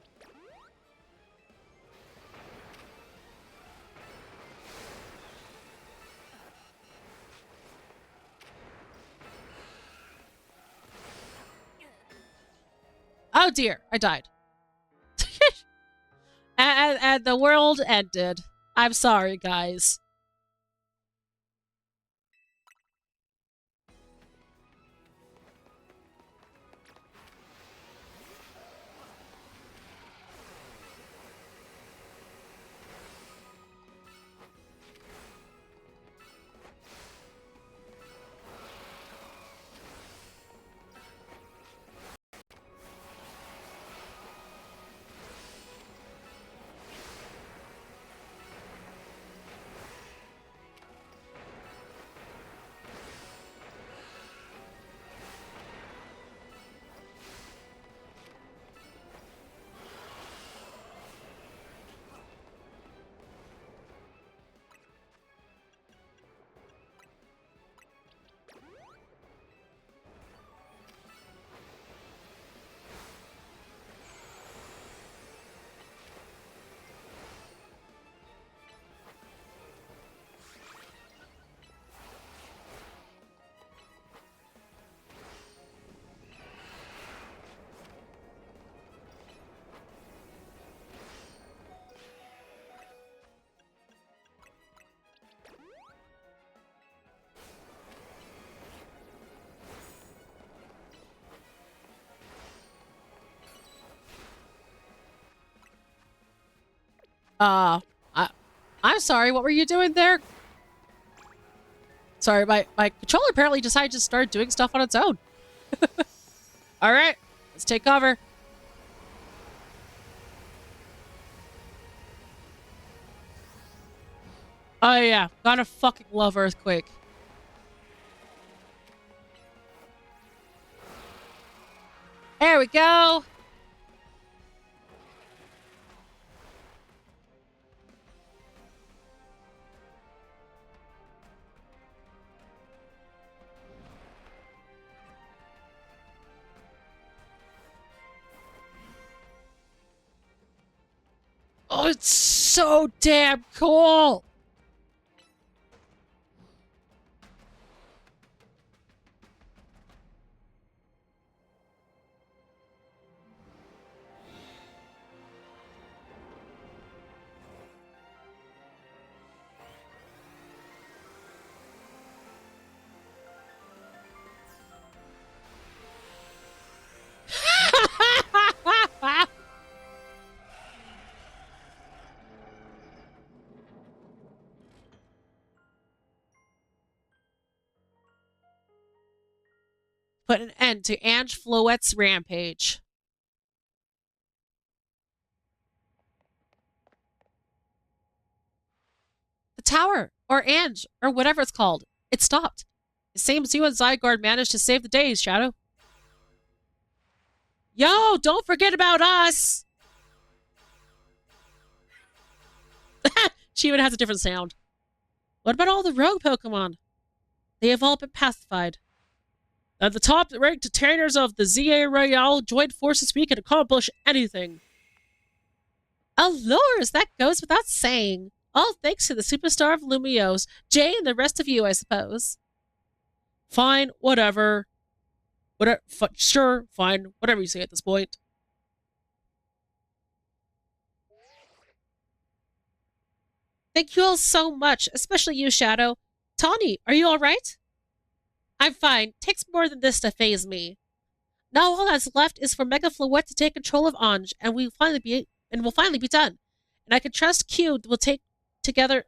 Oh dear, I died. and the world ended. I'm sorry, guys. Uh, I, I'm sorry. What were you doing there? Sorry, my controller apparently decided to start doing stuff on its own. All right, let's take cover. Oh yeah, gotta fucking love Earthquake. There we go. Oh, it's so damn cool. Put an end to Ange Floette's rampage. The tower, or Ange, or whatever it's called, it stopped. It seems you and Zygarde managed to save the day, Shadow. Yo, don't forget about us! She even has a different sound. What about all the rogue Pokemon? They have all been pacified. At the top-ranked trainers of the ZA Royale joined forces, we can accomplish anything. Allures, that goes without saying. All thanks to the superstar of Lumiose, Jay and the rest of you, I suppose. Fine, whatever. Whatever, sure, fine, whatever you say at this point. Thank you all so much, especially you, Shadow. Tawny, are you alright? I'm fine. Takes more than this to phase me. Now all that's left is for Mega Floette to take control of Ange, and we'll finally be done. And I can trust Q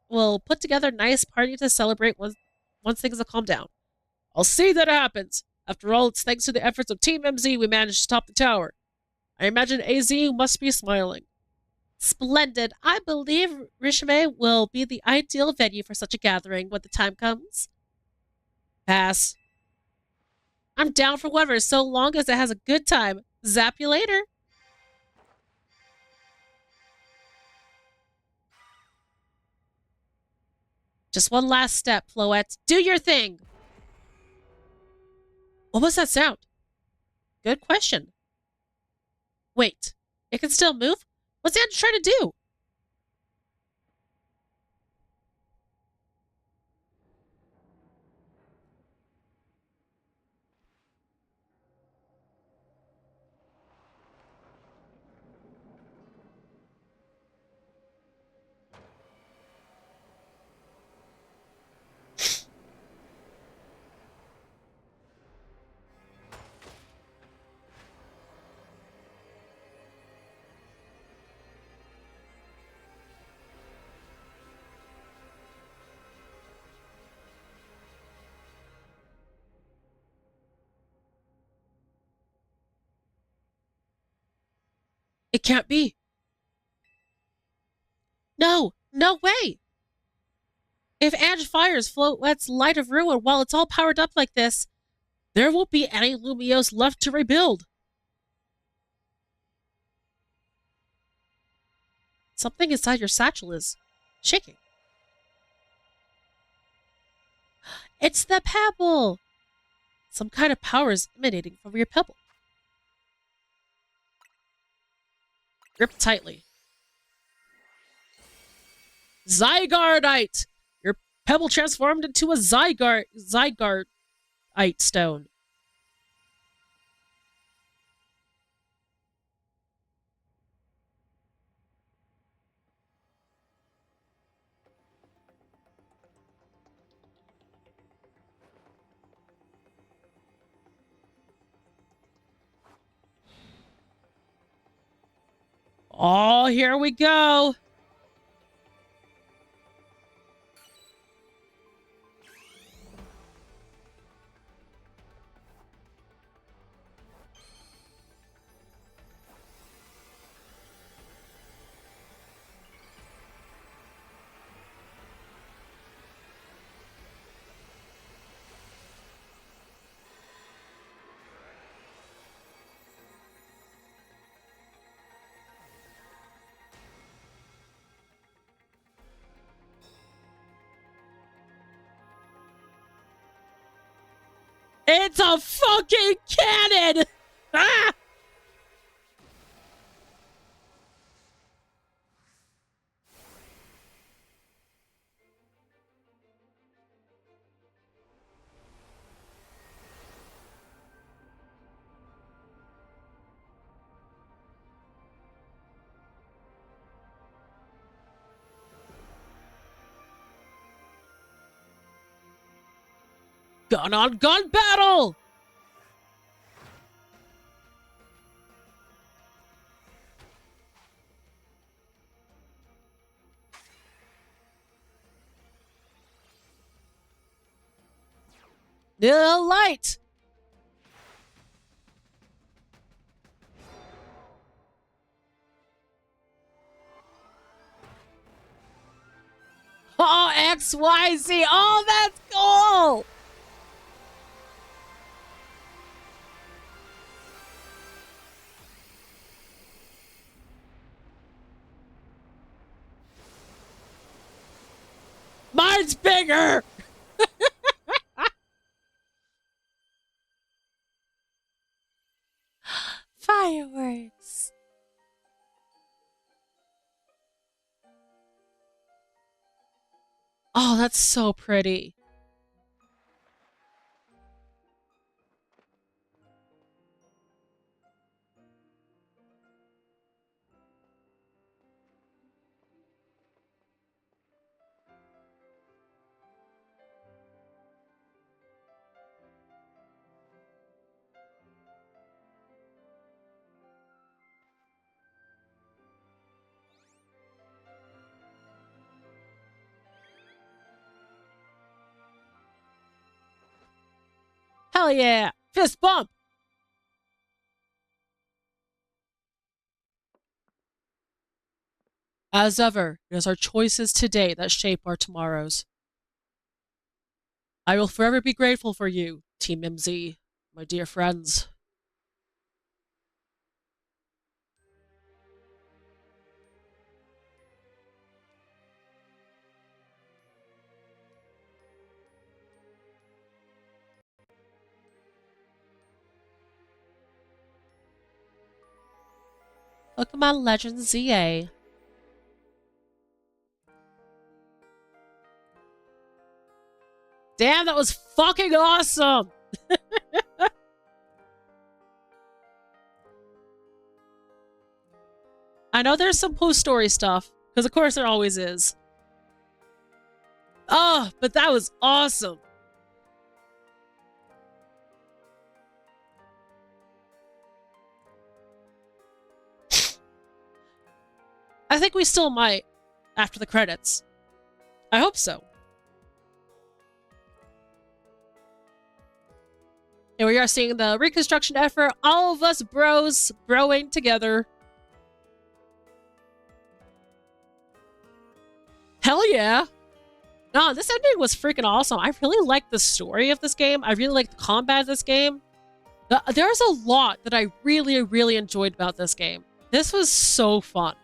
will put together a nice party to celebrate once things have calmed down. I'll see that it happens. After all, it's thanks to the efforts of Team MZ we managed to stop the tower. I imagine AZ must be smiling. Splendid. I believe Rishime will be the ideal venue for such a gathering when the time comes. Pass. I'm down for whatever, so long as it has a good time. Zap you later. Just one last step, Floette. Do your thing! What was that sound? Good question. Wait, it can still move? What's Andrew trying to do? It can't be. No, no way. If Ange fires Floette's Light of Ruin while it's all powered up like this, there won't be any Lumios left to rebuild. Something inside your satchel is shaking. It's the pebble! Some kind of power is emanating from your pebble. Grip tightly. Zygardeite! Your pebble transformed into a Zygardeite stone. Oh, here we go. It's a fucking cannon! Ah! Gun on gun battle! The light! Oh, XYZ! Oh, that's cool! Mine's bigger! Fireworks! Oh, that's so pretty. Hell yeah! Fist bump! As ever, it is our choices today that shape our tomorrows. I will forever be grateful for you, Team MZ, my dear friends. Pokemon Legends ZA. Damn, that was fucking awesome! I know there's some post-story stuff, because of course there always is. Oh, but that was awesome! I think we still might, after the credits. I hope so. And we are seeing the reconstruction effort, all of us bros broing together. Hell yeah! No, this ending was freaking awesome. I really like the story of this game. I really like the combat of this game. There's a lot that I really, really enjoyed about this game. This was so fun.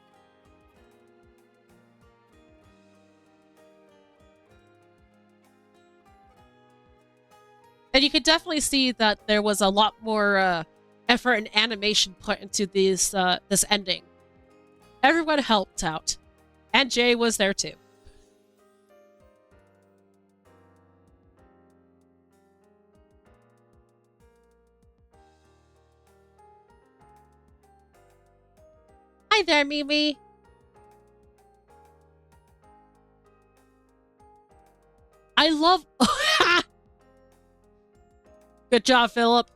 And you could definitely see that there was a lot more effort and animation put into this ending. Everyone helped out. And Jay was there too. Hi there, Mimi. I love... Good job, Philip.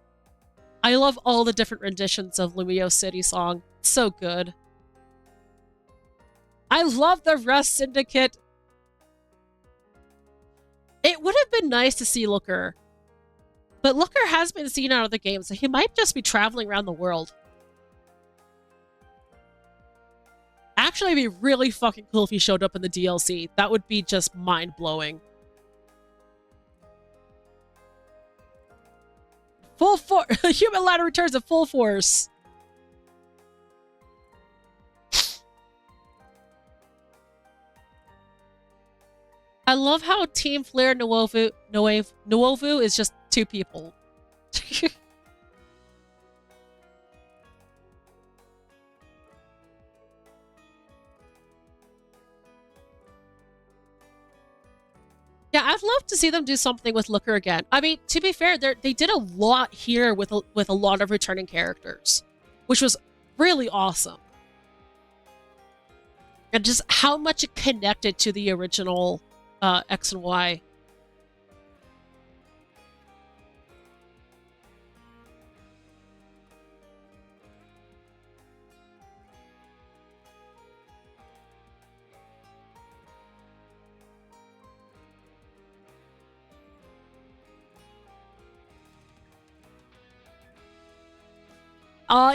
I love all the different renditions of Lumio City song. It's so good. I love the Rust Syndicate. It would have been nice to see Looker. But Looker has been seen out of the game, so he might just be traveling around the world. Actually, it'd be really fucking cool if he showed up in the DLC. That would be just mind-blowing. Full force. Human ladder returns at full force. I love how Team Flare Nuovu is just two people. Yeah, I'd love to see them do something with Looker again. I mean, to be fair, they did a lot here with a lot of returning characters, which was really awesome. And just how much it connected to the original X and Y.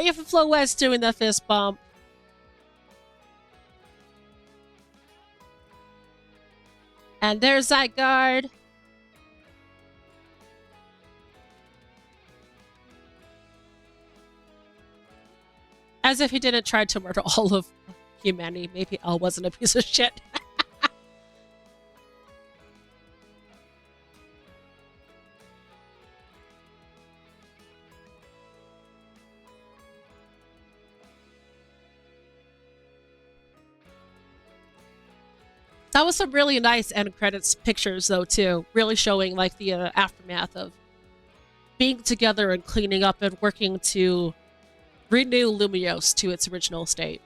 Even Flo West doing the fist bump. And there's that guard. As if he didn't try to murder all of humanity. Maybe L wasn't a piece of shit. That was some really nice end credits pictures, though, too. Really showing, like, the aftermath of being together and cleaning up and working to renew Lumiose to its original state.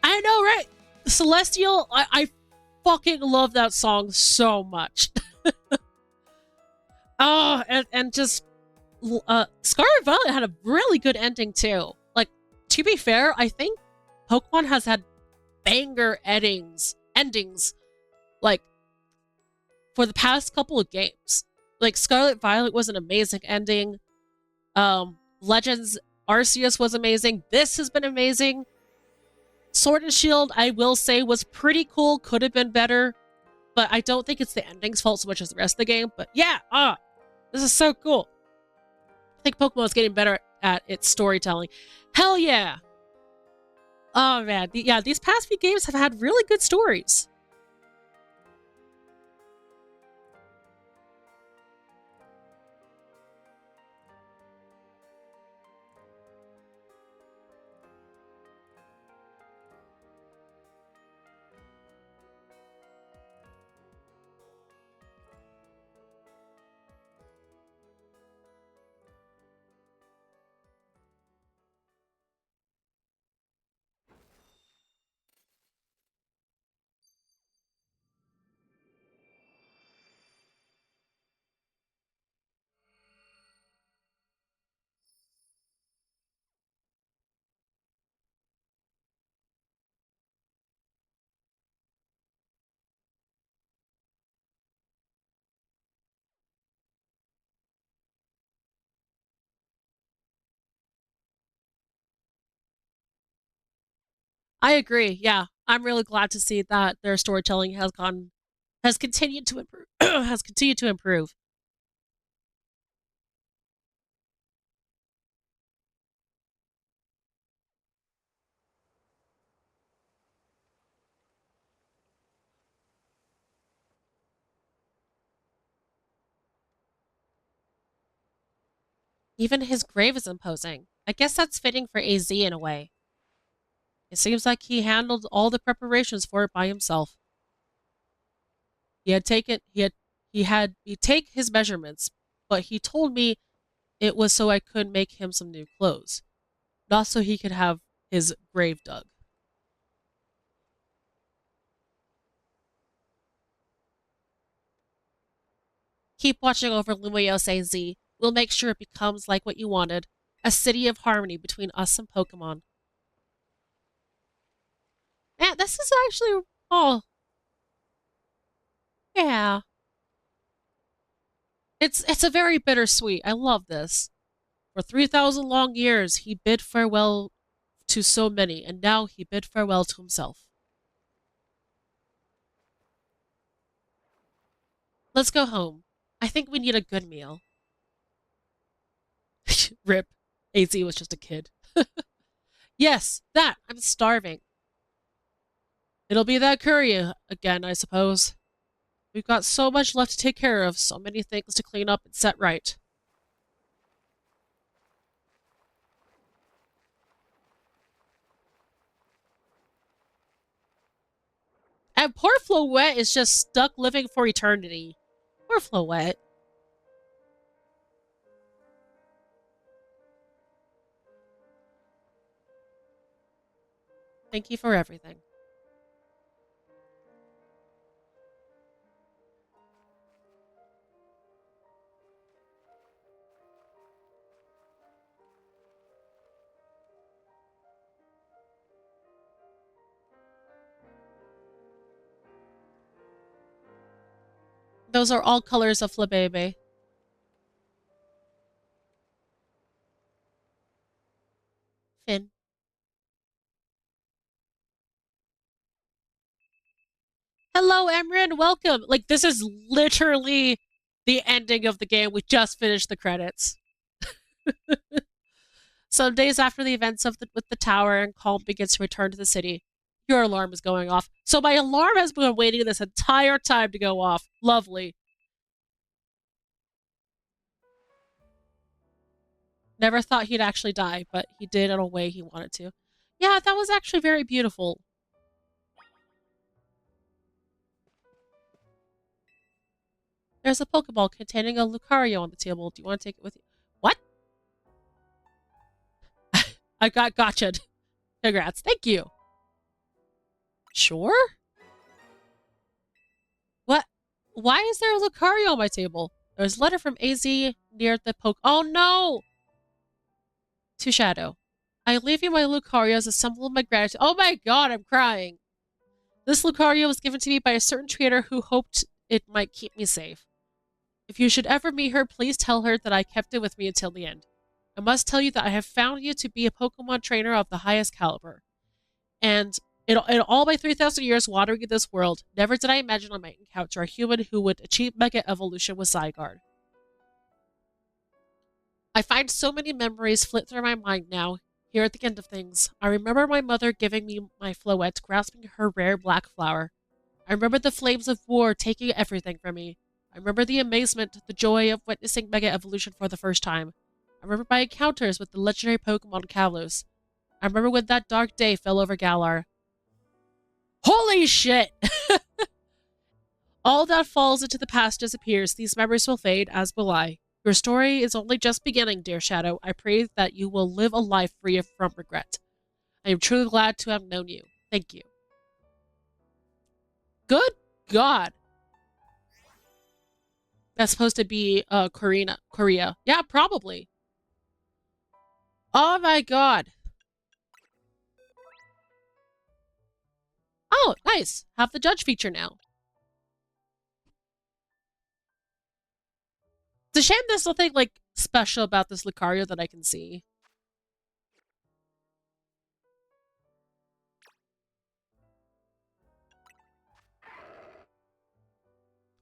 I know, right? Celestial, I fucking love that song so much. Oh, and just Scarlet Violet had a really good ending too. Like, to be fair, I think Pokemon has had banger endings like for the past couple of games. Like Scarlet Violet was an amazing ending. Legends Arceus was amazing. This has been amazing. Sword and Shield, I will say, was pretty cool. Could have been better. But I don't think it's the ending's fault so much as the rest of the game. But yeah, this is so cool. I think Pokemon is getting better at its storytelling. Hell yeah. Oh man, yeah, these past few games have had really good stories. I agree. Yeah, I'm really glad to see that their storytelling has continued to improve. Has continued to improve. Even his grave is imposing. I guess that's fitting for AZ in a way. It seems like he handled all the preparations for it by himself. He had taken he take his measurements, but he told me it was so I could make him some new clothes, not so he could have his grave dug. Keep watching over Lumiose AZ. We'll make sure it becomes like what you wanted, a city of harmony between us and Pokemon. Man, this is actually oh yeah. It's a very bittersweet. I love this. For 3,000 long years, he bid farewell to so many, and now he bid farewell to himself. Let's go home. I think we need a good meal. Rip. AZ was just a kid. Yes, that. I'm starving. It'll be that curry again, I suppose. We've got so much left to take care of, so many things to clean up and set right. And poor Floette is just stuck living for eternity. Poor Floette. Thank you for everything. Those are all colors of Flabebe. Finn. Hello, Emrin. Welcome. Like, this is literally the ending of the game. We just finished the credits. Some days after the events with the tower and Calm begins to return to the city, your alarm is going off. So my alarm has been waiting this entire time to go off. Lovely. Never thought he'd actually die, but he did in a way he wanted to. Yeah, that was actually very beautiful. There's a Pokeball containing a Lucario on the table. Do you want to take it with you? What? I got gotcha. Congrats. Thank you. Sure? What? Why is there a Lucario on my table? There's a letter from AZ near the poke. Oh no! To Shadow. I leave you my Lucario as a symbol of my gratitude. Oh my god, I'm crying. This Lucario was given to me by a certain trader who hoped it might keep me safe. If you should ever meet her, please tell her that I kept it with me until the end. I must tell you that I have found you to be a Pokemon trainer of the highest caliber. And in all my 3,000 years wandering in this world, never did I imagine I might encounter a human who would achieve Mega Evolution with Zygarde. I find so many memories flit through my mind now, here at the end of things. I remember my mother giving me my floette, grasping her rare black flower. I remember the flames of war taking everything from me. I remember the amazement, the joy of witnessing Mega Evolution for the first time. I remember my encounters with the legendary Pokemon Kalos. I remember when that dark day fell over Galar. Holy shit! All that falls into the past disappears. These memories will fade, as will I. Your story is only just beginning, dear Shadow. I pray that you will live a life free from regret. I am truly glad to have known you. Thank you. Good God. That's supposed to be Korea. Yeah, probably. Oh my God. Oh, nice. Have the judge feature now. It's a shame there's nothing like special about this Lucario that I can see.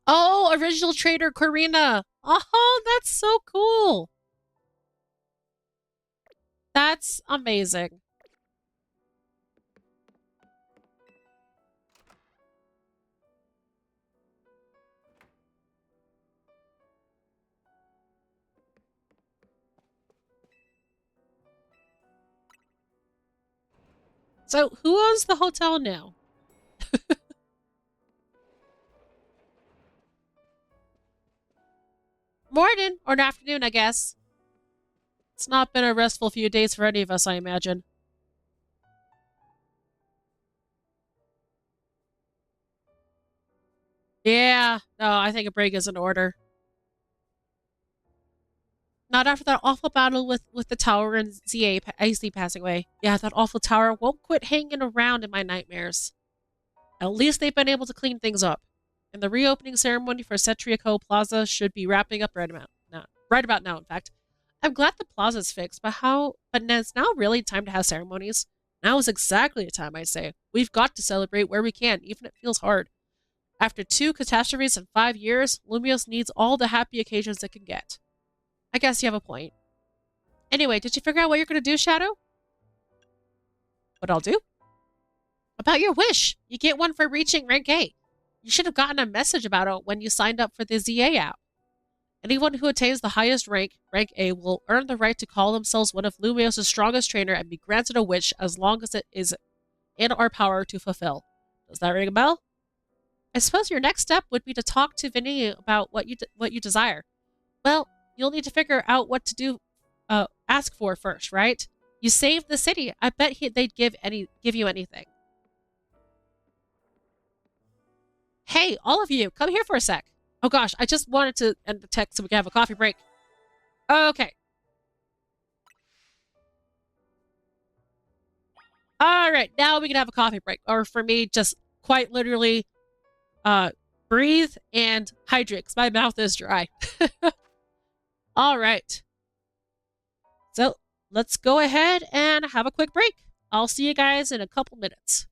Oh, original trader Karina. Oh, that's so cool. That's amazing. So, who owns the hotel now? Morning or afternoon, I guess. It's not been a restful few days for any of us, I imagine. Yeah, no, I think a break is in order. Not after that awful battle with the tower and AC passing away. Yeah, that awful tower won't quit hanging around in my nightmares. At least they've been able to clean things up. And the reopening ceremony for Cetriaco Plaza should be wrapping up right about now. Right about now, in fact. I'm glad the plaza's fixed, but it's now really time to have ceremonies. Now is exactly the time, I say. We've got to celebrate where we can, even if it feels hard. After 2 catastrophes in 5 years, Lumios needs all the happy occasions it can get. I guess you have a point. Anyway, did you figure out what you're going to do, Shadow? What I'll do? About your wish. You get one for reaching rank A. You should have gotten a message about it when you signed up for the ZA app. Anyone who attains the highest rank, rank A, will earn the right to call themselves one of Lumios' strongest trainer and be granted a wish as long as it is in our power to fulfill. Does that ring a bell? I suppose your next step would be to talk to Vinny about what you desire. Well, you'll need to figure out what to do. Ask for first, right? You saved the city. I bet they'd give you anything. Hey, all of you, come here for a sec. Oh gosh, I just wanted to end the text so we can have a coffee break. Okay. All right, now we can have a coffee break. Or for me, just quite literally, uh, breathe and hydrate because my mouth is dry. All right. So let's go ahead and have a quick break. I'll see you guys in a couple minutes.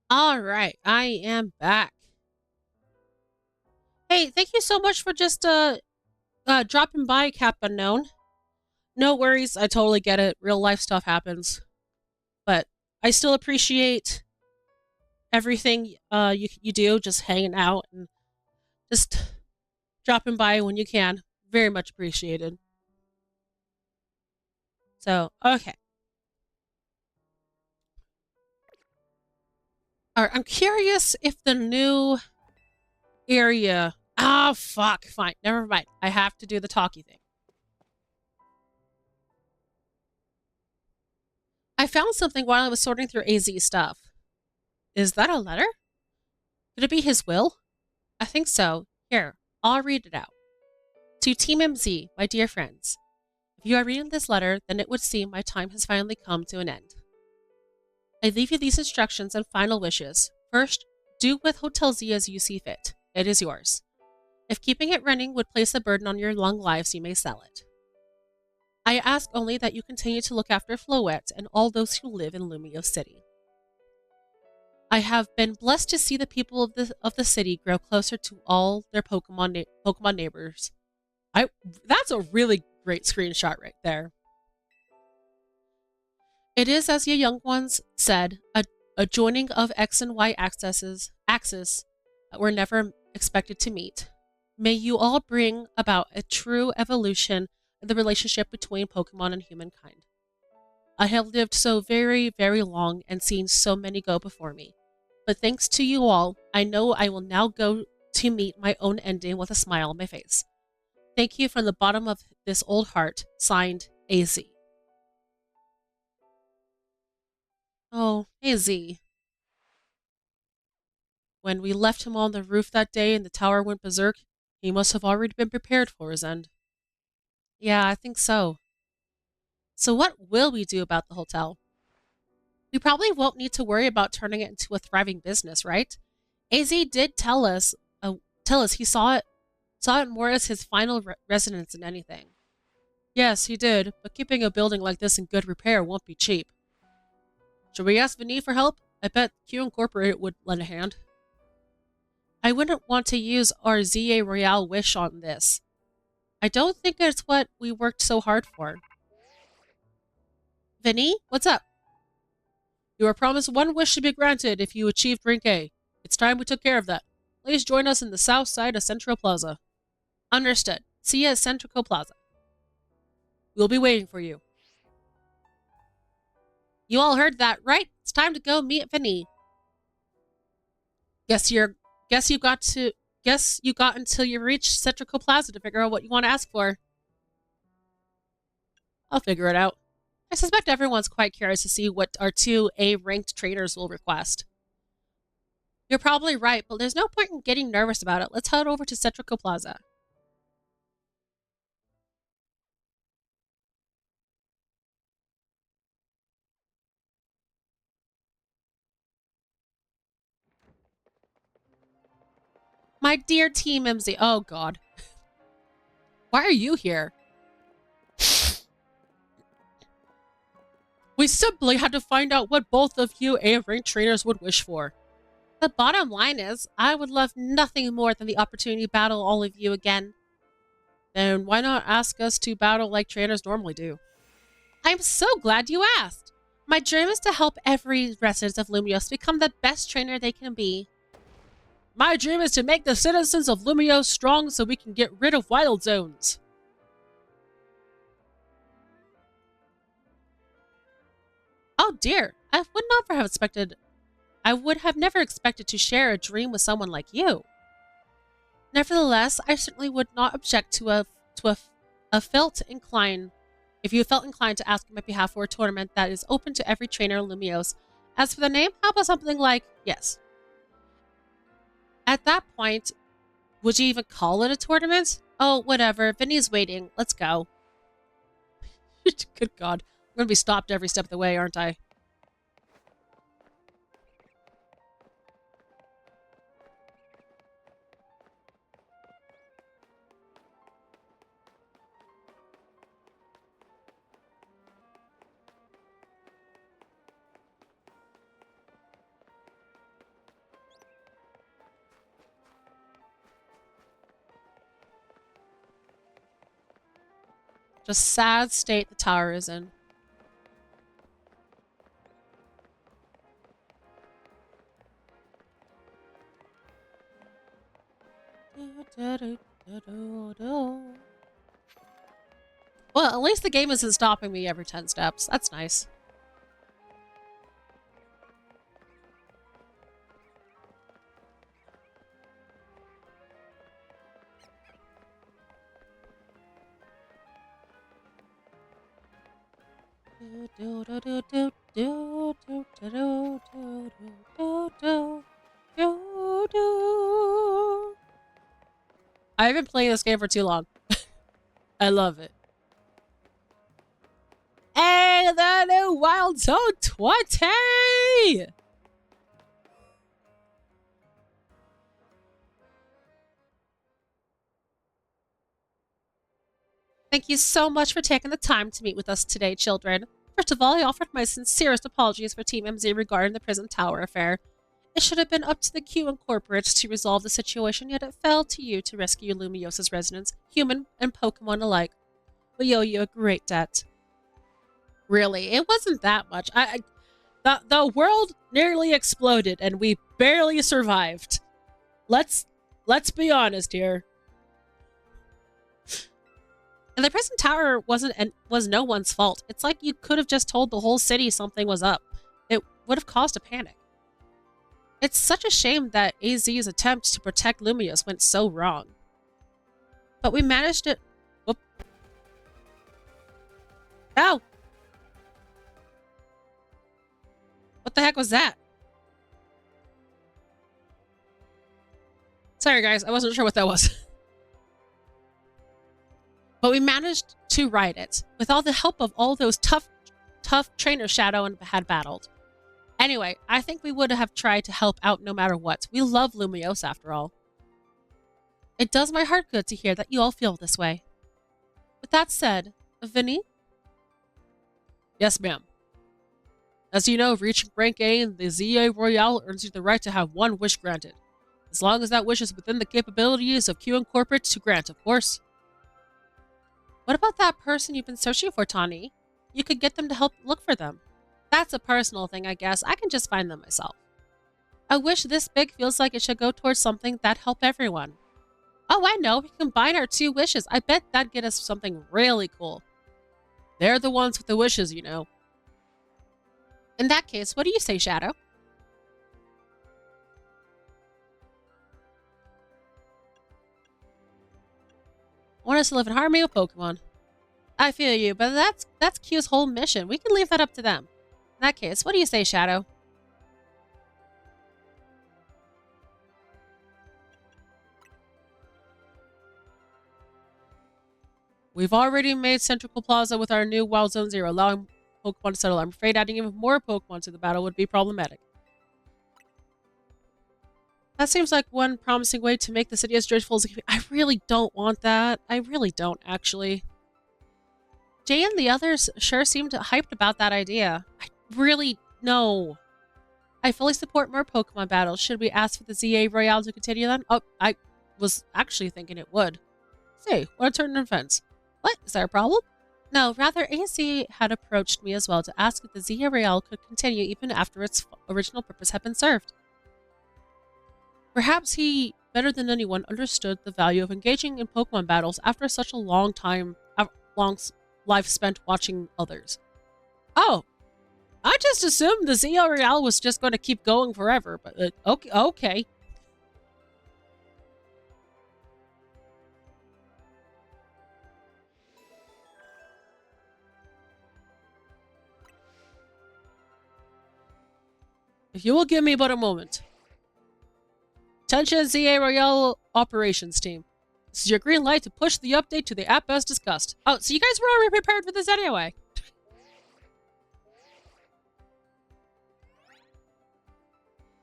All right, I am back. Hey, thank you so much for just dropping by, Cap Unknown. No worries, I totally get it. Real life stuff happens, but I still appreciate everything you do, just hanging out and just dropping by when you can. Very much appreciated. So, okay. All right, I'm curious if the new area. Ah, fuck. Fine. Never mind. I have to do the talkie thing. I found something while I was sorting through AZ stuff. Is that a letter? Could it be his will? I think so. Here, I'll read it out. To Team MZ, my dear friends, if you are reading this letter, then it would seem my time has finally come to an end. I leave you these instructions and final wishes. First, do with Hotel Z as you see fit. It is yours. If keeping it running would place a burden on your long lives, you may sell it. I ask only that you continue to look after Floette and all those who live in Lumio City. I have been blessed to see the people of the city grow closer to all their Pokemon neighbors. That's a really great screenshot right there. It is as your young ones said, a joining of X and Y axis that were never expected to meet. May you all bring about a true evolution in the relationship between Pokemon and humankind. I have lived so very, very long and seen so many go before me. But thanks to you all, I know I will now go to meet my own ending with a smile on my face. Thank you from the bottom of this old heart, signed AZ. Oh, AZ. When we left him on the roof that day and the tower went berserk, he must have already been prepared for his end. Yeah, I think so. So what will we do about the hotel? We probably won't need to worry about turning it into a thriving business, right? AZ did tell us he saw it more as his final residence than anything. Yes, he did, but keeping a building like this in good repair won't be cheap. Should we ask Vinny for help? I bet Q Incorporated would lend a hand. I wouldn't want to use our ZA Royale wish on this. I don't think it's what we worked so hard for. Vinny, what's up? You were promised one wish to be granted if you achieved rank A. It's time we took care of that. Please join us in the south side of Central Plaza. Understood. See you at Central Plaza. We'll be waiting for you. You all heard that, right? It's time to go meet Vinny. Guess you're guess you got to guess you got until you reach Central Plaza to figure out what you want to ask for. I'll figure it out. I suspect everyone's quite curious to see what our two A-ranked trainers will request. You're probably right, but there's no point in getting nervous about it. Let's head over to Central Plaza. My dear Team MZ. Oh, God. Why are you here? We simply had to find out what both of you A-ranked trainers would wish for. The bottom line is, I would love nothing more than the opportunity to battle all of you again. Then why not ask us to battle like trainers normally do? I'm so glad you asked. My dream is to help every resident of Lumios become the best trainer they can be. My dream is to make the citizens of Lumios strong so we can get rid of wild zones. Oh dear, I would have never expected to share a dream with someone like you. Nevertheless, I certainly would not object a felt inclined if you felt inclined to ask on my behalf for a tournament that is open to every trainer in Lumios. As for the name, how about something like yes? At that point, would you even call it a tournament? Oh, whatever. Vinny's waiting. Let's go. Good God. I'm going to be stopped every step of the way, aren't I? Just sad state the tower is in. Well, at least the game isn't stopping me every 10 steps. That's nice. I've been playing this game for too long. I love it. Hey, the new Wild Zone 20! Thank you so much for taking the time to meet with us today, children. First of all, I offered my sincerest apologies for Team MZ regarding the prison tower affair. It should have been up to the Q Incorporates to resolve the situation, yet it fell to you to rescue Lumiosa's residents, human and Pokemon alike. We owe you a great debt. Really, it wasn't that much. The world nearly exploded, and we barely survived. Let's be honest here. And the prison tower was no one's fault. It's like you could have just told the whole city something was up. It would have caused a panic. It's such a shame that AZ's attempt to protect Lumios went so wrong. But we managed it. Whoop. Ow! What the heck was that? Sorry guys, I wasn't sure what that was. But we managed to ride it, with all the help of all those tough trainers Shadow and had battled. Anyway, I think we would have tried to help out no matter what. We love Lumios after all. It does my heart good to hear that you all feel this way. With that said, Vinny? Yes, ma'am. As you know, reaching rank A in the ZA Royale earns you the right to have one wish granted. As long as that wish is within the capabilities of Q Incorporate to grant, of course. What about that person you've been searching for, Tawny? You could get them to help look for them. That's a personal thing, I guess. I can just find them myself. A wish this big feels like it should go towards something that'd help everyone. Oh, I know. We can combine our two wishes. I bet that'd get us something really cool. They're the ones with the wishes, you know. In that case, what do you say, Shadow? Want us to live in harmony with Pokemon. I feel you, but that's Q's whole mission. We can leave that up to them. In that case, what do you say, Shadow? We've already made Central Plaza with our new Wild Zone Zero, allowing Pokemon to settle. I'm afraid adding even more Pokemon to the battle would be problematic. That seems like one promising way to make the city as joyful as it can be. I really don't want that. I really don't, actually. Jay and the others sure seemed hyped about that idea. I really... no. I fully support more Pokemon battles. Should we ask for the ZA Royale to continue then? Oh, I was actually thinking it would. Say, what a turn of events. What? Is there a problem? No, rather AC had approached me as well to ask if the ZA Royale could continue even after its original purpose had been served. Perhaps he, better than anyone, understood the value of engaging in Pokemon battles after such a long life spent watching others. Oh, I just assumed the ZA Royale was just going to keep going forever, but okay. If you will give me but a moment. Attention ZA Royale Operations Team. This is your green light to push the update to the app as discussed. Oh, so you guys were already prepared for this anyway.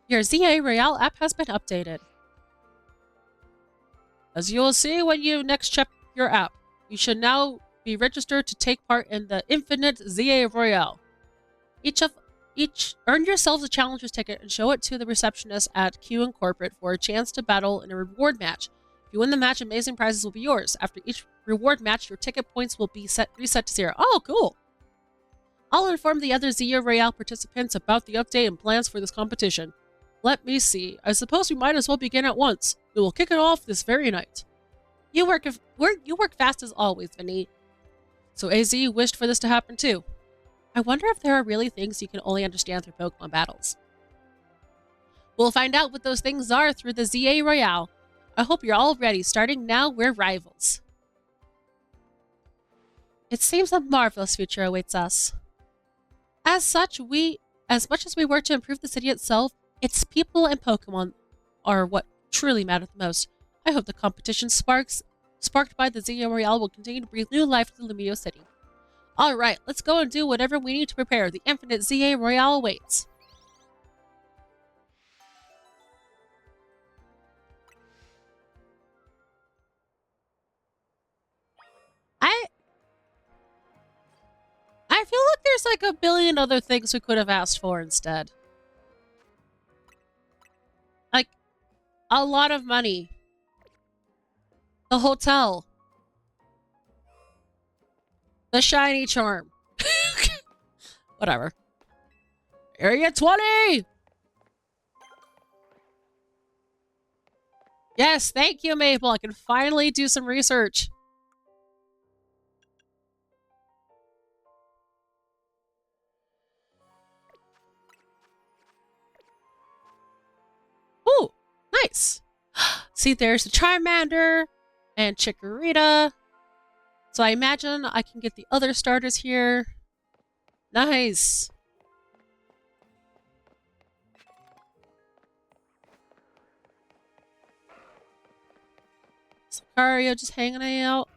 Your ZA Royale app has been updated. As you will see when you next check your app, you should now be registered to take part in the Infinite ZA Royale. Earn yourselves a challenger's ticket and show it to the receptionist at Q Incorporate for a chance to battle in a reward match. If you win the match, amazing prizes will be yours. After each reward match, your ticket points will be reset to 0. Oh, cool. I'll inform the other Zia Royale participants about the update and plans for this competition. Let me see. I suppose we might as well begin at once. We will kick it off this very night. You work fast as always, Vinny. So AZ wished for this to happen too. I wonder if there are really things you can only understand through Pokemon battles. We'll find out what those things are through the ZA Royale. I hope you're all ready. Starting now, we're rivals. It seems a marvelous future awaits us. As much as we work to improve the city itself, its people and Pokemon are what truly matter the most. I hope the competition sparked by the ZA Royale will continue to breathe new life to Lumio City. Alright, let's go and do whatever we need to prepare. The infinite ZA Royale awaits. I feel like there's like a billion other things we could have asked for instead. Like, a lot of money. The hotel. The shiny charm. Whatever. Area 20! Yes, thank you, Maple. I can finally do some research. Ooh, nice. See, there's the Charmander and Chikorita. So I imagine I can get the other starters here. Nice. Lucario just hanging out.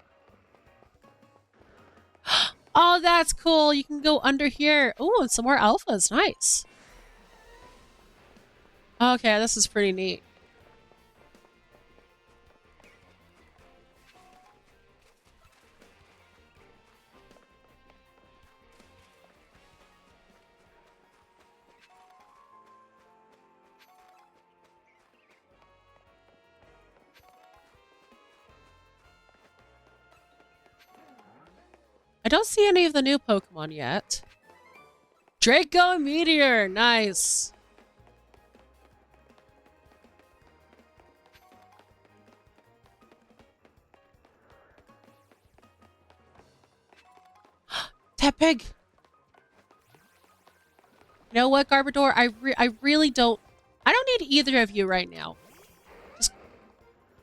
Oh, that's cool. You can go under here. Ooh, and some more alphas. Nice. Okay, this is pretty neat. I don't see any of the new Pokemon yet. Draco and Meteor. Nice. Tepig. You know what, Garbodor? I really don't... I don't need either of you right now. Just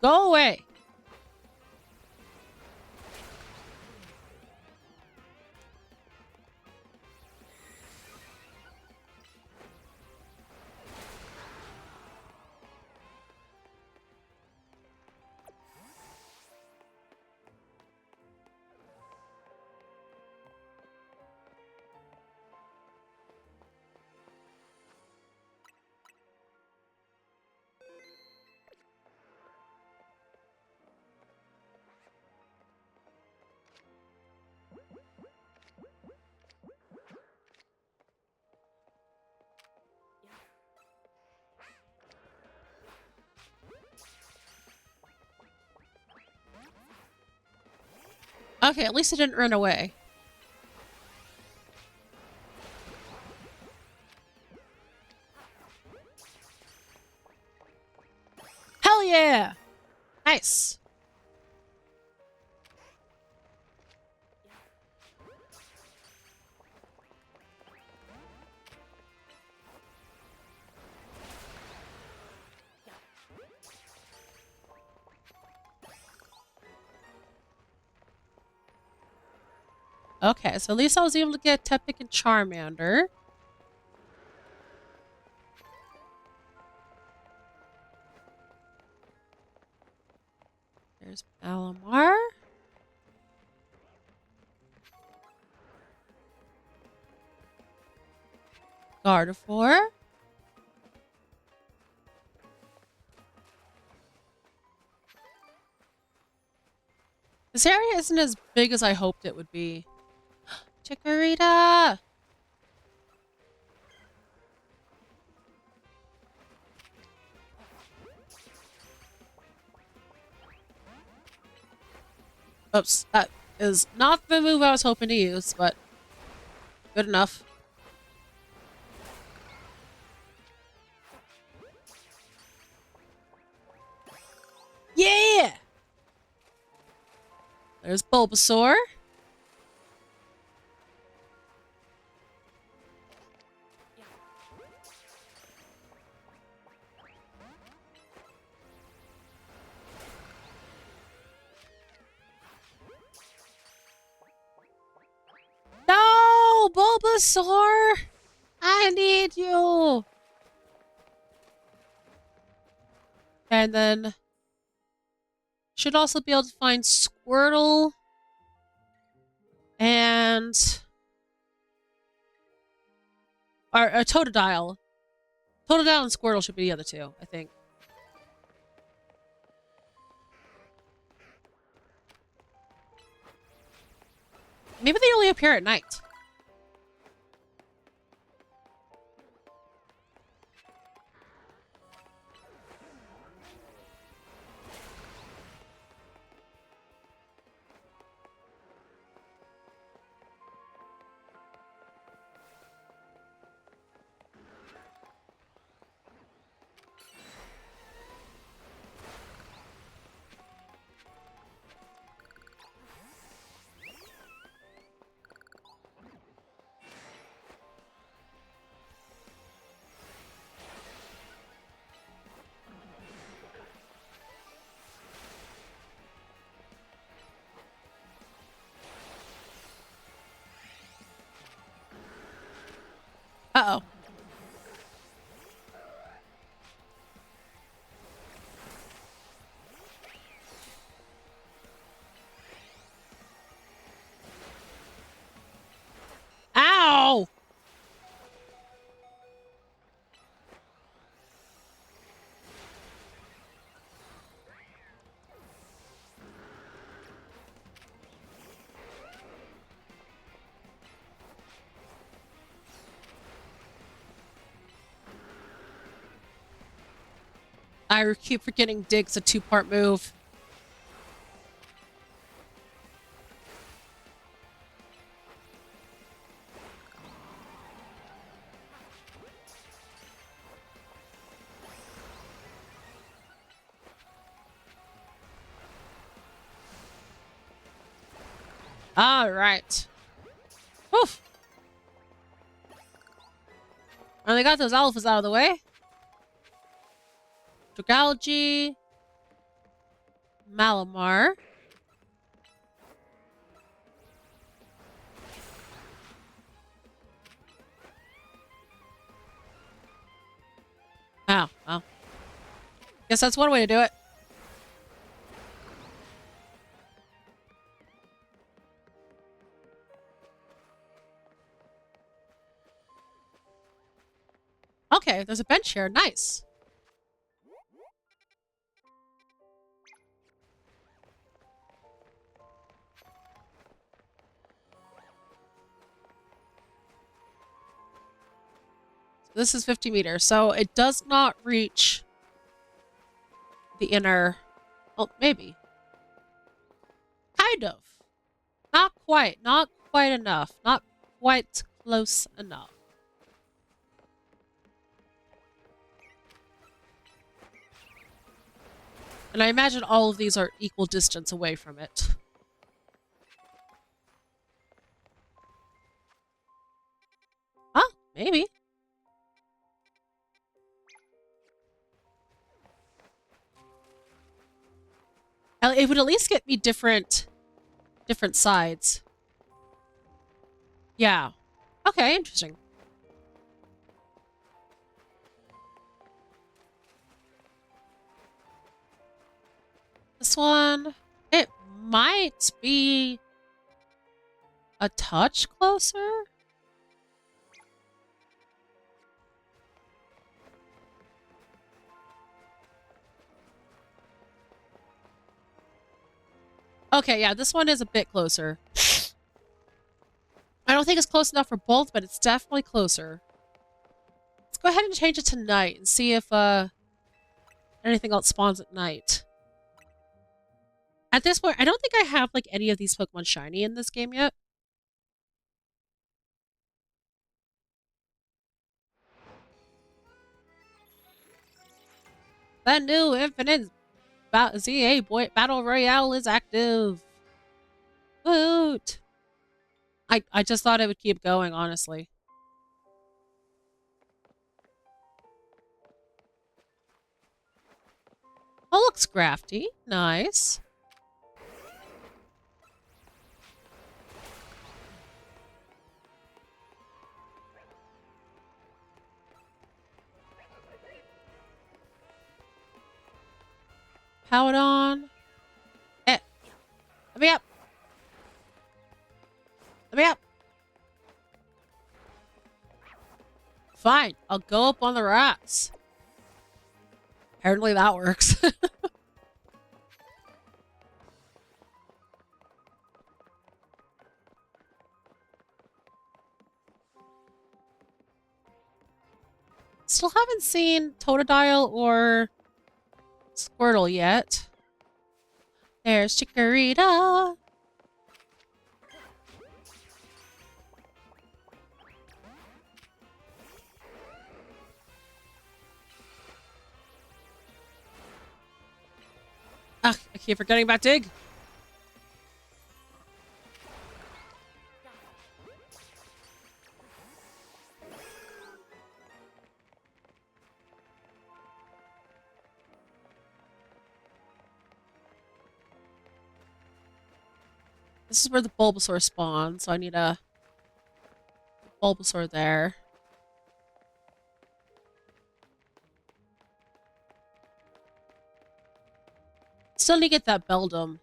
go away. Okay, at least it didn't run away. Hell yeah! Nice. Okay, so at least I was able to get Tepig and Charmander. There's Malamar. Gardevoir. This area isn't as big as I hoped it would be. Chikorita! Oops, that is not the move I was hoping to use, but good enough. Yeah! There's Bulbasaur. No! Bulbasaur! I need you! And then should also be able to find Squirtle and or a Totodile. Totodile and Squirtle should be the other two, I think. Maybe they only appear at night. Uh-oh. Ow! I keep forgetting Dig's a two-part move. All right. Woof. And they got those alphas out of the way. Dragalge. Malamar. Oh, well. Guess that's one way to do it. Okay, there's a bench here. Nice. This is 50 meters, so it does not reach the inner... Oh, maybe. Kind of. Not quite. Not quite enough. Not quite close enough. And I imagine all of these are equal distance away from it. Oh, maybe. It would at least get me different sides. Yeah. Okay, interesting. This one, it might be a touch closer. Okay, yeah, this one is a bit closer. I don't think it's close enough for both, but it's definitely closer. Let's go ahead and change it to night and see if anything else spawns at night. At this point, I don't think I have like any of these Pokemon shiny in this game yet. That new Infinite ZA Battle Royale is active. Woot! I just thought it would keep going, honestly. Oh, looks crafty. Nice. Powdon. Eh. Let me up. Let me up. Fine. I'll go up on the rats. Apparently that works. Still haven't seen Totodile or Squirtle yet. There's Chikorita. Ah, I keep forgetting about Dig. This is where the Bulbasaur spawns, so I need a Bulbasaur there. Still need to get that Beldum.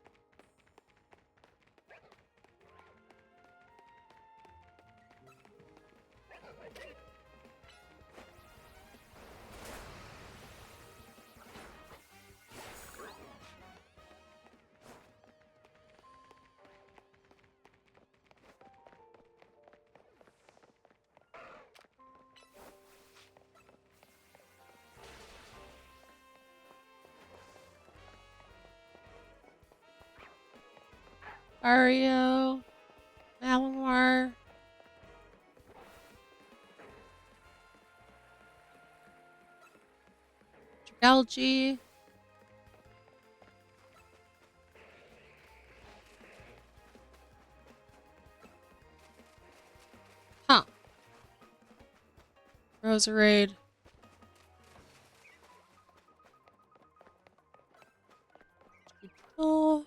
Ario. Malamar. Dragalge. Huh. Roserade. Oh.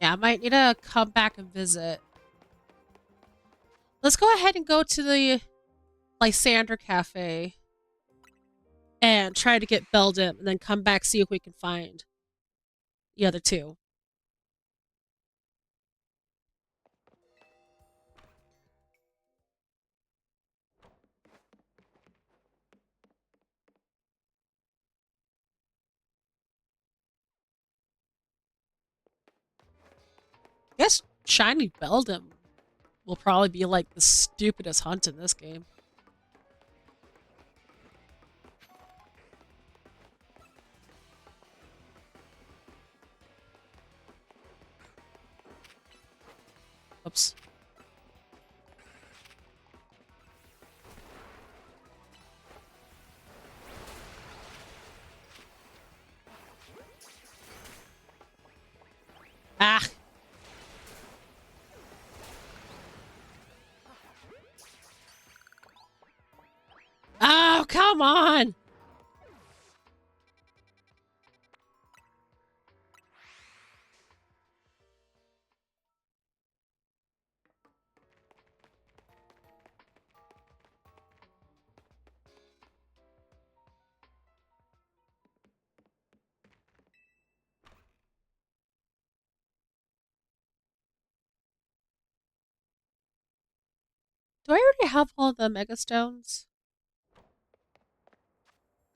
Yeah, I might need to come back and visit. Let's go ahead and go to the Lysander Cafe and try to get Beldum and then come back, see if we can find the other two. I guess shiny Beldum will probably be like the stupidest hunt in this game. Oops. Ah. Oh, come on! Do I already have all the Mega Stones?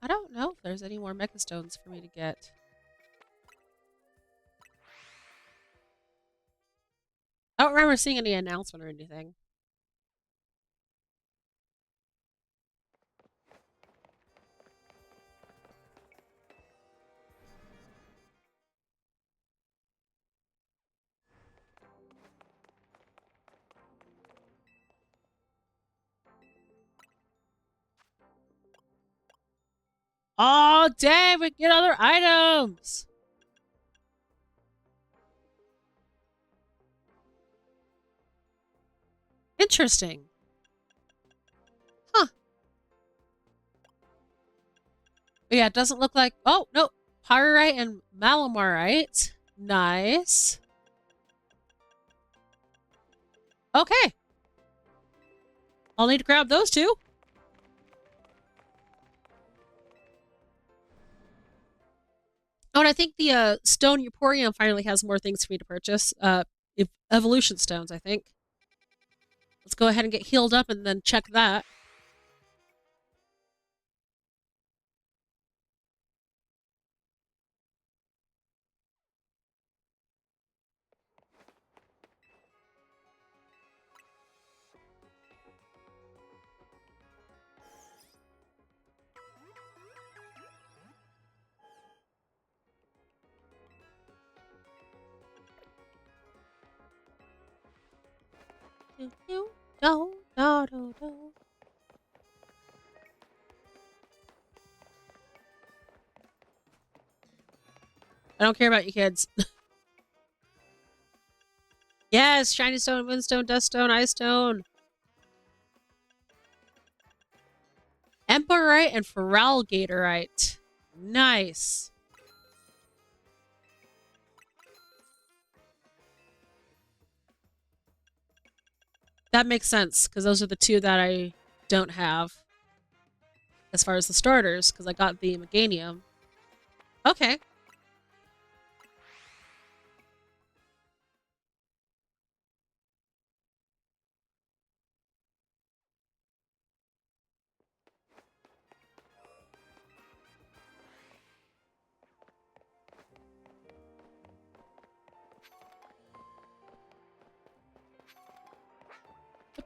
I don't know if there's any more Mega Stones for me to get. I don't remember seeing any announcement or anything. Oh, dang, we get other items. Interesting. Huh. But yeah, it doesn't look like... Oh, no. Pyrite and Malamarite. Nice. Okay. I'll need to grab those two. Oh, and I think the Stone Emporium finally has more things for me to purchase. Evolution stones, I think. Let's go ahead and get healed up and then check that. No, no, no, no. I don't care about you kids. Yes, shiny stone, moonstone, dust stone, ice stone. Emperorite and Feralgatorite. Nice. That makes sense, because those are the two that I don't have. As far as the starters, because I got the Meganium. Okay.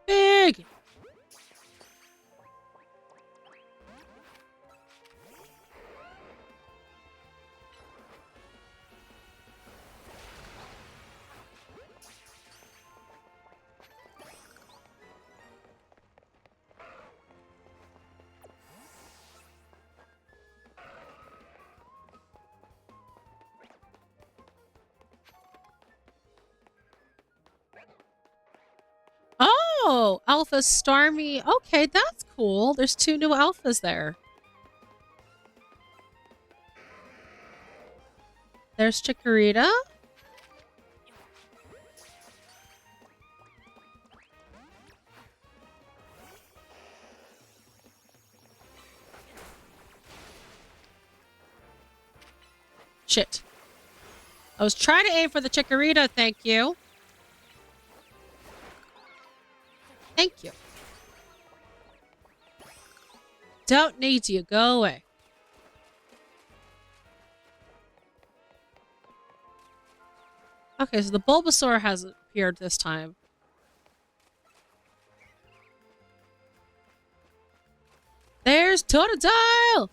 Big! Oh, Alpha Starmie. Okay, that's cool. There's two new alphas there. There's Chikorita. Shit. I was trying to aim for the Chikorita, thank you. Thank you. Don't need you. Go away. Okay, so the Bulbasaur hasn't appeared this time. There's Totodile!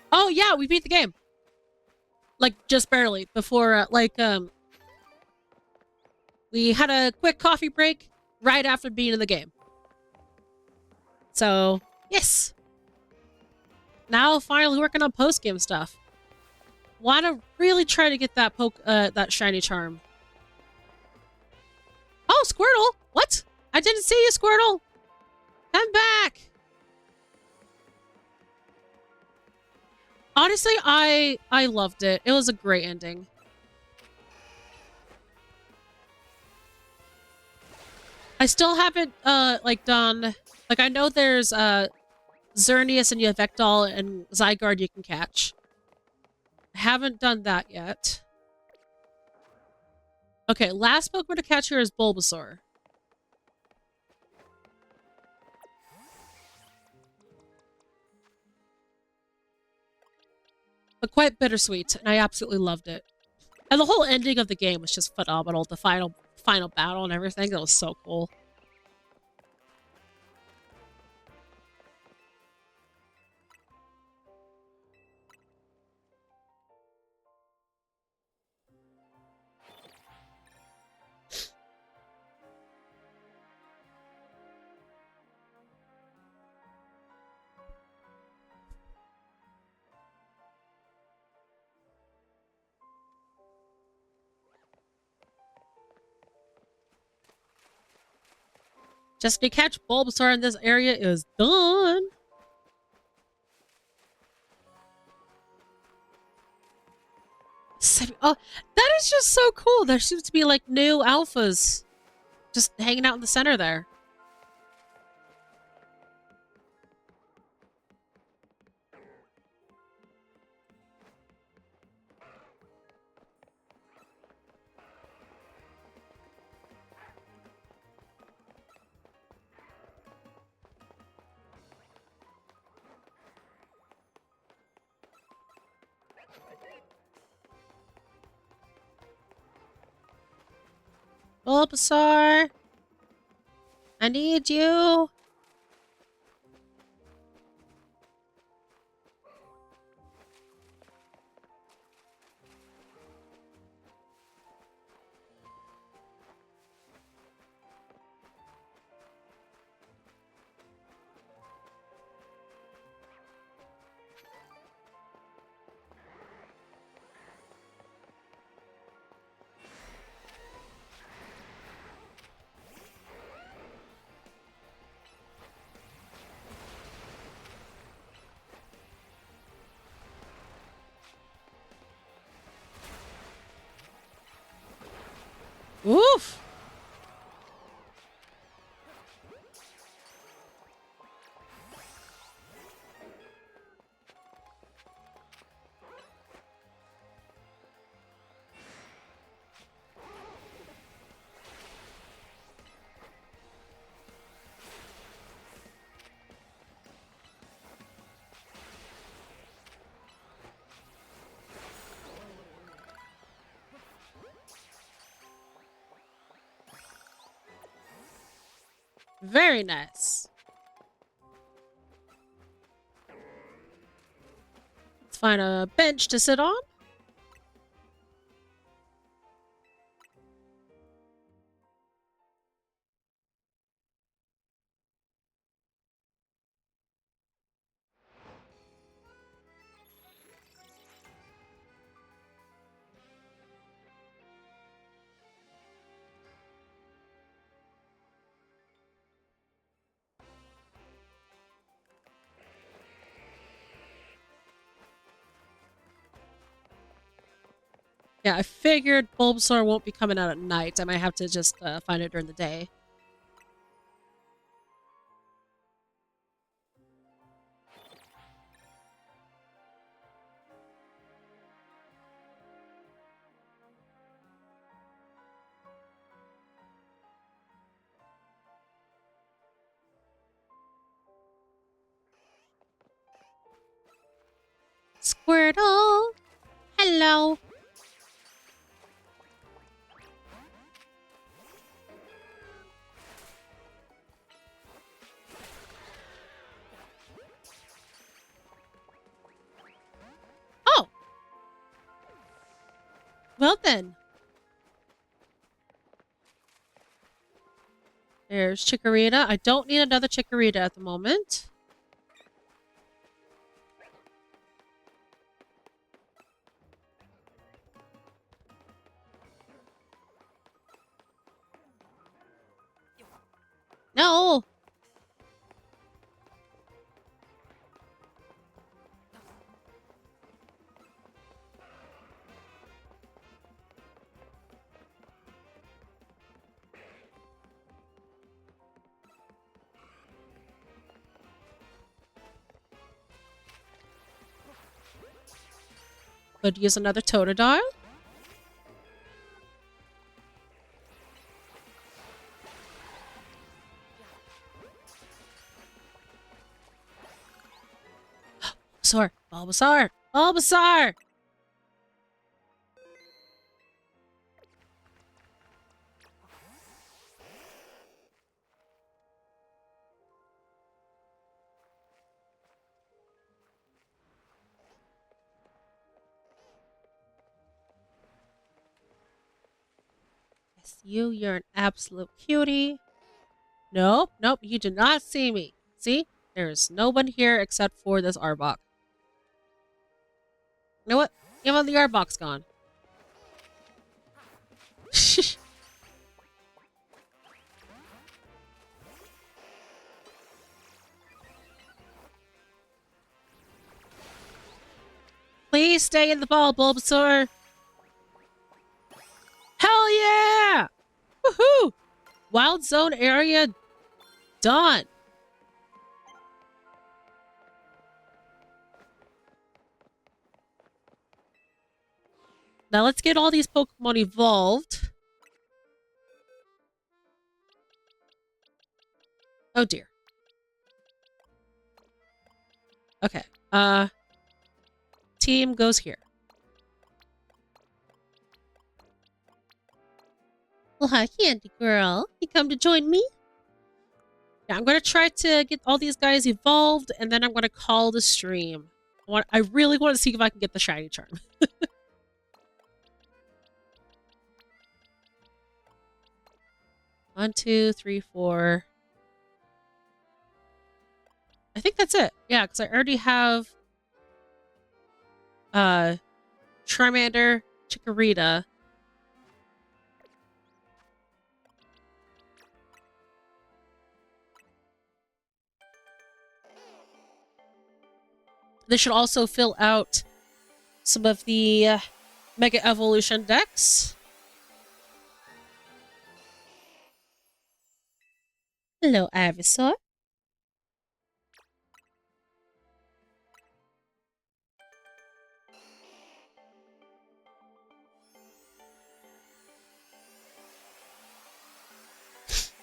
Oh yeah, we beat the game. Like, just barely. Before, we had a quick coffee break right after being in the game. So, yes! Now, finally working on post-game stuff. Want to really try to get that that shiny charm. Oh, Squirtle! What? I didn't see you, Squirtle! Come back! Honestly, I loved it. It was a great ending. I still haven't done, like, I know there's Xerneas and Yveltal and Zygarde you can catch. I haven't done that yet. Okay, last Pokemon to catch here is Bulbasaur. But quite bittersweet, and I absolutely loved it. And the whole ending of the game was just phenomenal. The final battle and everything, that was so cool. Just to catch Bulbasaur in this area is done. Oh, that is just so cool. There seems to be like new alphas just hanging out in the center there. Bulbasaur, I need you. Oof. Very nice. Let's find a bench to sit on. Yeah, I figured Bulbasaur won't be coming out at night. I might have to just find it during the day. Squirtle! Hello! Oh! Well then. There's Chikorita. I don't need another Chikorita at the moment. No! Could use another Totodile. Bulbasaur! Bulbasaur! Bulbasaur! Yes, you're an absolute cutie. Nope, nope, you do not see me. See? There's no one here except for this Arbok. You know what? Give on the Arbok's gone. Please stay in the ball, Bulbasaur. Hell yeah! Woohoo! Wild zone area done. Now let's get all these Pokemon evolved. Oh dear. Okay. Team goes here. Well, hi, Candy Girl. You come to join me? Yeah, I'm gonna try to get all these guys evolved, and then I'm gonna call the stream. I really want to see if I can get the shiny charm. 1, 2, 3, 4. I think that's it. Yeah, because I already have Charmander, Chikorita. This should also fill out some of the Mega Evolution decks. Hello, Ivysaur.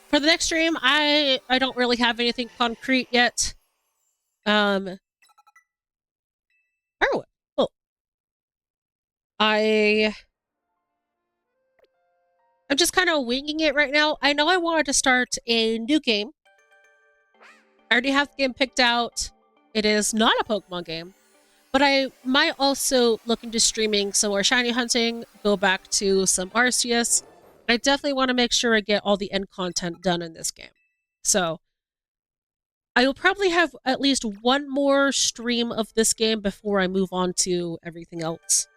For the next stream, I don't really have anything concrete yet. Oh, cool. I'm just kind of winging it right now. I know I wanted to start a new game. I already have the game picked out. It is not a Pokemon game, but I might also look into streaming some more shiny hunting, go back to some Arceus. I definitely want to make sure I get all the end content done in this game. So I will probably have at least one more stream of this game before I move on to everything else.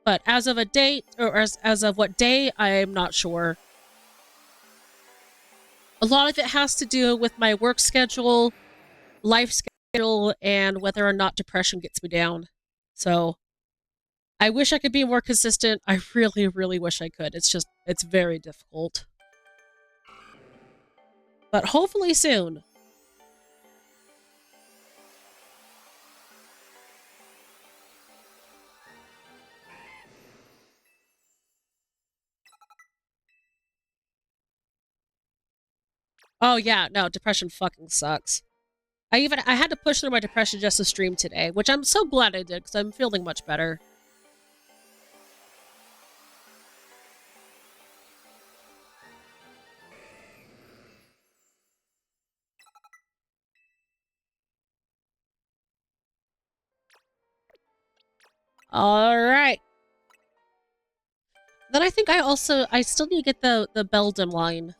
But as of a date, or as of what day, I'm not sure. A lot of it has to do with my work schedule, life schedule, and whether or not depression gets me down. So I wish I could be more consistent. I really, really wish I could. It's very difficult. But hopefully soon. Oh yeah, no, depression fucking sucks. I had to push through my depression just to stream today, which I'm so glad I did because I'm feeling much better. Alright. Then I think I still need to get the Beldum line.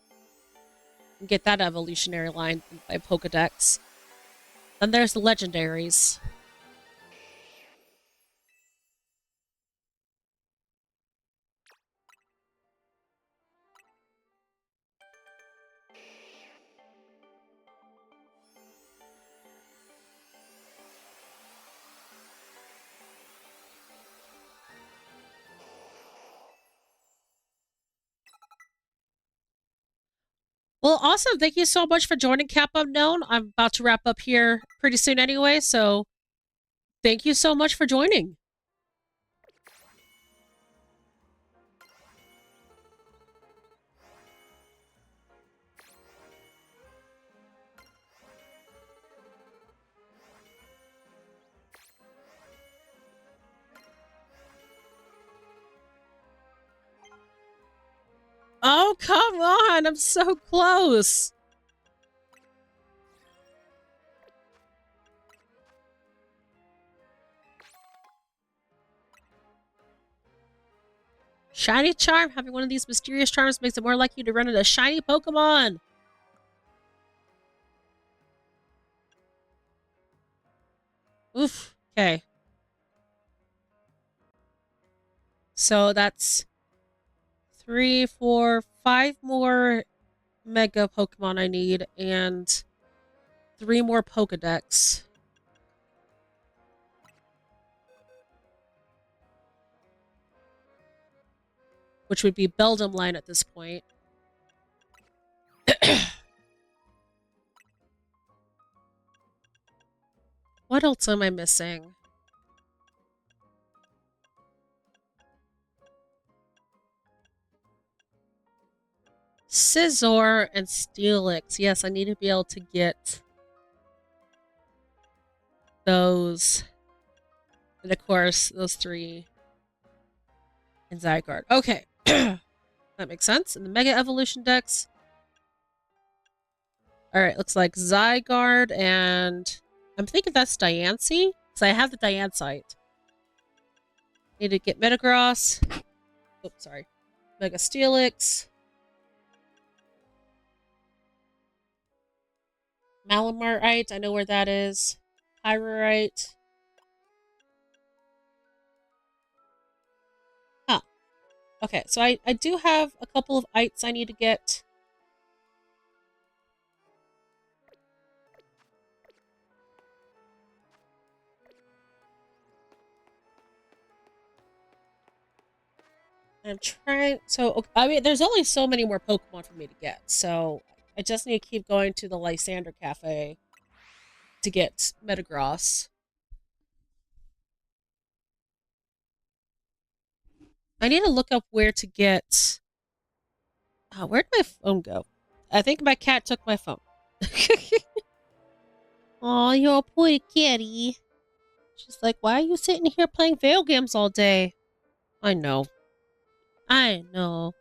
Get that evolutionary line by Pokedex. Then there's the legendaries. Well, awesome. Thank you so much for joining Cap Unknown. I'm about to wrap up here pretty soon anyway, so thank you so much for joining. Oh, come on! I'm so close! Shiny Charm! Having one of these mysterious charms makes it more likely to run into shiny Pokemon! Oof. Okay. So that's 3, 4, 5 more Mega Pokemon I need, and 3 more Pokedex. which would be Beldam line at this point. What else am I missing? Scizor and Steelix. Yes, I need to be able to get those. And of course, those three in Zygarde. Okay. That makes sense. And the Mega Evolution Dex. Alright, looks like Zygarde and... I'm thinking that's Diancie. Because I have the Diancite. Need to get Metagross. Oops, sorry. Mega Steelix. Malamarite, I know where that is. Pyrorite. Huh. Okay, so I do have a couple of ites I need to get. I'm trying... So, I mean, there's only so many more Pokemon for me to get, so I just need to keep going to the Lysander Cafe to get Metagross. I need to look up where to get... Oh, where'd my phone go? I think my cat took my phone. Aw, you're a poor kitty. She's like, why are you sitting here playing video games all day? I know. I know.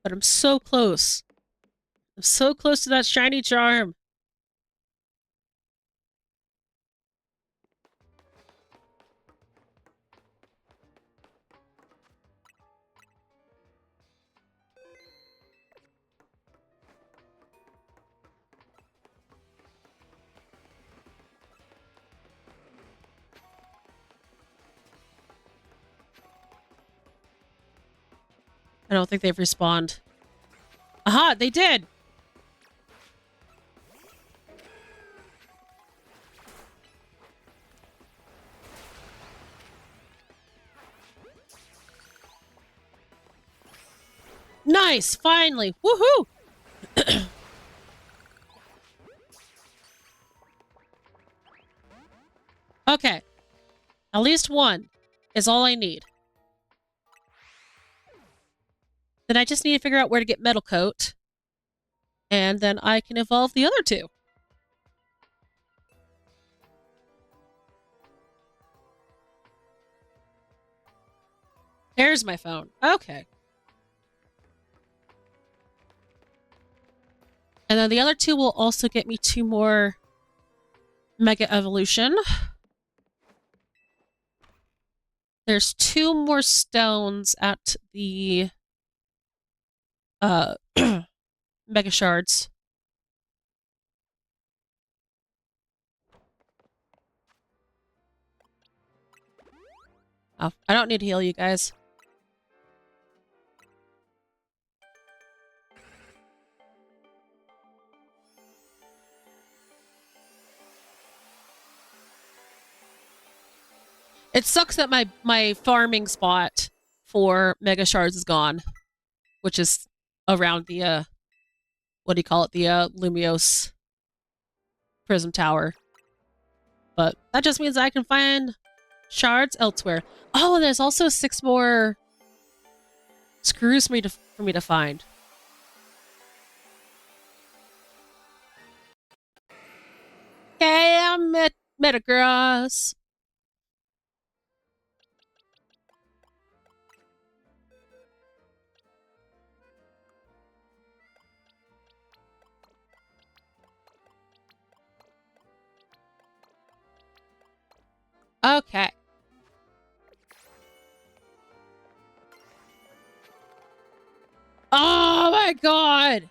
But I'm so close. I'm so close to that shiny charm. I don't think they've respawned. Aha, they did! Nice! Finally! Woohoo! Okay. At least one is all I need. Then I just need to figure out where to get Metal Coat. And then I can evolve the other two. There's my phone. Okay. And then the other two will also get me 2 more Mega Evolution. There's 2 more stones at the Mega Shards. Oh, I don't need to heal you guys. It sucks that my farming spot for Mega Shards is gone, which is around the what do you call it? The Lumiose Prism Tower. But that just means I can find shards elsewhere. Oh, and there's also 6 more screws for me to find. Okay, I'm at Metagross. Okay. Oh my god!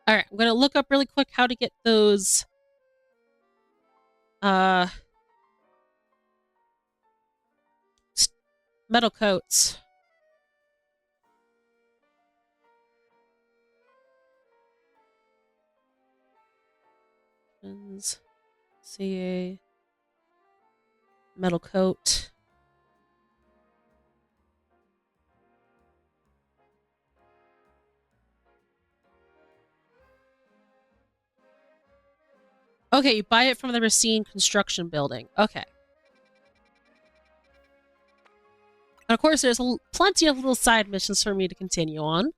Alright, I'm gonna look up really quick how to get those Metal coats. CA. Metal coat. Okay, you buy it from the Racine construction building. Okay. And of course, there's plenty of little side missions for me to continue on.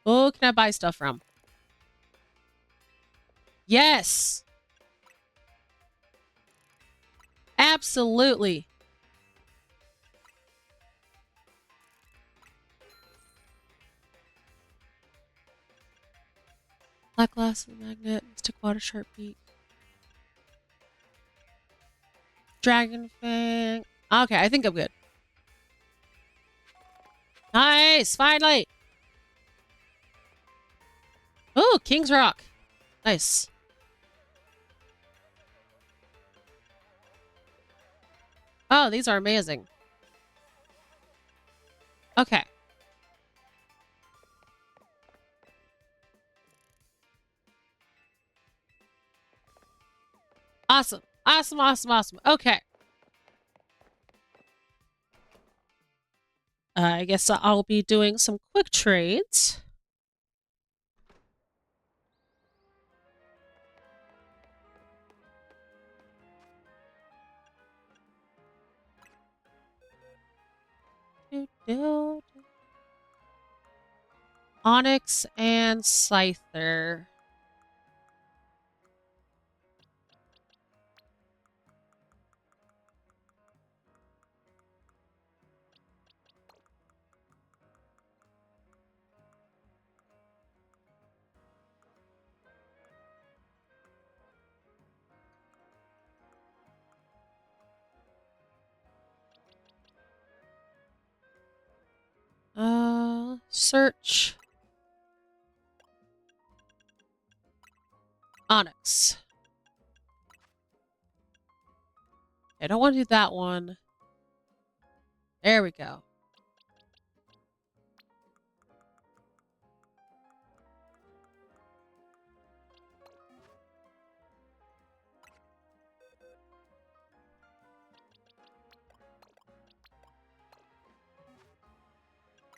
Who can I buy stuff from? Yes! Absolutely. Black glass, magnet, stick water, sharp beak. Dragon fang. Okay, I think I'm good. Nice! Finally! Oh, King's Rock. Nice. Oh, these are amazing. Okay. Awesome. Awesome, awesome, awesome. Okay. I guess I'll be doing some quick trades. Onyx and Scyther. Search. Onyx. I don't want to do that one. There we go.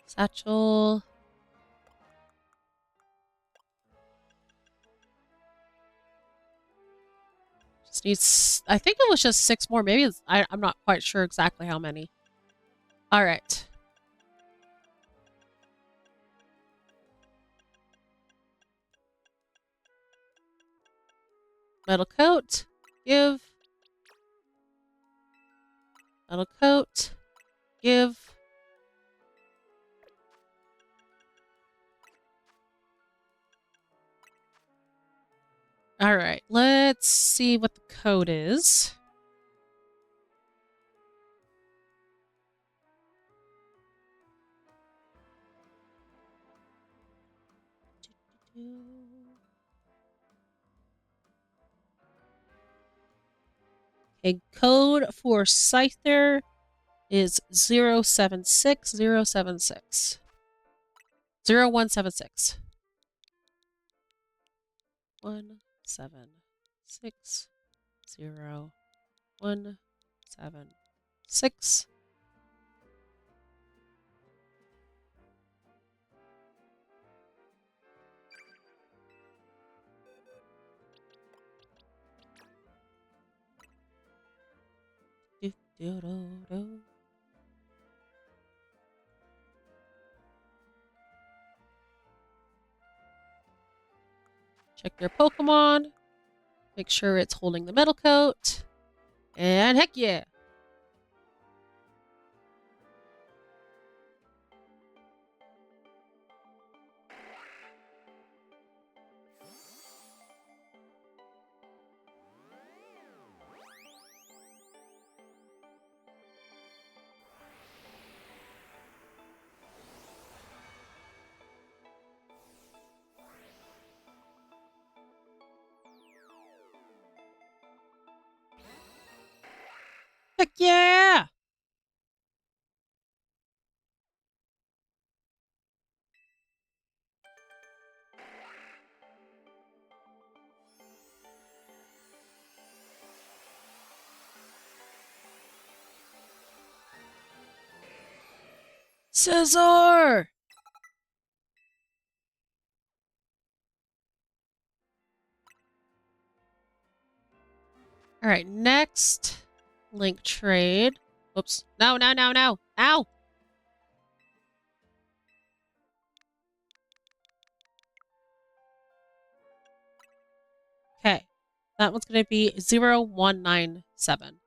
Satchel. Just needs, I think it was just 6 more. Maybe it's, I'm not quite sure exactly how many. All right. Metal coat. Give. Metal coat. Give. All right. Let's see what the code is. Okay, code for Scyther is 076076. 0176. 17601776. Check their Pokemon. Make sure it's holding the metal coat. And heck yeah. Heck yeah! Scissor! All right, next link trade. Oops. No, no, no, no. Ow! Okay. That one's going to be 0197.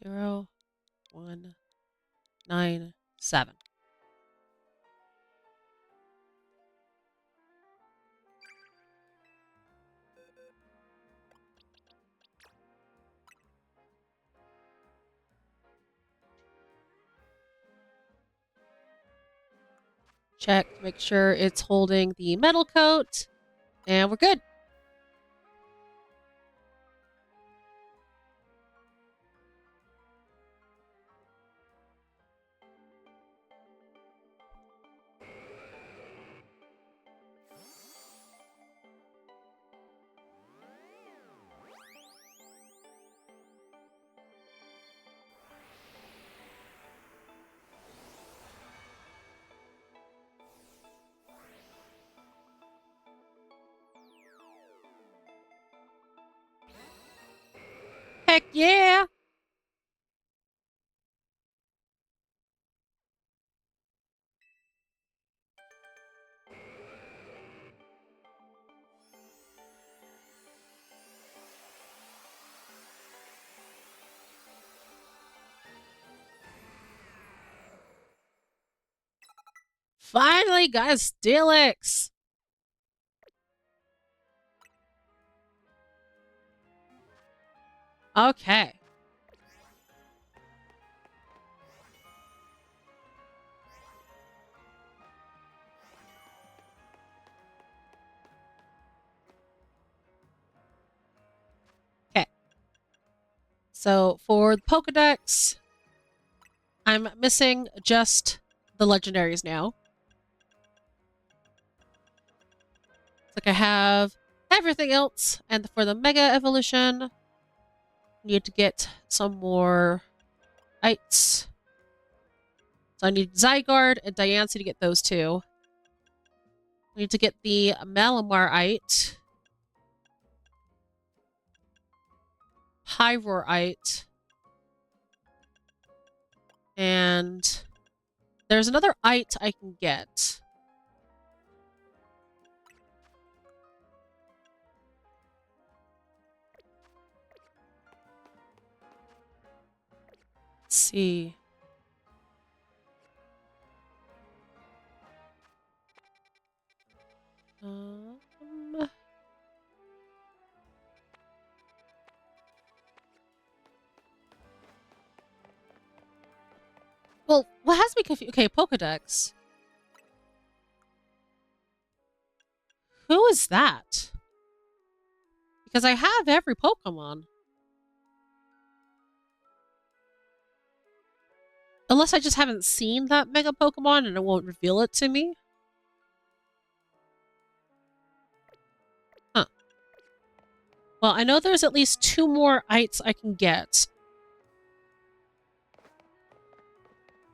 0197. Check, make sure it's holding the metal coat, and we're good. Heck yeah! Finally got a Steelix! Okay. Okay. So for the Pokedex, I'm missing just the legendaries now. It's like I have everything else, and for the Mega Evolution, need to get some more ites. So I need Zygarde and Diancie to get those two. I need to get the Malamarite, Pyroarite, and there's another ite I can get. Let's see. Well, what has me confused? Okay, Pokedex. Who is that? Because I have every Pokemon. Unless I just haven't seen that Mega Pokemon and it won't reveal it to me. Huh. Well, I know there's at least 2 more ites I can get.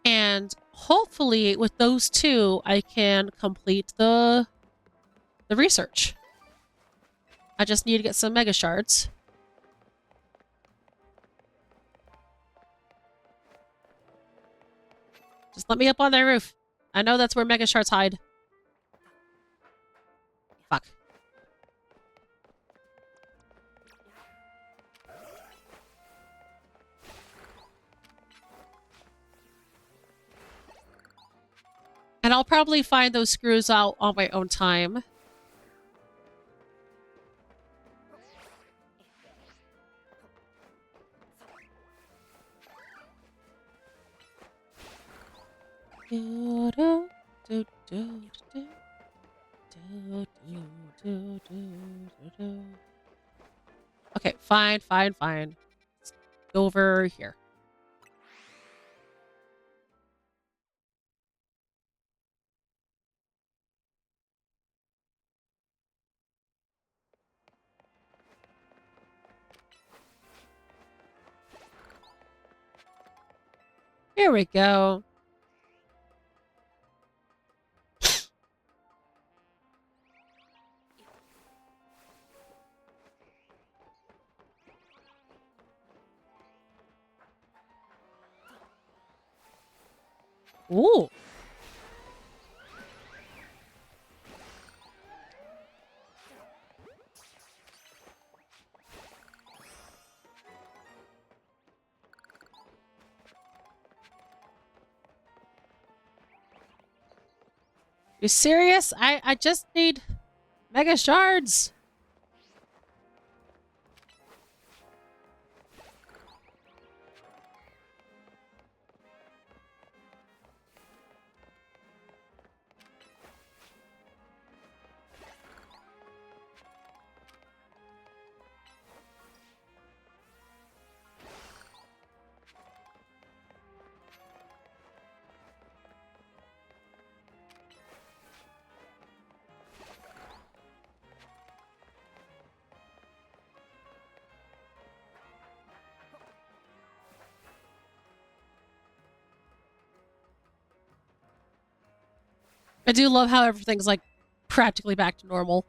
And hopefully with those 2, I can complete the research. I just need to get some Mega Shards. Just let me up on their roof. I know that's where Mega Shards hide. Fuck. And I'll probably find those screws out on my own time. Okay, fine. Let's go over here. Here we go. Ooh. You serious? I just need mega shards. I do love how everything's like practically back to normal.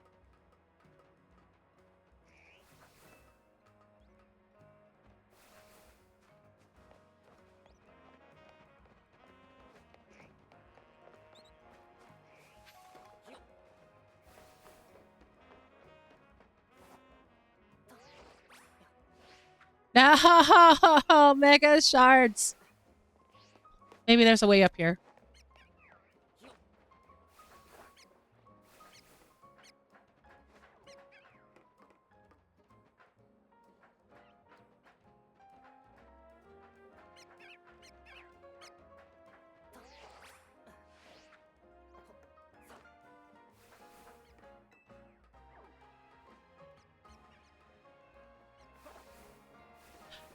No, mega shards. Maybe there's a way up here.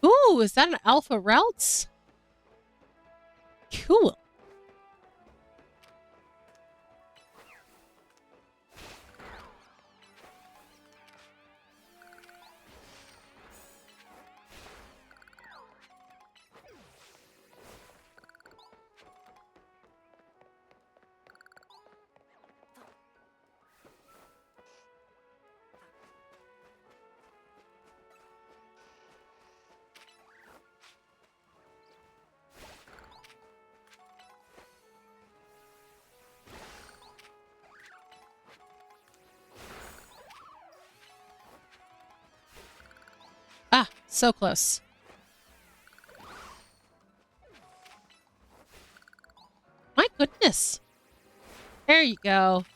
Ooh, is that an alpha routes? Cool. Ah, so close. My goodness. There you go.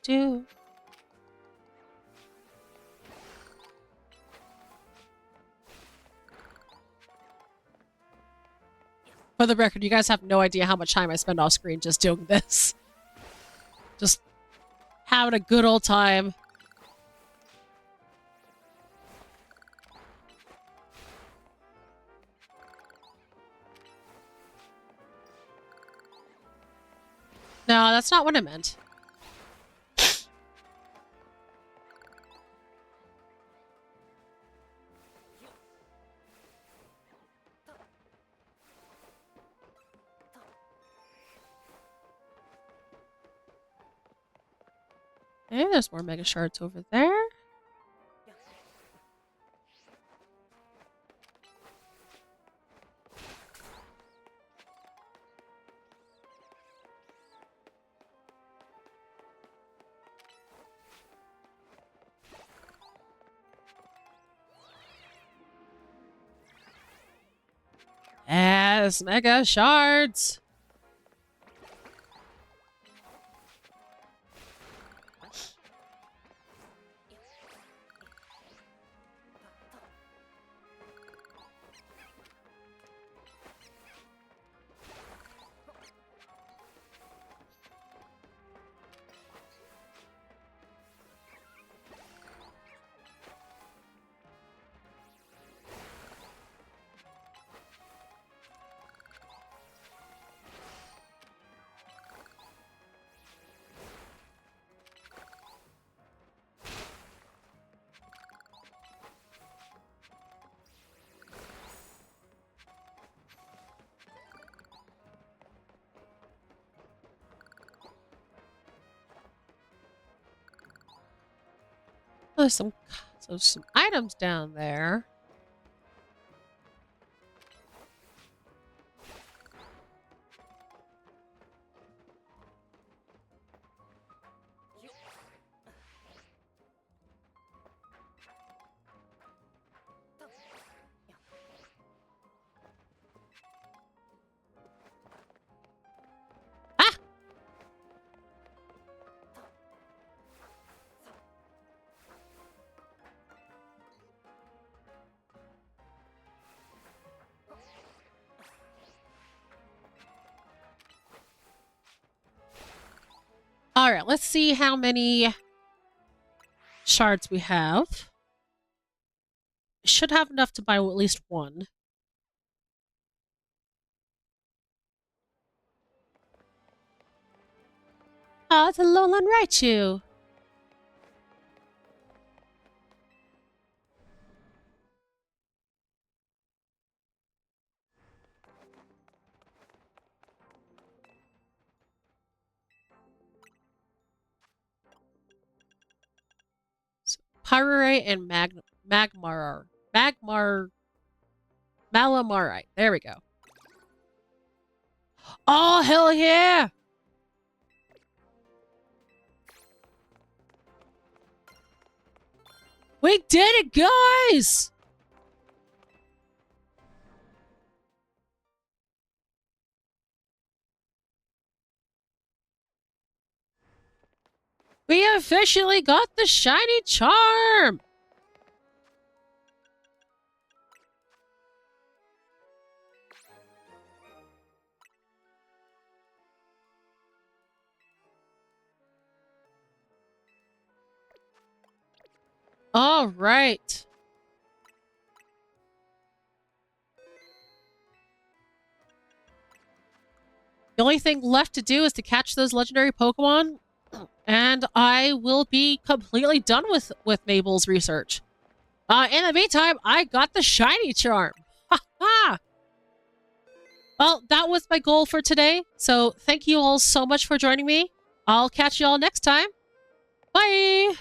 Do. For the record, you guys have no idea how much time I spend off screen just doing this. Just having a good old time. No, that's not what I meant. Okay, there's more mega shards over there. Yes, mega shards. There's some items down there. Ah! All right, let's see how many shards we have. Should have enough to buy at least one. Oh, it's a Lowland Raichu. So, Pyrorite and Malamarite. There we go. Oh, hell yeah! We did it, guys! We officially got the shiny charm! All right. The only thing left to do is to catch those legendary Pokemon, and I will be completely done with Mabel's research. In the meantime, I got the shiny charm. Ha ha! Well, that was my goal for today. So thank you all so much for joining me. I'll catch you all next time. Bye!